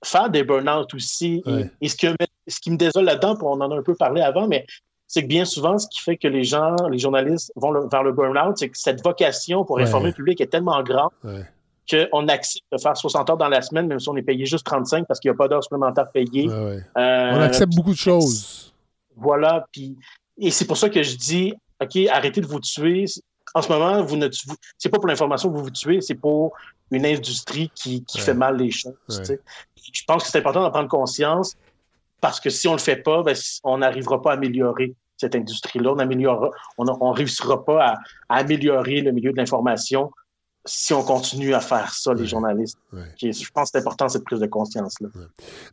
faire des burn-out aussi. Ouais. Et ce qui me désole là-dedans, on en a un peu parlé avant, mais c'est que bien souvent, ce qui fait que les journalistes vont vers le burn-out, c'est que cette vocation pour informer le public est tellement grande qu'on accepte de faire 60 heures dans la semaine, même si on est payé juste 35 parce qu'il n'y a pas d'heures supplémentaires payées. On accepte beaucoup de choses. Voilà. Et c'est pour ça que je dis, OK, arrêtez de vous tuer. En ce moment, c'est pas pour l'information que vous tuez, c'est pour une industrie qui fait mal les choses. Je pense que c'est important d'en prendre conscience parce que si on le fait pas, on n'arrivera pas à améliorer cette industrie-là. On réussira pas à améliorer le milieu de l'information si on continue à faire ça, les journalistes. Je pense que c'est important, cette prise de conscience-là.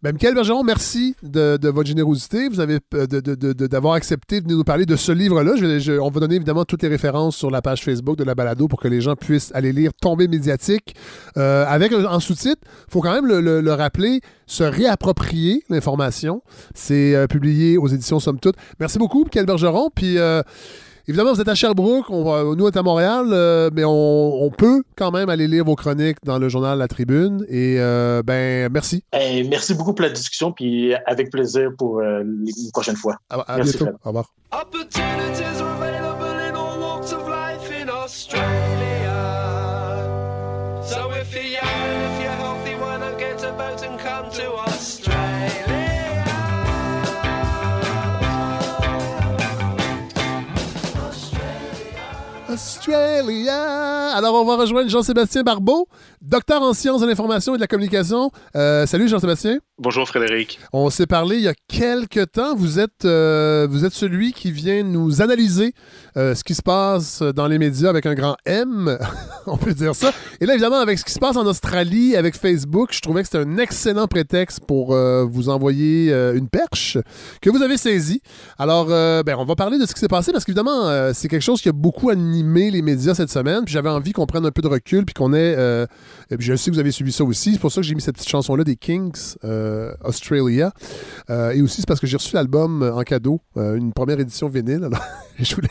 Ben, Michael Bergeron, merci de votre générosité. Vous avez d'avoir accepté de venir nous parler de ce livre-là. On va donner évidemment toutes les références sur la page Facebook de la balado pour que les gens puissent aller lire Tombée médiatique. Avec en sous-titre, il faut quand même le rappeler, se réapproprier l'information. C'est publié aux éditions Somme Toute. Merci beaucoup, Michael Bergeron. Puis évidemment, vous êtes à Sherbrooke, nous on est à Montréal, mais on peut quand même aller lire vos chroniques dans le journal La Tribune. Et merci. Merci beaucoup pour la discussion, puis avec plaisir pour une prochaine fois. À bientôt. Fred. Au revoir. Opportunities are available in all walks of life in Australia. So if you're young, if you're healthy, why not get a boat and come to Australia? Australia. Alors, on va rejoindre Jean-Sébastien Barbeau, docteur en sciences de l'information et de la communication. Salut, Jean-Sébastien. Bonjour, Frédéric. On s'est parlé il y a quelques temps. Vous êtes celui qui vient nous analyser ce qui se passe dans les médias avec un grand M, on peut dire ça. Et là, évidemment, avec ce qui se passe en Australie, avec Facebook, je trouvais que c'était un excellent prétexte pour vous envoyer une perche que vous avez saisie. Alors, on va parler de ce qui s'est passé parce qu'évidemment, c'est quelque chose qui a beaucoup animé les médias cette semaine. Puis j'avais envie qu'on prenne un peu de recul puis qu'on ait... puis je sais que vous avez suivi ça aussi. C'est pour ça que j'ai mis cette petite chanson-là des Kings, Australia. Et aussi, c'est parce que j'ai reçu l'album en cadeau, une première édition vinyle. Alors, je voulais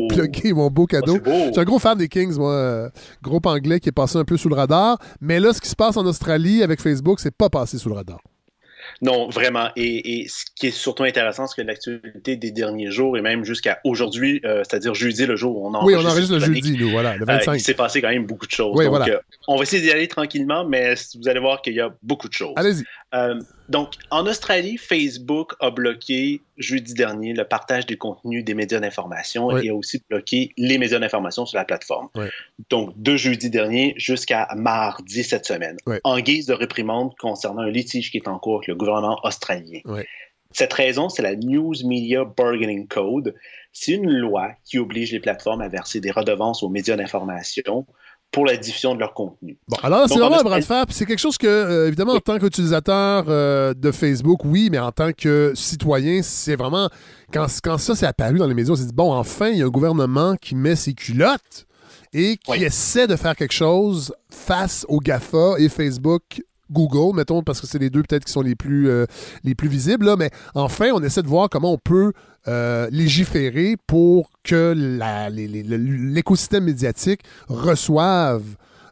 plugger mon beau cadeau. Je suis un gros fan des Kings, moi. Groupe anglais qui est passé un peu sous le radar. Mais là, ce qui se passe en Australie avec Facebook, c'est pas passé sous le radar. Non, vraiment. Et ce qui est surtout intéressant, c'est que l'actualité des derniers jours, et même jusqu'à aujourd'hui, c'est-à-dire jeudi, le jour où on enregistre. Oui, on enregistre le jeudi, nous, voilà, le 25. Il s'est passé quand même beaucoup de choses. Oui, donc, voilà. On va essayer d'y aller tranquillement, mais vous allez voir qu'il y a beaucoup de choses. Allez-y. Donc, en Australie, Facebook a bloqué jeudi dernier le partage des contenus des médias d'information et a aussi bloqué les médias d'information sur la plateforme. Oui. Donc, de jeudi dernier jusqu'à mardi cette semaine, en guise de réprimande concernant un litige qui est en cours avec le gouvernement australien. Oui. Cette raison, c'est la News Media Bargaining Code. C'est une loi qui oblige les plateformes à verser des redevances aux médias d'information pour la diffusion de leur contenu. Bon, alors c'est vraiment un bras de fer. C'est quelque chose que, évidemment, en tant qu'utilisateur de Facebook, oui, mais en tant que citoyen, c'est vraiment... Quand ça s'est apparu dans les médias, on s'est dit, bon, enfin, il y a un gouvernement qui met ses culottes et qui essaie de faire quelque chose face aux GAFA et Facebook, Google, mettons, parce que c'est les deux peut-être qui sont les plus visibles, là, mais enfin, on essaie de voir comment on peut légiférer pour que l'écosystème médiatique reçoive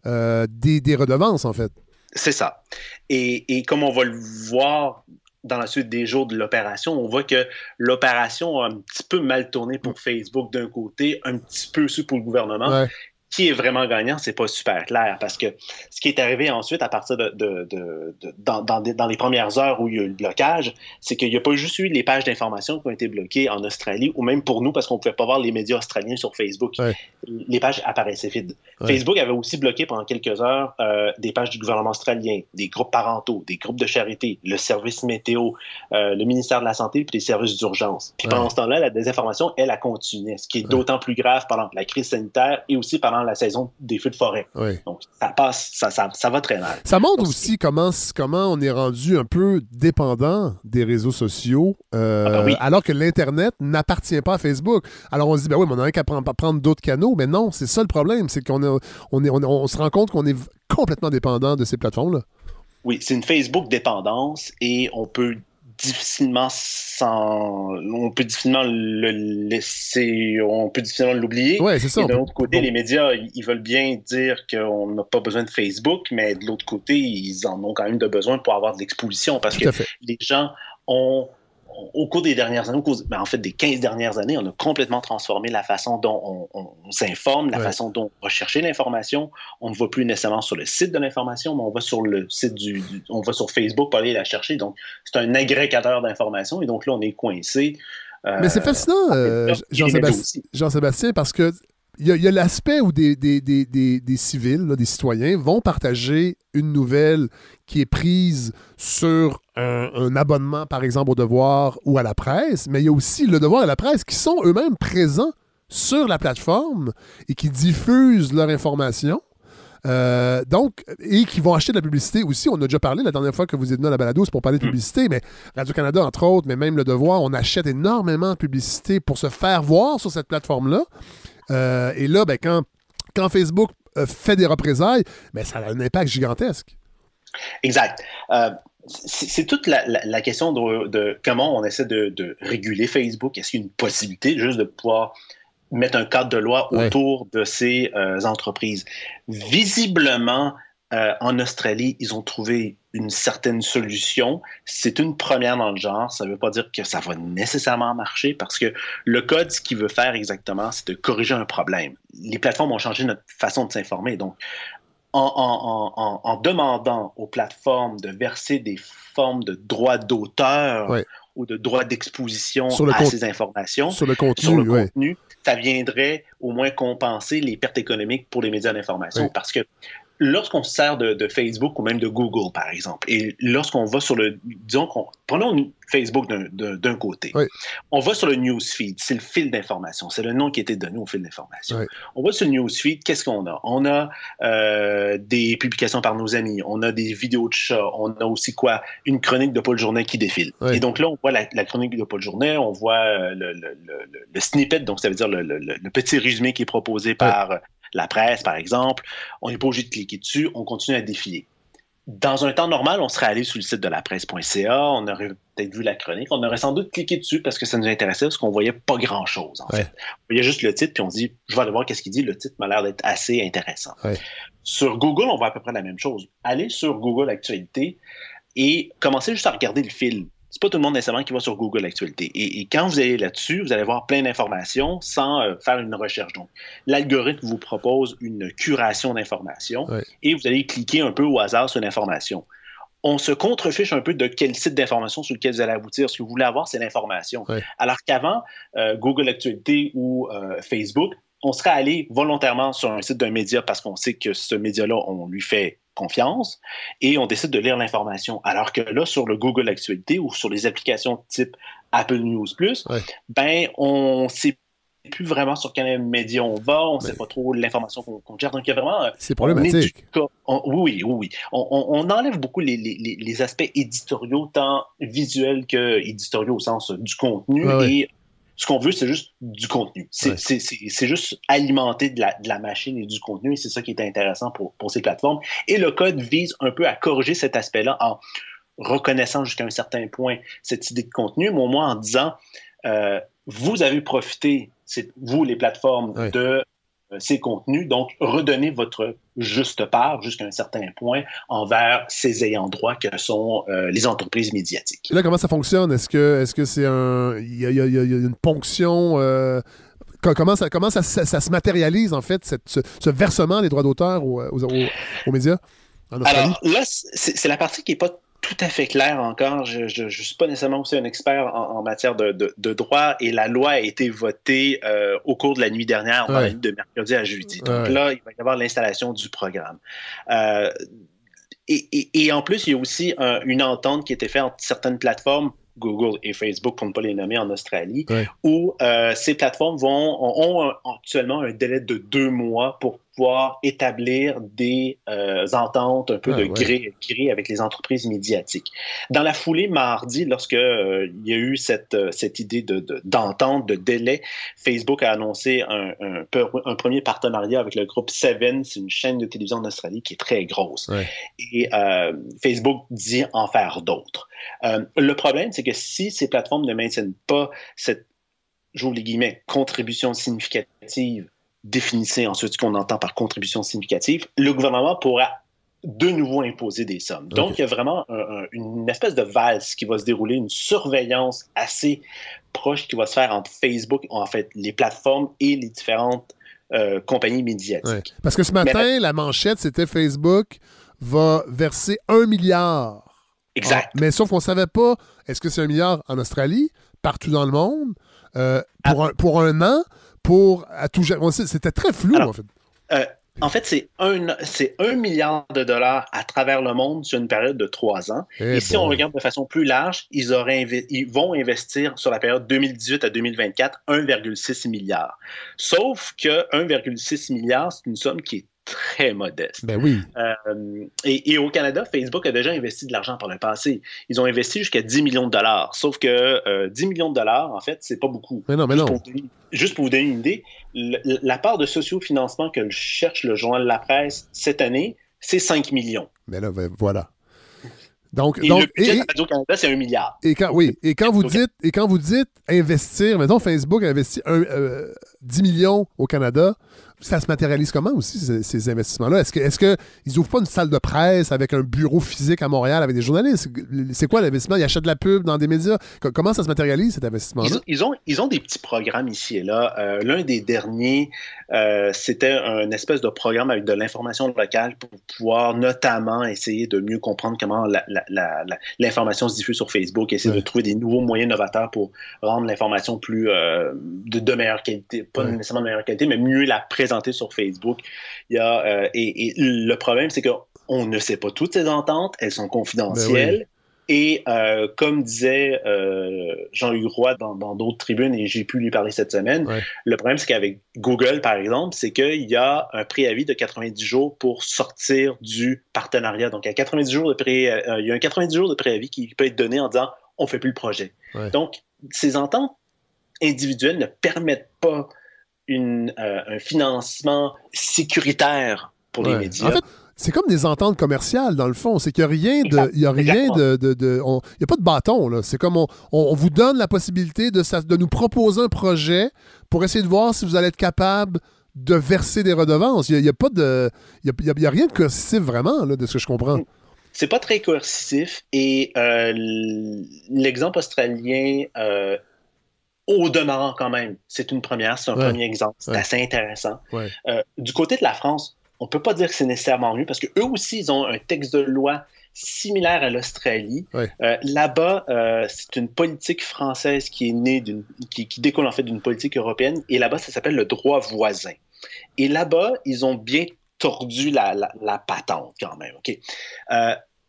des redevances, en fait. C'est ça. Et comme on va le voir dans la suite des jours de l'opération, on voit que l'opération a un petit peu mal tourné pour Facebook d'un côté, un petit peu aussi pour le gouvernement. Ouais. Qui est vraiment gagnant, c'est pas super clair, parce que ce qui est arrivé ensuite à partir dans les premières heures où il y a eu le blocage, c'est qu'il n'y a pas juste eu les pages d'information qui ont été bloquées en Australie, ou même pour nous, parce qu'on ne pouvait pas voir les médias australiens sur Facebook. Ouais. Les pages apparaissaient vides. Ouais. Facebook avait aussi bloqué pendant quelques heures des pages du gouvernement australien, des groupes parentaux, des groupes de charité, le service météo, le ministère de la Santé, puis les services d'urgence. Puis pendant ce temps-là, la désinformation, elle a continué, ce qui est d'autant plus grave pendant la crise sanitaire et aussi pendant la saison des feux de forêt. Oui. Donc, ça passe, ça va très mal. Ça montre aussi comment on est rendu un peu dépendant des réseaux sociaux, alors que l'Internet n'appartient pas à Facebook. Alors, on se dit, ben oui, mais on a qu'à prendre d'autres canaux, mais non, c'est ça le problème, c'est qu'on se rend compte qu'on est complètement dépendant de ces plateformes-là. Oui, c'est une Facebook dépendance et on peut difficilement le laisser, on peut difficilement l'oublier. Ouais, c'est ça. Et de l'autre côté, les médias, ils veulent bien dire qu'on n'a pas besoin de Facebook, mais de l'autre côté, ils en ont quand même de besoin pour avoir de l'exposition, parce que les gens ont, au cours des dernières années, en fait des 15 dernières années, on a complètement transformé la façon dont on s'informe, la façon dont on va chercher l'information. On ne va plus nécessairement sur le site de l'information, mais on va sur le site on va sur Facebook pour aller la chercher. Donc, c'est un agrégateur d'informations et donc là, on est coincé. Mais c'est fascinant, Jean-Sébastien, parce que il y a l'aspect où des civils, là, des citoyens, vont partager une nouvelle qui est prise sur un abonnement, par exemple, au Devoir ou à la Presse, mais il y a aussi le Devoir et la Presse qui sont eux-mêmes présents sur la plateforme et qui diffusent leur information. Donc, et qui vont acheter de la publicité aussi. On a déjà parlé la dernière fois que vous êtes venu à la balado, c'est pour parler de publicité, mais Radio-Canada, entre autres, mais même Le Devoir, on achète énormément de publicité pour se faire voir sur cette plateforme-là. Et là, ben, quand Facebook fait des représailles, ben, ça a un impact gigantesque. Exact. C'est toute la question de comment on essaie de réguler Facebook. Est-ce qu'il y a une possibilité juste de pouvoir mettre un cadre de loi autour de ces entreprises? Visiblement, en Australie, ils ont trouvé une certaine solution. C'est une première dans le genre. Ça ne veut pas dire que ça va nécessairement marcher parce que le code, ce qu'il veut faire exactement, c'est de corriger un problème. Les plateformes ont changé notre façon de s'informer. Donc, en demandant aux plateformes de verser des formes de droits d'auteur ou de droits d'exposition à ces informations, sur le contenu, ça viendrait au moins compenser les pertes économiques pour les médias d'information. Parce que lorsqu'on se sert de Facebook ou même de Google, par exemple, et lorsqu'on va sur prenons Facebook d'un côté, on va sur le newsfeed, c'est le fil d'information, c'est le nom qui a été donné au fil d'information. On va sur le newsfeed, qu'est-ce qu'on a? On a des publications par nos amis, on a des vidéos de chats, on a aussi une chronique de Paul Journet qui défile. Et donc là, on voit la chronique de Paul Journet, on voit le snippet, donc ça veut dire le petit résumé qui est proposé par la presse, par exemple. On n'est pas obligé de cliquer dessus, on continue à défiler. Dans un temps normal, on serait allé sur le site de lapresse.ca, on aurait peut-être vu la chronique, on aurait sans doute cliqué dessus parce que ça nous intéressait, parce qu'on voyait pas grand-chose, en fait. On voyait juste le titre, puis on se dit, je vais aller voir qu'est-ce qu'il dit, le titre m'a l'air d'être assez intéressant. Sur Google, on voit à peu près la même chose. Allez sur Google Actualité et commencez juste à regarder le fil. C'est pas tout le monde nécessairement qui va sur Google Actualité. Et quand vous allez là-dessus, vous allez voir plein d'informations sans faire une recherche. Donc, l'algorithme vous propose une curation d'informations et vous allez cliquer un peu au hasard sur l'information. On se contrefiche un peu de quel site d'information sur lequel vous allez aboutir. Ce que vous voulez avoir, c'est l'information. Alors qu'avant, Google Actualité ou Facebook, on serait allé volontairement sur un site d'un média parce qu'on sait que ce média-là, on lui fait confiance et on décide de lire l'information. Alors que là, sur le Google Actualité ou sur les applications type Apple News+, ben, on sait plus vraiment sur quel média on va, on ne sait pas trop l'information qu'on gère. Donc, il y a vraiment... C'est problématique. Oui. On enlève beaucoup les aspects éditoriaux, tant visuels que éditoriaux au sens du contenu et ce qu'on veut, c'est juste du contenu. C'est juste alimenter de la machine et du contenu, et c'est ça qui est intéressant pour ces plateformes. Et le code vise un peu à corriger cet aspect-là en reconnaissant jusqu'à un certain point cette idée de contenu, mais au moins en disant vous avez profité, vous les plateformes, de ces contenus, donc redonnez votre juste part jusqu'à un certain point envers ces ayants droit que sont les entreprises médiatiques. Et là, comment ça fonctionne? Est-ce que c'est il y a une ponction? Comment ça se matérialise, en fait, ce versement des droits d'auteur aux médias en Australie? Alors là, c'est la partie qui n'est pas tout à fait clair encore. Je ne suis pas nécessairement aussi un expert en matière de droit et la loi a été votée au cours de la nuit dernière, dans la nuit de mercredi à jeudi. Donc là, il va y avoir l'installation du programme. Et en plus, il y a aussi une entente qui a été faite entre certaines plateformes, Google et Facebook, pour ne pas les nommer, en Australie, où ces plateformes ont actuellement un délai de 2 mois pour pouvoir établir des ententes un peu de gré à gré avec les entreprises médiatiques. Dans la foulée, mardi, lorsque il y a eu cette idée d'entente, de délai, Facebook a annoncé un premier partenariat avec le groupe Seven, c'est une chaîne de télévision en Australie qui est très grosse. Et Facebook dit en faire d'autres. Le problème, c'est que si ces plateformes ne maintiennent pas cette, j'ouvre les guillemets, contribution significative, définissez ensuite ce qu'on entend par contribution significative, le gouvernement pourra de nouveau imposer des sommes. Donc, il y a vraiment une espèce de valse qui va se dérouler, une surveillance assez proche qui va se faire entre Facebook, en fait, les plateformes et les différentes compagnies médiatiques. Parce que ce matin, la manchette, c'était Facebook va verser 1 milliard. Exact. Mais sauf qu'on ne savait pas, est-ce que c'est 1 milliard en Australie, partout dans le monde, pour un an, à tout gérer. C'était très flou, en fait. En fait, c'est 1 milliard de dollars à travers le monde sur une période de 3 ans. Et si on regarde de façon plus large, ils vont investir sur la période 2018 à 2024 1,6 milliard. Sauf que 1,6 milliard, c'est une somme qui est très modeste. Ben oui. Et au Canada, Facebook a déjà investi de l'argent par le passé. Ils ont investi jusqu'à 10 millions de dollars. Sauf que 10 millions de dollars, en fait, c'est pas beaucoup. Mais non. Juste pour vous donner une idée, la part de sociofinancement que cherche le journal La Presse cette année, c'est 5 millions. Mais là, voilà. Donc, le budget de Radio-Canada, c'est 1 milliard. Et quand vous dites investir, mettons, Facebook a investi 10 millions au Canada, ça se matérialise comment aussi, ces investissements-là? Est-ce qu'ils n'ouvrent pas une salle de presse avec un bureau physique à Montréal avec des journalistes? C'est quoi l'investissement? Ils achètent de la pub dans des médias? Comment ça se matérialise, cet investissement-là? Ils ont des petits programmes ici et là. L'un des derniers, c'était un espèce de programme avec de l'information locale pour pouvoir notamment essayer de mieux comprendre comment l'information se diffuse sur Facebook, essayer de trouver des nouveaux moyens novateurs pour rendre l'information plus de meilleure qualité, pas nécessairement de meilleure qualité, mais mieux la présenter sur Facebook. Il y a, et le problème, c'est qu'on ne sait pas toutes ces ententes, elles sont confidentielles. Et comme disait Jean-Hugues Roy dans d'autres tribunes, et j'ai pu lui parler cette semaine, le problème, c'est qu'avec Google, par exemple, c'est qu'il y a un préavis de 90 jours pour sortir du partenariat. Donc, il y a 90 jours il y a un 90 jours de préavis qui peut être donné en disant « on ne fait plus le projet ». Donc, ces ententes individuelles ne permettent pas un financement sécuritaire pour les médias. En fait, c'est comme des ententes commerciales, dans le fond. C'est qu'il n'y a rien de... Il n'y a pas de bâton, là. C'est comme on vous donne la possibilité de nous proposer un projet pour essayer de voir si vous allez être capable de verser des redevances. Il n'y a pas de... Il y a rien de coercitif, vraiment, là, de ce que je comprends. C'est pas très coercitif. Et l'exemple australien... au demeurant, quand même, c'est une première, c'est un premier exemple, c'est assez intéressant. Du côté de la France, on ne peut pas dire que c'est nécessairement mieux parce qu'eux aussi, ils ont un texte de loi similaire à l'Australie. Là-bas, c'est une politique française qui est née, qui découle en fait d'une politique européenne, et là-bas, ça s'appelle le droit voisin. Et là-bas, ils ont bien tordu la patente quand même. Okay?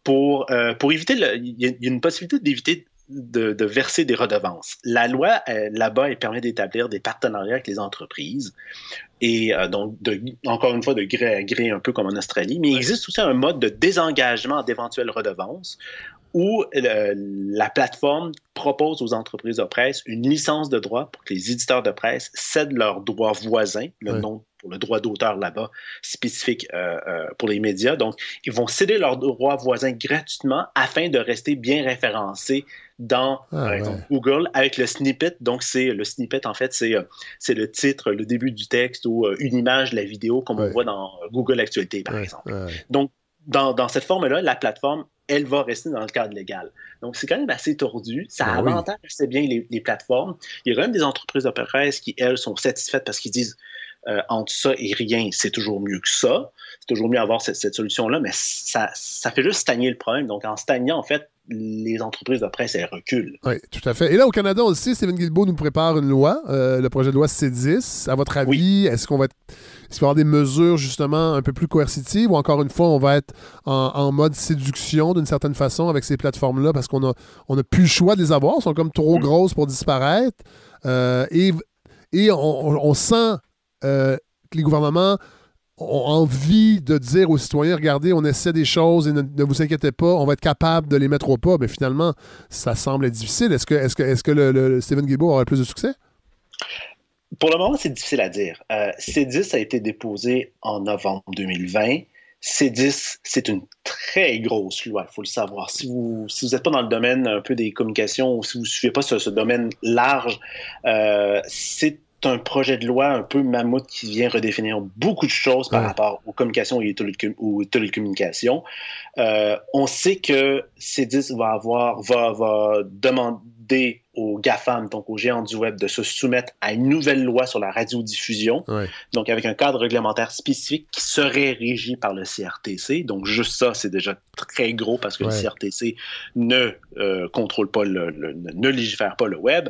Pour éviter, il y a une possibilité d'éviter de verser des redevances. La loi, là-bas, elle permet d'établir des partenariats avec les entreprises et donc, encore une fois, de gré à gré, un peu comme en Australie, mais il existe aussi un mode de désengagement d'éventuelles redevances où la plateforme propose aux entreprises de presse une licence de droit pour que les éditeurs de presse cèdent leurs droits voisins, le nom pour le droit d'auteur là-bas, spécifique pour les médias. Donc, ils vont céder leurs droits voisins gratuitement afin de rester bien référencés dans Google avec le snippet. Donc, le snippet, en fait, c'est le titre, le début du texte ou une image de la vidéo comme on voit dans Google Actualité, par exemple. Donc, dans cette forme-là, la plateforme, elle va rester dans le cadre légal. Donc, c'est quand même assez tordu. Ça avantage assez bien les plateformes. Il y a quand même des entreprises de presse qui, elles, sont satisfaites parce qu'ils disent entre ça et rien, c'est toujours mieux que ça. C'est toujours mieux d'avoir cette solution-là, mais ça fait juste stagner le problème. Donc, en stagnant, en fait, les entreprises de presse, elles reculent. Oui, tout à fait. Et là, au Canada aussi, Stephen Guilbeault nous prépare une loi, le projet de loi C10. À votre avis, est-ce qu'il va y avoir des mesures, justement, un peu plus coercitives ou encore une fois, on va être en mode séduction d'une certaine façon avec ces plateformes-là parce qu'on a plus le choix de les avoir, elles sont comme trop grosses pour disparaître. Et on sent que les gouvernements ont envie de dire aux citoyens, regardez, on essaie des choses et ne vous inquiétez pas, on va être capable de les mettre au pas. Mais finalement, ça semble être difficile. Est-ce que le Stephen Guilbeault aura plus de succès? Pour le moment, c'est difficile à dire. C10 a été déposé en novembre 2020. C10, c'est une très grosse loi, il faut le savoir. Si vous n'êtes pas dans le domaine un peu des communications ou si vous ne suivez pas ce domaine large, c'est un projet de loi un peu mammouth qui vient redéfinir beaucoup de choses par rapport aux communications et aux télécommunications. On sait que C10 va demander aux GAFAM, donc aux géants du web, de se soumettre à une nouvelle loi sur la radiodiffusion, donc avec un cadre réglementaire spécifique qui serait régi par le CRTC. Donc juste ça, c'est déjà très gros parce que le CRTC ne contrôle pas, ne légifère pas le web.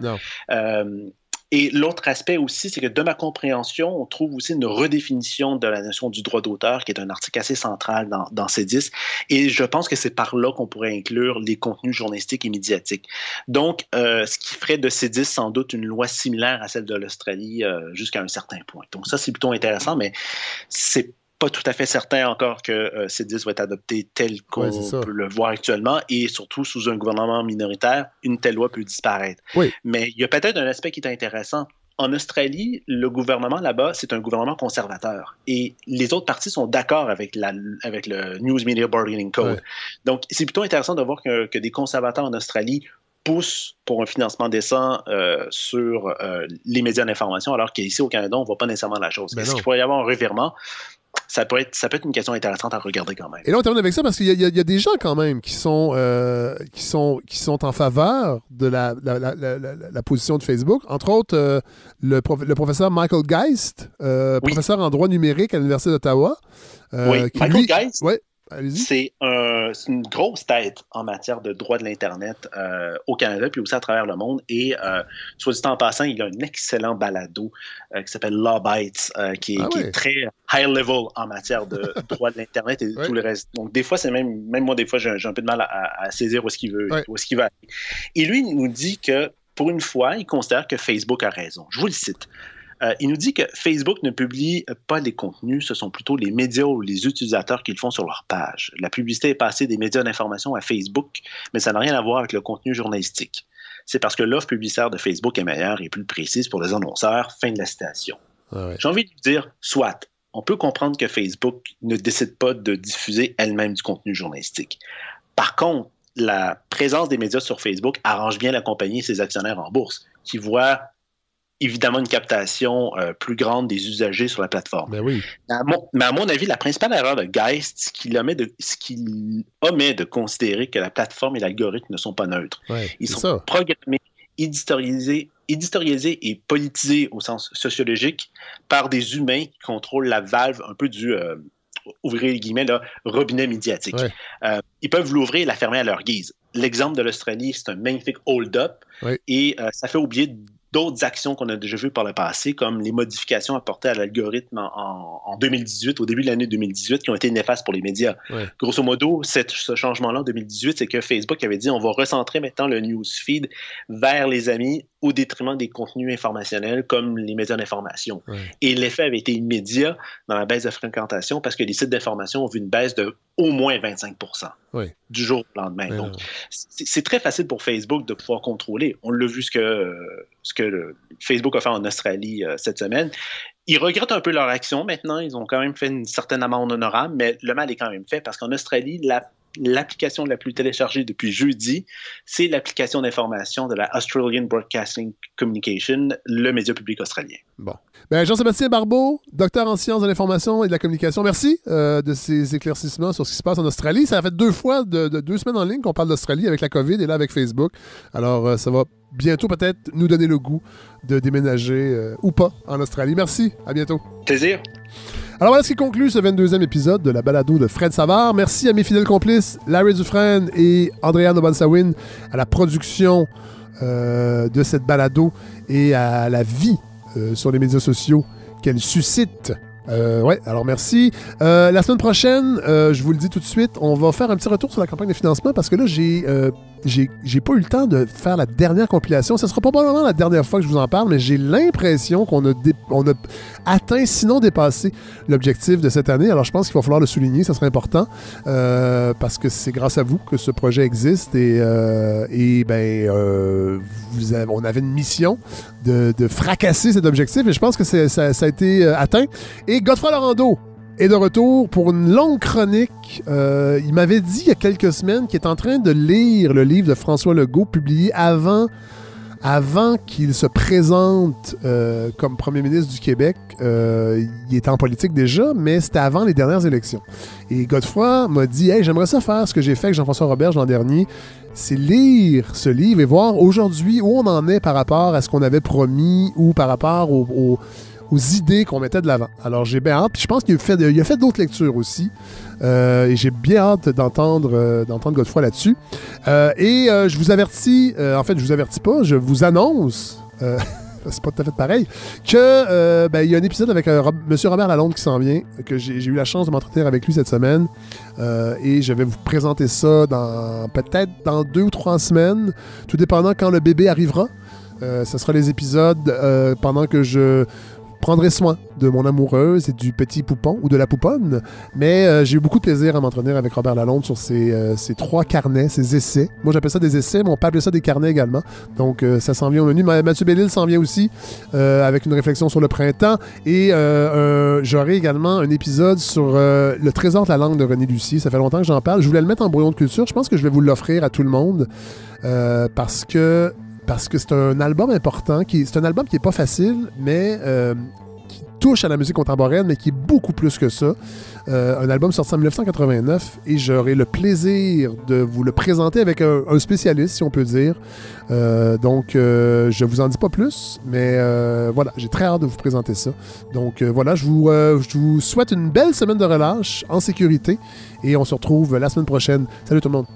Et l'autre aspect aussi, c'est que de ma compréhension, on trouve aussi une redéfinition de la notion du droit d'auteur, qui est un article assez central dans C10. Et je pense que c'est par là qu'on pourrait inclure les contenus journalistiques et médiatiques. Donc, ce qui ferait de C10 sans doute une loi similaire à celle de l'Australie jusqu'à un certain point. Donc ça, c'est plutôt intéressant, mais c'est pas tout à fait certain encore que C10 va être adopté tel qu'on peut le voir actuellement, et surtout sous un gouvernement minoritaire, une telle loi peut disparaître. Oui. Mais il y a peut-être un aspect qui est intéressant. En Australie, le gouvernement là-bas, c'est un gouvernement conservateur. Et les autres partis sont d'accord avec le News Media Bargaining Code. Ouais. Donc, c'est plutôt intéressant de voir que des conservateurs en Australie poussent pour un financement décent sur les médias d'information, alors qu'ici, au Canada, on ne voit pas nécessairement la chose. Est-ce qu'il pourrait y avoir un revirement? Ça peut être une question intéressante à regarder quand même. Et là, on termine avec ça parce qu'il y a des gens quand même qui sont en faveur de la position de Facebook. Entre autres, le professeur Michael Geist, professeur en droit numérique à l'Université d'Ottawa. Michael Geist, allez-y. C'est une grosse tête en matière de droit de l'Internet au Canada, puis aussi à travers le monde. Et soit dit en passant, il a un excellent balado qui s'appelle Law Bites, qui est très high level en matière de droit de l'Internet et tout le reste. Donc, des fois, c'est même moi, des fois, j'ai un peu de mal à saisir où est-ce qu'il veut, où est-ce qu'il va aller. Et lui, il nous dit que, pour une fois, il considère que Facebook a raison. Je vous le cite. Il nous dit que Facebook ne publie pas les contenus, ce sont plutôt les médias ou les utilisateurs qui le font sur leur page. La publicité est passée des médias d'information à Facebook, mais ça n'a rien à voir avec le contenu journalistique. C'est parce que l'offre publicitaire de Facebook est meilleure et plus précise pour les annonceurs. Fin de la citation. J'ai envie de lui dire, soit, on peut comprendre que Facebook ne décide pas de diffuser elle-même du contenu journalistique. Par contre, la présence des médias sur Facebook arrange bien la compagnie et ses actionnaires en bourse, qui voient évidemment une captation plus grande des usagers sur la plateforme. Ben oui. Mais à mon avis, la principale erreur de Geist, ce qu'il omet de considérer que la plateforme et l'algorithme ne sont pas neutres. Ils sont programmés, éditorialisés et politisés au sens sociologique par des humains qui contrôlent la valve un peu du ouvrez les guillemets, là, robinet médiatique. Ils peuvent l'ouvrir et la fermer à leur guise. L'exemple de l'Australie, c'est un magnifique hold-up et ça fait oublier d'autres actions qu'on a déjà vues par le passé, comme les modifications apportées à l'algorithme en 2018, au début de l'année 2018, qui ont été néfastes pour les médias. Grosso modo, ce changement-là en 2018, c'est que Facebook avait dit on va recentrer maintenant le newsfeed vers les amis au détriment des contenus informationnels comme les médias d'information. Et l'effet avait été immédiat dans la baisse de fréquentation parce que les sites d'information ont vu une baisse de au moins 25% du jour au lendemain. Donc, c'est très facile pour Facebook de pouvoir contrôler. On l'a vu ce que Facebook a fait en Australie cette semaine. Ils regrettent un peu leur action maintenant. Ils ont quand même fait une certaine amende honorable, mais le mal est quand même fait parce qu'en Australie, l'application la plus téléchargée depuis jeudi, c'est l'application d'information de la Australian Broadcasting Communication, le média public australien. Bon. Ben, Jean-Sébastien Barbeau, docteur en sciences de l'information et de la communication, merci de ces éclaircissements sur ce qui se passe en Australie. Ça a fait 2 fois, 2 semaines en ligne qu'on parle d'Australie avec la COVID et là avec Facebook. Alors, ça va bientôt peut-être nous donner le goût de déménager ou pas en Australie. Merci, à bientôt. Plaisir. Alors voilà ce qui conclut ce 22e épisode de la balado de Fred Savard. Merci à mes fidèles complices, Larry Dufresne et Andréane Obansawin, à la production de cette balado et à la vie sur les médias sociaux qu'elle suscite. Alors merci. La semaine prochaine, je vous le dis tout de suite, on va faire un petit retour sur la campagne de financement parce que là, j'ai pas eu le temps de faire la dernière compilation. Ce sera probablement la dernière fois que je vous en parle, mais j'ai l'impression qu'on a atteint, sinon dépassé, l'objectif de cette année. Alors, je pense qu'il va falloir le souligner, ça serait important, parce que c'est grâce à vous que ce projet existe et on avait une mission de fracasser cet objectif et je pense que ça a été atteint. Et Godefroy Laurando est de retour pour une longue chronique. Il m'avait dit il y a quelques semaines qu'il est en train de lire le livre de François Legault, publié avant qu'il se présente comme premier ministre du Québec. Il était en politique déjà, mais c'était avant les dernières élections. Et Godefroy m'a dit « Hey, j'aimerais ça faire ce que j'ai fait avec Jean-François Roberge l'an dernier, c'est lire ce livre et voir aujourd'hui où on en est par rapport à ce qu'on avait promis ou par rapport aux idées qu'on mettait de l'avant. » Alors, j'ai bien hâte. Puis je pense qu'il a fait d'autres lectures aussi. Et j'ai bien hâte d'entendre Godefroy là-dessus. Je vous avertis, en fait, je vous avertis pas, je vous annonce, c'est pas tout à fait pareil, que il y a un épisode avec M. Robert Lalonde qui s'en vient, que j'ai eu la chance de m'entretenir avec lui cette semaine. Et je vais vous présenter ça peut-être dans 2 ou 3 semaines, tout dépendant quand le bébé arrivera. Ce sera les épisodes pendant que je prendrai soin de mon amoureuse et du petit poupon ou de la pouponne. Mais j'ai eu beaucoup de plaisir à m'entretenir avec Robert Lalonde sur ces 3 carnets, ces essais. Moi, j'appelle ça des essais, mais on peut appeler ça des carnets également. Donc, ça s'en vient au menu. Mathieu Bellil s'en vient aussi avec une réflexion sur le printemps. Et j'aurai également un épisode sur le trésor de la langue de René Lucie. Ça fait longtemps que j'en parle. Je voulais le mettre en brouillon de culture. Je pense que je vais vous l'offrir à tout le monde parce que c'est un album important. C'est un album qui n'est pas facile, mais qui touche à la musique contemporaine, mais qui est beaucoup plus que ça. Un album sorti en 1989 et j'aurai le plaisir de vous le présenter avec un spécialiste, si on peut dire. Donc, je vous en dis pas plus, mais voilà, j'ai très hâte de vous présenter ça. Donc, voilà, je vous souhaite une belle semaine de relâche en sécurité et on se retrouve la semaine prochaine. Salut tout le monde!